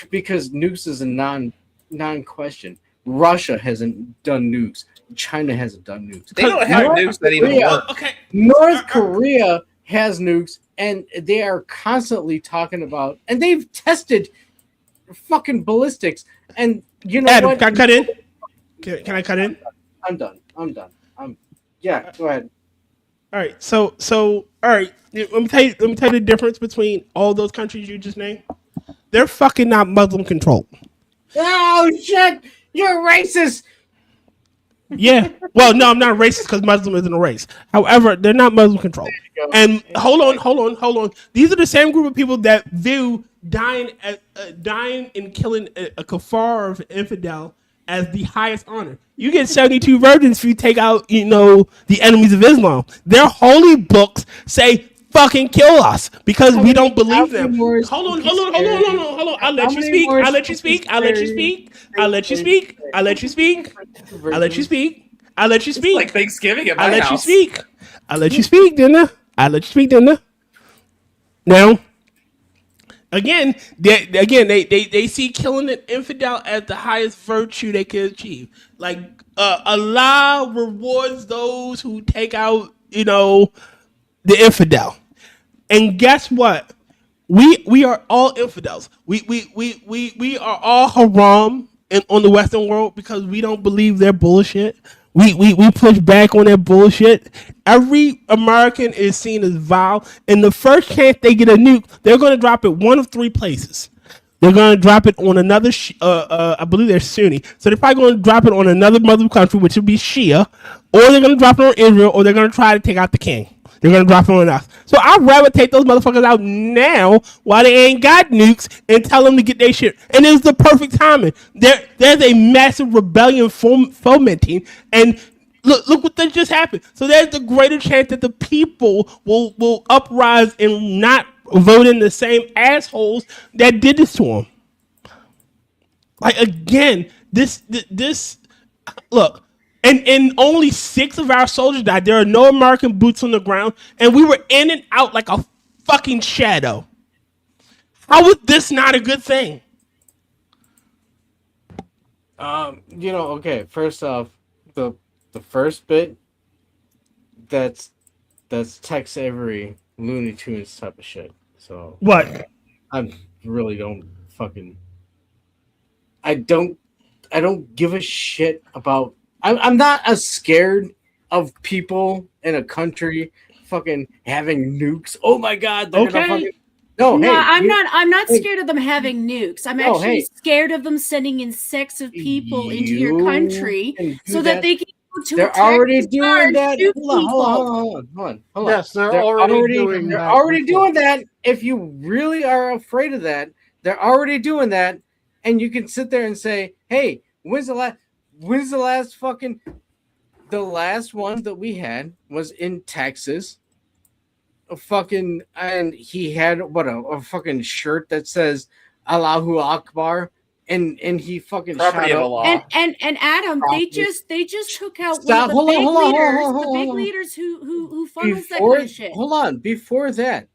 [SPEAKER 3] because nukes is a non-question. Russia hasn't done nukes. China hasn't done nukes.
[SPEAKER 5] They don't have nukes that even work.
[SPEAKER 2] Okay.
[SPEAKER 3] North Korea has nukes, and they are constantly talking about, and they've tested fucking ballistics. And you know
[SPEAKER 2] Adam,
[SPEAKER 3] what?
[SPEAKER 2] can I cut in? Can I cut in?
[SPEAKER 3] I'm done. Yeah, go ahead.
[SPEAKER 2] All right. So all right. Let me tell you the difference between all those countries you just named. They're fucking not Muslim controlled.
[SPEAKER 3] Oh shit! You're racist.
[SPEAKER 2] Yeah. Well, no, I'm not racist because Muslim isn't a race. However, they're not Muslim controlled. And hold on. These are the same group of people that view dying and killing a kafar of infidel as the highest honor. You get 72 virgins if you take out, the enemies of Islam. Their holy books say fucking kill us because we don't believe them. Hold on. I'll let you speak.
[SPEAKER 5] It's like Thanksgiving at my
[SPEAKER 2] I'll let
[SPEAKER 5] house.
[SPEAKER 2] you speak, didn't I? Now, again, they see killing an infidel as the highest virtue they can achieve. Like Allah rewards those who take out, the infidel. And guess what? We are all infidels. We are all haram on the Western world because we don't believe their bullshit. We push back on their bullshit. Every American is seen as vile, and the first chance they get a nuke, they're going to drop it one of three places. They're going to drop it on another, I believe they're Sunni. So they're probably going to drop it on another Muslim country, which would be Shia, or they're going to drop it on Israel, or they're going to try to take out the king. They're going to drop it on us. So I'd rather take those motherfuckers out now while they ain't got nukes and tell them to get their shit. And it's the perfect timing. There's a massive rebellion fomenting, and look what just happened. So there's the greater chance that the people will uprise and not vote in the same assholes that did this to them. Like, again, this look. And only 6 of our soldiers died. There are no American boots on the ground. And we were in and out like a fucking shadow. How is this not a good thing?
[SPEAKER 3] Okay, first off, the first bit, that's Tex Avery Looney Tunes type of shit. So
[SPEAKER 2] What?
[SPEAKER 3] I really don't fucking... I don't give a shit about... I'm not as scared of people in a country fucking having nukes. Oh my god, they're gonna fucking... No,
[SPEAKER 4] I'm not scared of them having nukes. I'm actually scared of them sending in sects of people into your country so that they can go to
[SPEAKER 3] they're already doing that.
[SPEAKER 4] Hold
[SPEAKER 3] on.
[SPEAKER 1] Yes, they're already doing that.
[SPEAKER 3] They're already doing that. If you really are afraid of that, they're already doing that. And you can sit there and say, hey, when's the last fucking... The last one that we had was in Texas. And he had a fucking shirt that says Allahu Akbar, and he fucking
[SPEAKER 5] Property
[SPEAKER 3] shot
[SPEAKER 5] of
[SPEAKER 3] up.
[SPEAKER 5] Allah.
[SPEAKER 4] And Adam, they just took out one of the big leaders who funnels that kind of shit.
[SPEAKER 3] Hold on, before that,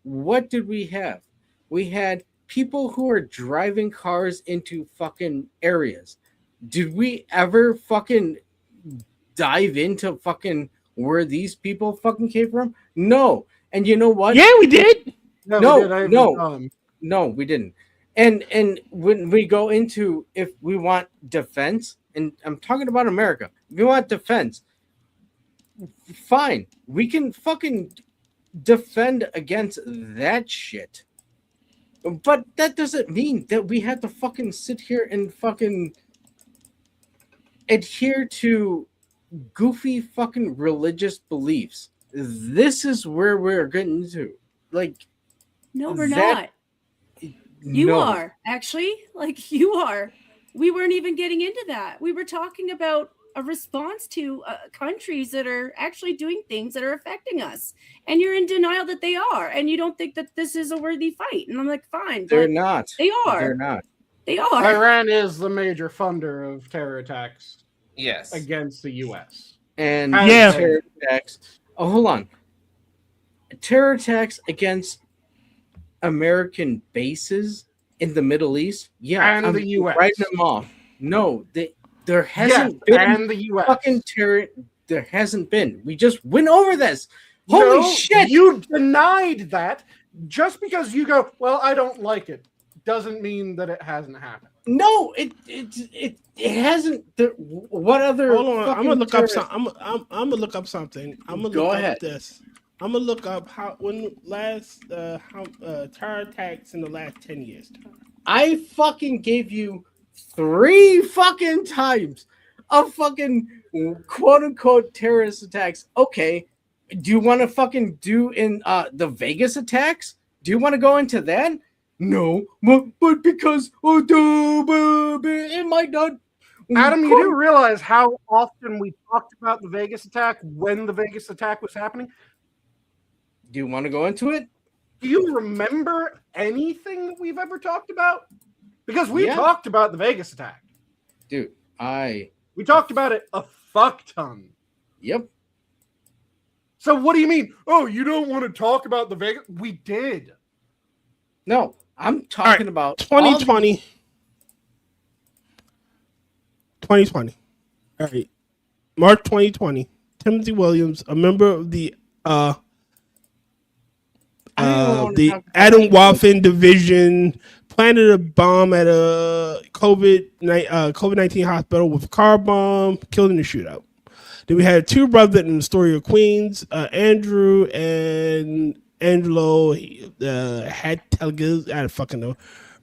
[SPEAKER 3] what did we have? We had people who are driving cars into fucking areas. Did we ever fucking dive into fucking where these people fucking came from? No. And you know what?
[SPEAKER 2] Yeah, we did.
[SPEAKER 3] No, we didn't. And when we go into if we want defense, and I'm talking about America, if we want defense, fine, we can fucking defend against that shit. But that doesn't mean that we have to fucking sit here and fucking adhere to goofy fucking religious beliefs. This is where we're getting to. Like,
[SPEAKER 4] No, we're
[SPEAKER 3] that-
[SPEAKER 4] not. You
[SPEAKER 3] no.
[SPEAKER 4] are actually, like, you are. We weren't even getting into that. We were talking about a response to countries that are actually doing things that are affecting us, and you're in denial that they are, and you don't think that this is a worthy fight. And I'm like, fine,
[SPEAKER 3] They're
[SPEAKER 4] but
[SPEAKER 3] not.
[SPEAKER 4] they are.
[SPEAKER 3] They're not.
[SPEAKER 4] They are.
[SPEAKER 1] Iran is the major funder of terror attacks
[SPEAKER 5] Yes.
[SPEAKER 1] against the U.S.
[SPEAKER 3] And
[SPEAKER 2] Yeah.
[SPEAKER 3] terror attacks. Oh, hold on. Terror attacks against American bases in the Middle East. Yeah,
[SPEAKER 1] And
[SPEAKER 3] I'm
[SPEAKER 1] the US.
[SPEAKER 3] writing them off. No, there hasn't
[SPEAKER 1] Yes,
[SPEAKER 3] been
[SPEAKER 1] and the U.S.
[SPEAKER 3] fucking terror. There hasn't been. We just went over this. Holy
[SPEAKER 1] No,
[SPEAKER 3] shit!
[SPEAKER 1] You denied that. Just because you go, well, I don't like it, doesn't mean that it hasn't happened.
[SPEAKER 3] No, it hasn't. What other?
[SPEAKER 2] Hold on, I'm
[SPEAKER 3] fucking
[SPEAKER 2] gonna look up
[SPEAKER 3] terrorist-
[SPEAKER 2] something. I'm gonna look up something. I'm gonna
[SPEAKER 3] Go
[SPEAKER 2] look
[SPEAKER 3] ahead.
[SPEAKER 2] up this. I'm gonna look up when last terror attacks in the last 10 years.
[SPEAKER 3] I fucking gave you 3 fucking times of fucking quote unquote terrorist attacks. Okay, do you want to fucking do in the Vegas attacks? Do you want to go into that? No, but because it might not.
[SPEAKER 1] Adam, you do realize how often we talked about the Vegas attack when the Vegas attack was happening?
[SPEAKER 3] Do you want to go into it?
[SPEAKER 1] Do you remember anything that we've ever talked about? Because we
[SPEAKER 3] Yeah.
[SPEAKER 1] talked about the Vegas attack.
[SPEAKER 3] Dude,
[SPEAKER 1] We talked about it a fuck ton.
[SPEAKER 3] yep.
[SPEAKER 1] So what do you mean? Oh, you don't want to talk about the Vegas? We did.
[SPEAKER 3] No, I'm talking about
[SPEAKER 2] 2020. 2020. All right. March 2020. Timothy Williams, a member of the Atomwaffen division, planted a bomb at a COVID-19 hospital with a car bomb, killed in a shootout. Then we had 2 brothers in the story of Queens, Andrew and Angelo Hadtelges, I don't fucking know.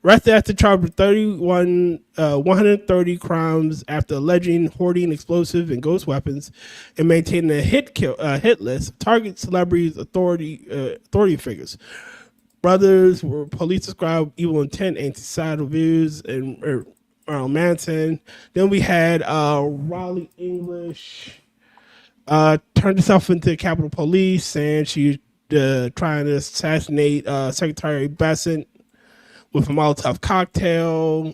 [SPEAKER 2] Arrested after charged with 130 crimes after alleging hoarding explosive and ghost weapons and maintaining a hit list, target celebrities, authority figures. Brothers were police described evil intent, anti-societal views, and Manson. Then we had Raleigh English turned herself into the Capitol Police, and she trying to assassinate Secretary Bassett with a Molotov cocktail.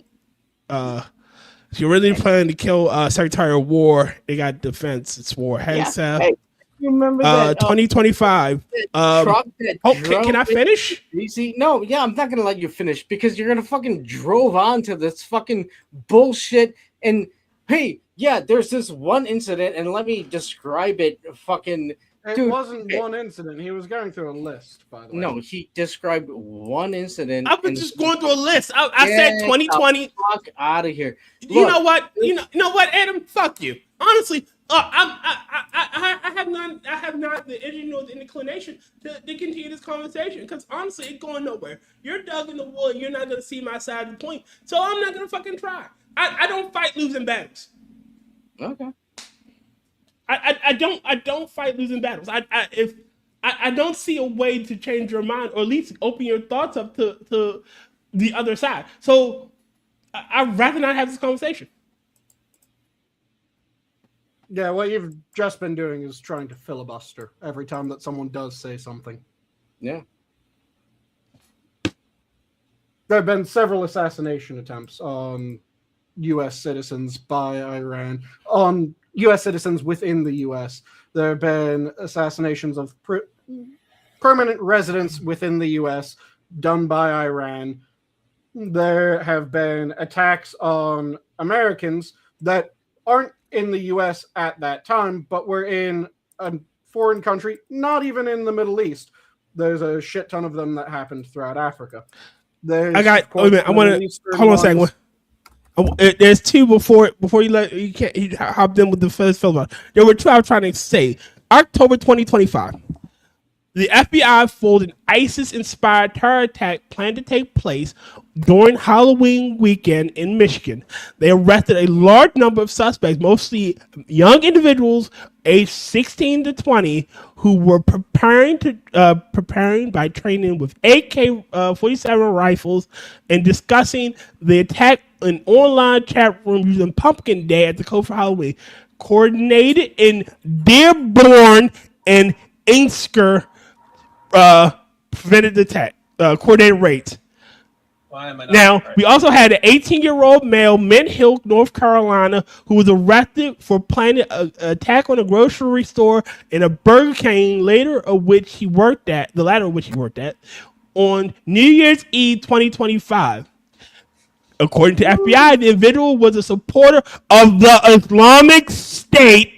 [SPEAKER 2] She really planning to kill Secretary of War. They got defense. It's war. Hegseth.
[SPEAKER 3] Hey, you remember that
[SPEAKER 2] 2025.
[SPEAKER 3] truck that
[SPEAKER 2] Can I finish?
[SPEAKER 3] Easy. No, yeah, I'm not gonna let you finish because you're gonna fucking drove on to this fucking bullshit. And hey, yeah, there's this one incident, and let me describe it. Fucking
[SPEAKER 1] It
[SPEAKER 3] Dude,
[SPEAKER 1] wasn't
[SPEAKER 3] hey.
[SPEAKER 1] one incident. He was going through a list, by the way.
[SPEAKER 3] no, he described one incident.
[SPEAKER 2] I've been
[SPEAKER 3] and
[SPEAKER 2] just going through a list. I said
[SPEAKER 3] Get
[SPEAKER 2] 2020.
[SPEAKER 3] fuck out of here.
[SPEAKER 2] You
[SPEAKER 3] Look,
[SPEAKER 2] know what? You know what, Adam? Fuck you. Honestly, I have not the energy nor the inclination to continue this conversation because honestly, it's going nowhere. You're dug in the wood. You're not gonna see my side of the point, so I'm not gonna fucking try. I don't fight losing battles.
[SPEAKER 3] Okay.
[SPEAKER 2] I don't fight losing battles. If I don't see a way to change your mind or at least open your thoughts up to the other side. So I'd rather not have this conversation.
[SPEAKER 1] Yeah, what you've just been doing is trying to filibuster every time that someone does say something.
[SPEAKER 3] Yeah.
[SPEAKER 1] There have been several assassination attempts on U.S. citizens by Iran, on U.S. citizens within the U.S. There have been assassinations of permanent residents within the U.S. done by Iran. There have been attacks on Americans that aren't in the U.S. at that time, but were in a foreign country, not even in the Middle East. There's a shit ton of them that happened throughout Africa. There's,
[SPEAKER 2] I got.
[SPEAKER 1] of course,
[SPEAKER 2] Wait a minute. I want
[SPEAKER 1] Middle
[SPEAKER 2] to
[SPEAKER 1] Eastern
[SPEAKER 2] hold on a second.
[SPEAKER 1] ones.
[SPEAKER 2] There's two before you can't you hop in with the first film. There were two I was trying to say. October 2025. The FBI foiled an ISIS-inspired terror attack planned to take place during Halloween weekend in Michigan. They arrested a large number of suspects, mostly young individuals aged 16 to 20, who were preparing by training with AK-47 rifles and discussing the attack in online chat rooms using Pumpkin Day as the code for Halloween. Coordinated in Dearborn and Inkster. Prevented attack, coordinated raids. Now, we also had an 18-year-old male, Mint Hill, North Carolina, who was arrested for planning an attack on a grocery store and a Burger King, the latter of which he worked at, on New Year's Eve 2025. According to FBI, the individual was a supporter of the Islamic State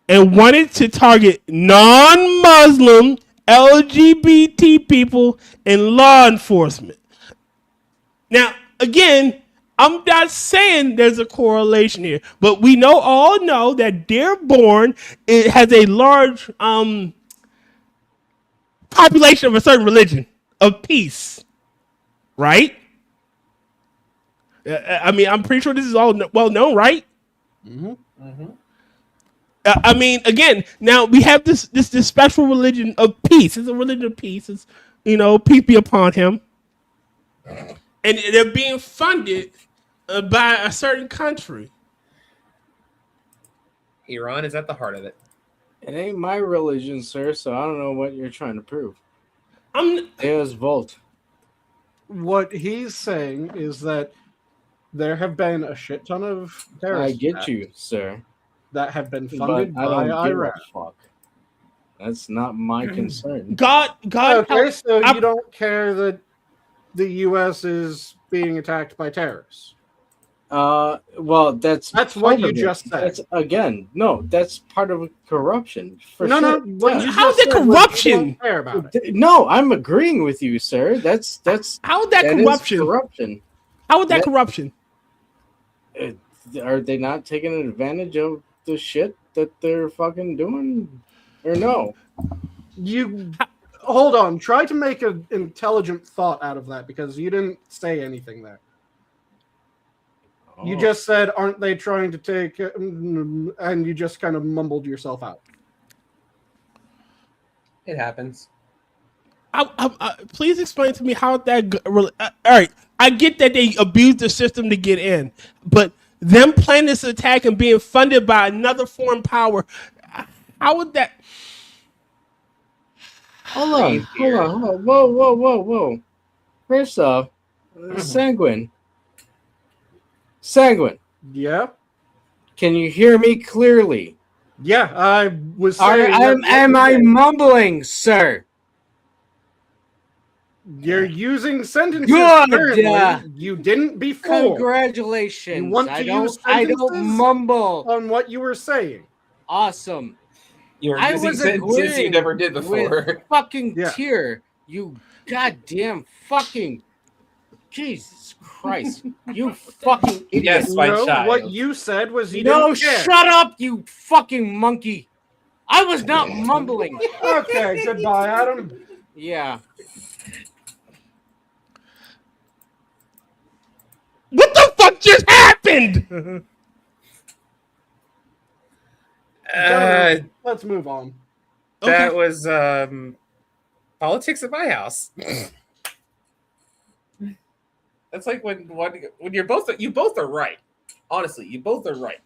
[SPEAKER 2] and wanted to target non-Muslim LGBT people and law enforcement. Now, again, I'm not saying there's a correlation here, but we all know that Dearborn has a large population of a certain religion of peace, right? I mean, I'm pretty sure this is all well known, right? Mm-hmm. Mm-hmm. I mean, again, now we have this special religion of peace. It's a religion of peace. It's, peace be upon him. And they're being funded by a certain country.
[SPEAKER 5] Iran is at the heart of it.
[SPEAKER 3] It ain't my religion, sir, so I don't know what you're trying to prove. There's Volt.
[SPEAKER 1] What he's saying is that there have been a shit ton of terrorists.
[SPEAKER 3] I get you, sir.
[SPEAKER 1] That have been funded
[SPEAKER 3] but
[SPEAKER 1] by
[SPEAKER 3] I don't
[SPEAKER 1] Iraq.
[SPEAKER 3] give a fuck. That's not my concern.
[SPEAKER 2] God.
[SPEAKER 1] Okay, so you don't care that the U.S. is being attacked by terrorists?
[SPEAKER 3] Well, that's
[SPEAKER 1] what you just said.
[SPEAKER 3] That's part of corruption.
[SPEAKER 1] No.
[SPEAKER 2] How's it corruption?
[SPEAKER 1] Care about it.
[SPEAKER 3] No, I'm agreeing with you, sir. That's
[SPEAKER 2] how is that corruption?
[SPEAKER 3] Corruption.
[SPEAKER 2] How is that corruption?
[SPEAKER 3] Are they not taking advantage of the shit that they're fucking doing, or no?
[SPEAKER 1] You hold on. Try to make an intelligent thought out of that, because you didn't say anything there. You just said, aren't they trying to take... And you just kind of mumbled yourself out.
[SPEAKER 5] It happens.
[SPEAKER 2] Please explain to me how that... all right, I get that they abused the system to get in, but them planning this attack and being funded by another foreign power, how would that...
[SPEAKER 3] Hold on. Whoa. First off, Sanguine.
[SPEAKER 1] Yeah?
[SPEAKER 3] Can you hear me clearly?
[SPEAKER 1] Yeah, I was saying...
[SPEAKER 3] Am I mumbling, sir?
[SPEAKER 1] You're using sentences.
[SPEAKER 3] Good.
[SPEAKER 1] You didn't before.
[SPEAKER 3] Congratulations.
[SPEAKER 1] You want to use
[SPEAKER 3] I don't mumble
[SPEAKER 1] on what you were saying.
[SPEAKER 3] Awesome.
[SPEAKER 5] You're using sentences you never did before.
[SPEAKER 3] Fucking tear. You goddamn fucking... Jesus Christ. You fucking idiot.
[SPEAKER 5] Yes, my child.
[SPEAKER 1] What you said was you didn't care.
[SPEAKER 3] Shut up, you fucking monkey. I was not mumbling.
[SPEAKER 1] Okay, goodbye, Adam.
[SPEAKER 3] Yeah.
[SPEAKER 2] What the fuck just happened?
[SPEAKER 1] Let's move on.
[SPEAKER 5] That was politics at my house. That's like when you both are right. Honestly, you both are right.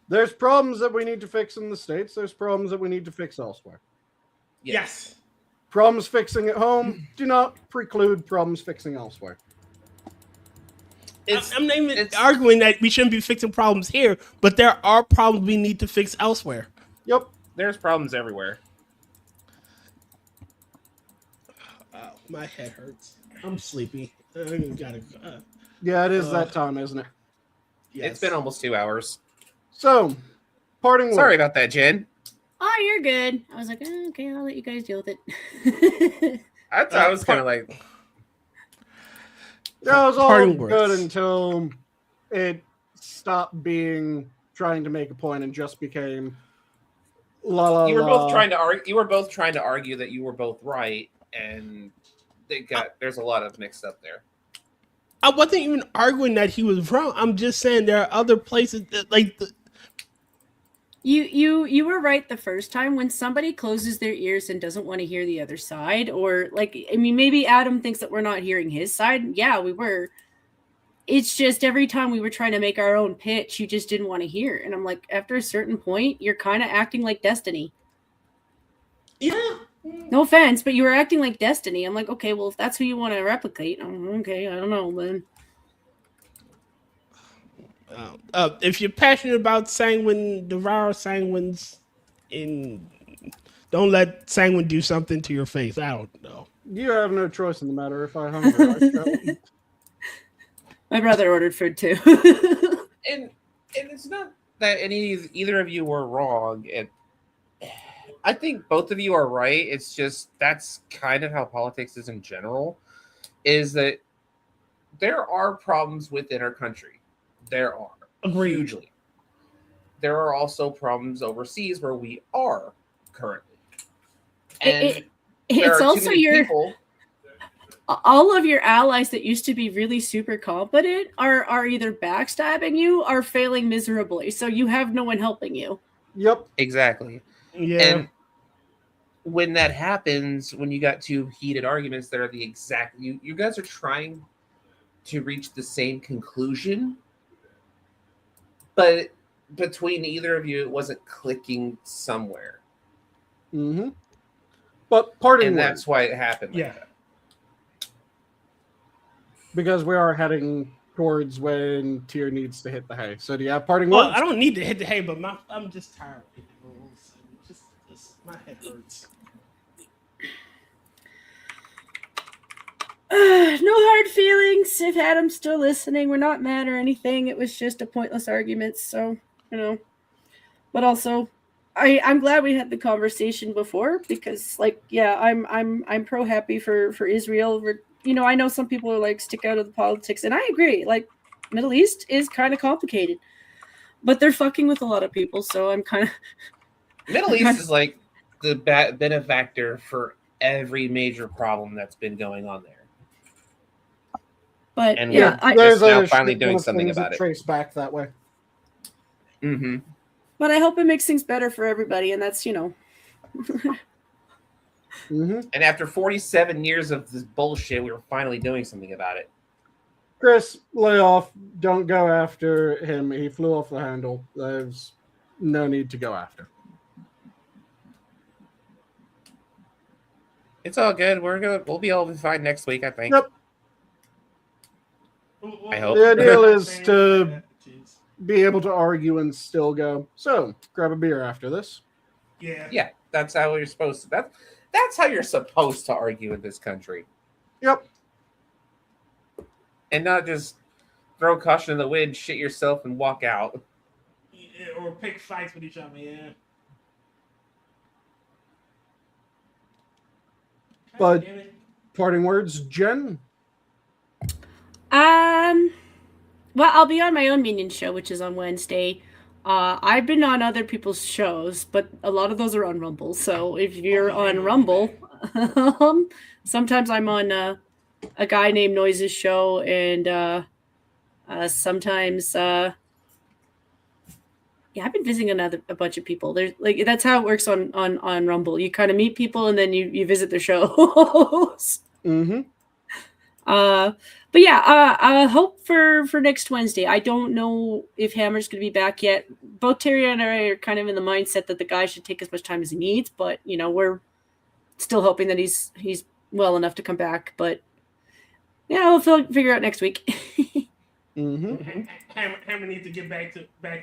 [SPEAKER 1] There's problems that we need to fix in the States. There's problems that we need to fix elsewhere.
[SPEAKER 2] Yes.
[SPEAKER 1] Problems fixing at home do not preclude problems fixing elsewhere.
[SPEAKER 2] I'm not even arguing that we shouldn't be fixing problems here, but there are problems we need to fix elsewhere.
[SPEAKER 1] Yep.
[SPEAKER 5] There's problems everywhere.
[SPEAKER 2] My head hurts. I'm sleepy.
[SPEAKER 1] Yeah, it is that time, isn't it?
[SPEAKER 2] Yes.
[SPEAKER 5] It's been almost 2 hours.
[SPEAKER 1] So, parting
[SPEAKER 5] Sorry about that, Jen.
[SPEAKER 4] Oh, you're good. I was like, okay, I'll let you guys deal with it.
[SPEAKER 5] I was kind of like,
[SPEAKER 1] That was all
[SPEAKER 2] Parting
[SPEAKER 1] good
[SPEAKER 2] words.
[SPEAKER 1] until it stopped being trying to make a point and just became la la
[SPEAKER 5] you were
[SPEAKER 1] la.
[SPEAKER 5] both trying to argue. You were both trying to argue that you were both right, and there's a lot of mixed up there.
[SPEAKER 2] I wasn't even arguing that he was wrong. I'm just saying there are other places that
[SPEAKER 4] You were right the first time. When somebody closes their ears and doesn't want to hear the other side, or maybe Adam thinks that we're not hearing his side. Yeah, we were. It's just every time we were trying to make our own pitch, you just didn't want to hear. And I'm like, after a certain point, you're kind of acting like Destiny.
[SPEAKER 2] Yeah.
[SPEAKER 4] No offense, but you were acting like Destiny. I'm like, okay, well, if that's who you want to replicate, okay, I don't know, man.
[SPEAKER 2] If you're passionate about Sanguine, devour Sanguines, don't let Sanguine do something to your face. I don't know.
[SPEAKER 1] You have no choice in the matter. If I hunger, I shall eat.
[SPEAKER 4] My brother ordered food too.
[SPEAKER 5] And it's not that either of you were wrong. And I think both of you are right. It's just that's kind of how politics is in general. Is that there are problems within our country. There are hugely. There are also problems overseas where we are currently. And
[SPEAKER 4] it's also all of your allies that used to be really super competent are either backstabbing you or failing miserably. So you have no one helping you.
[SPEAKER 1] Yep.
[SPEAKER 5] Exactly.
[SPEAKER 2] Yeah.
[SPEAKER 5] And when that happens, when you got two heated arguments that are the exact you guys are trying to reach the same conclusion, but between either of you, it wasn't clicking somewhere.
[SPEAKER 1] Mm-hmm. But parting
[SPEAKER 5] and
[SPEAKER 1] words,
[SPEAKER 5] that's why it happened.
[SPEAKER 2] Yeah.
[SPEAKER 5] Like that.
[SPEAKER 1] because we are heading towards when Tyr needs to hit the hay. So do you have parting
[SPEAKER 2] Well,
[SPEAKER 1] words?
[SPEAKER 2] I don't need to hit the hay, but I'm just tired. Just my head hurts.
[SPEAKER 4] No hard feelings. If Adam's still listening, we're not mad or anything. It was just a pointless argument. So, but also, I'm glad we had the conversation before because, I'm pro happy for Israel. I know some people are like stick out of the politics, and I agree. Like, Middle East is kind of complicated, but they're fucking with a lot of people. So I'm kind of
[SPEAKER 5] Middle East is like the benefactor for every major problem that's been going on there.
[SPEAKER 4] But
[SPEAKER 5] and
[SPEAKER 4] yeah,
[SPEAKER 5] we're just now finally doing something about it.
[SPEAKER 1] Trace back that way.
[SPEAKER 5] Mm-hmm.
[SPEAKER 4] But I hope it makes things better for everybody, and that's
[SPEAKER 1] Mm-hmm.
[SPEAKER 5] And after 47 years of this bullshit, we were finally doing something about it.
[SPEAKER 1] Chris, lay off. Don't go after him. He flew off the handle. There's no need to go after.
[SPEAKER 5] It's all good. We'll be all fine next week, I think.
[SPEAKER 1] Yep.
[SPEAKER 5] I hope.
[SPEAKER 1] The ideal is to be able to argue and still go. So, grab a beer after this.
[SPEAKER 2] Yeah.
[SPEAKER 5] That's how you're supposed to. That's how you're supposed to argue in this country.
[SPEAKER 1] Yep.
[SPEAKER 5] And not just throw caution in the wind, shit yourself, and walk out.
[SPEAKER 2] Yeah, or pick fights with each other. Yeah.
[SPEAKER 1] But parting words, Jen?
[SPEAKER 4] Well, I'll be on my own Minion show, which is on Wednesday. I've been on other people's shows, but a lot of those are on Rumble. So if you're on Rumble, sometimes I'm on a guy named Noise's show, and sometimes I've been visiting a bunch of people. There's that's how it works on Rumble. You kind of meet people and then you visit their shows.
[SPEAKER 1] Mm-hmm.
[SPEAKER 4] But yeah, I hope for next Wednesday. I don't know if Hammer's going to be back yet. Both Terry and I are kind of in the mindset that the guy should take as much time as he needs, but we're still hoping that he's well enough to come back. But yeah, we'll figure out next week.
[SPEAKER 1] Mm-hmm.
[SPEAKER 2] Hammer needs to get back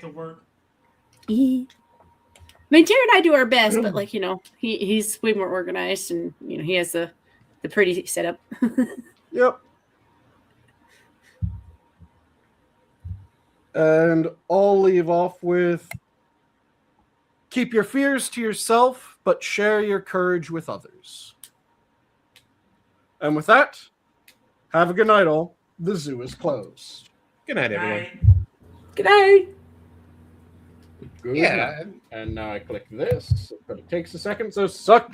[SPEAKER 2] to work.
[SPEAKER 4] I mean, Terry and I do our best, but he's way more organized, and he has the pretty setup.
[SPEAKER 1] Yep. And I'll leave off with keep your fears to yourself, but share your courage with others. And with that, have a good night, all. The zoo is closed.
[SPEAKER 5] Good night, everyone.
[SPEAKER 4] Good night.
[SPEAKER 1] Good
[SPEAKER 5] Yeah.
[SPEAKER 1] night. And now I click this, but it takes a second, so suck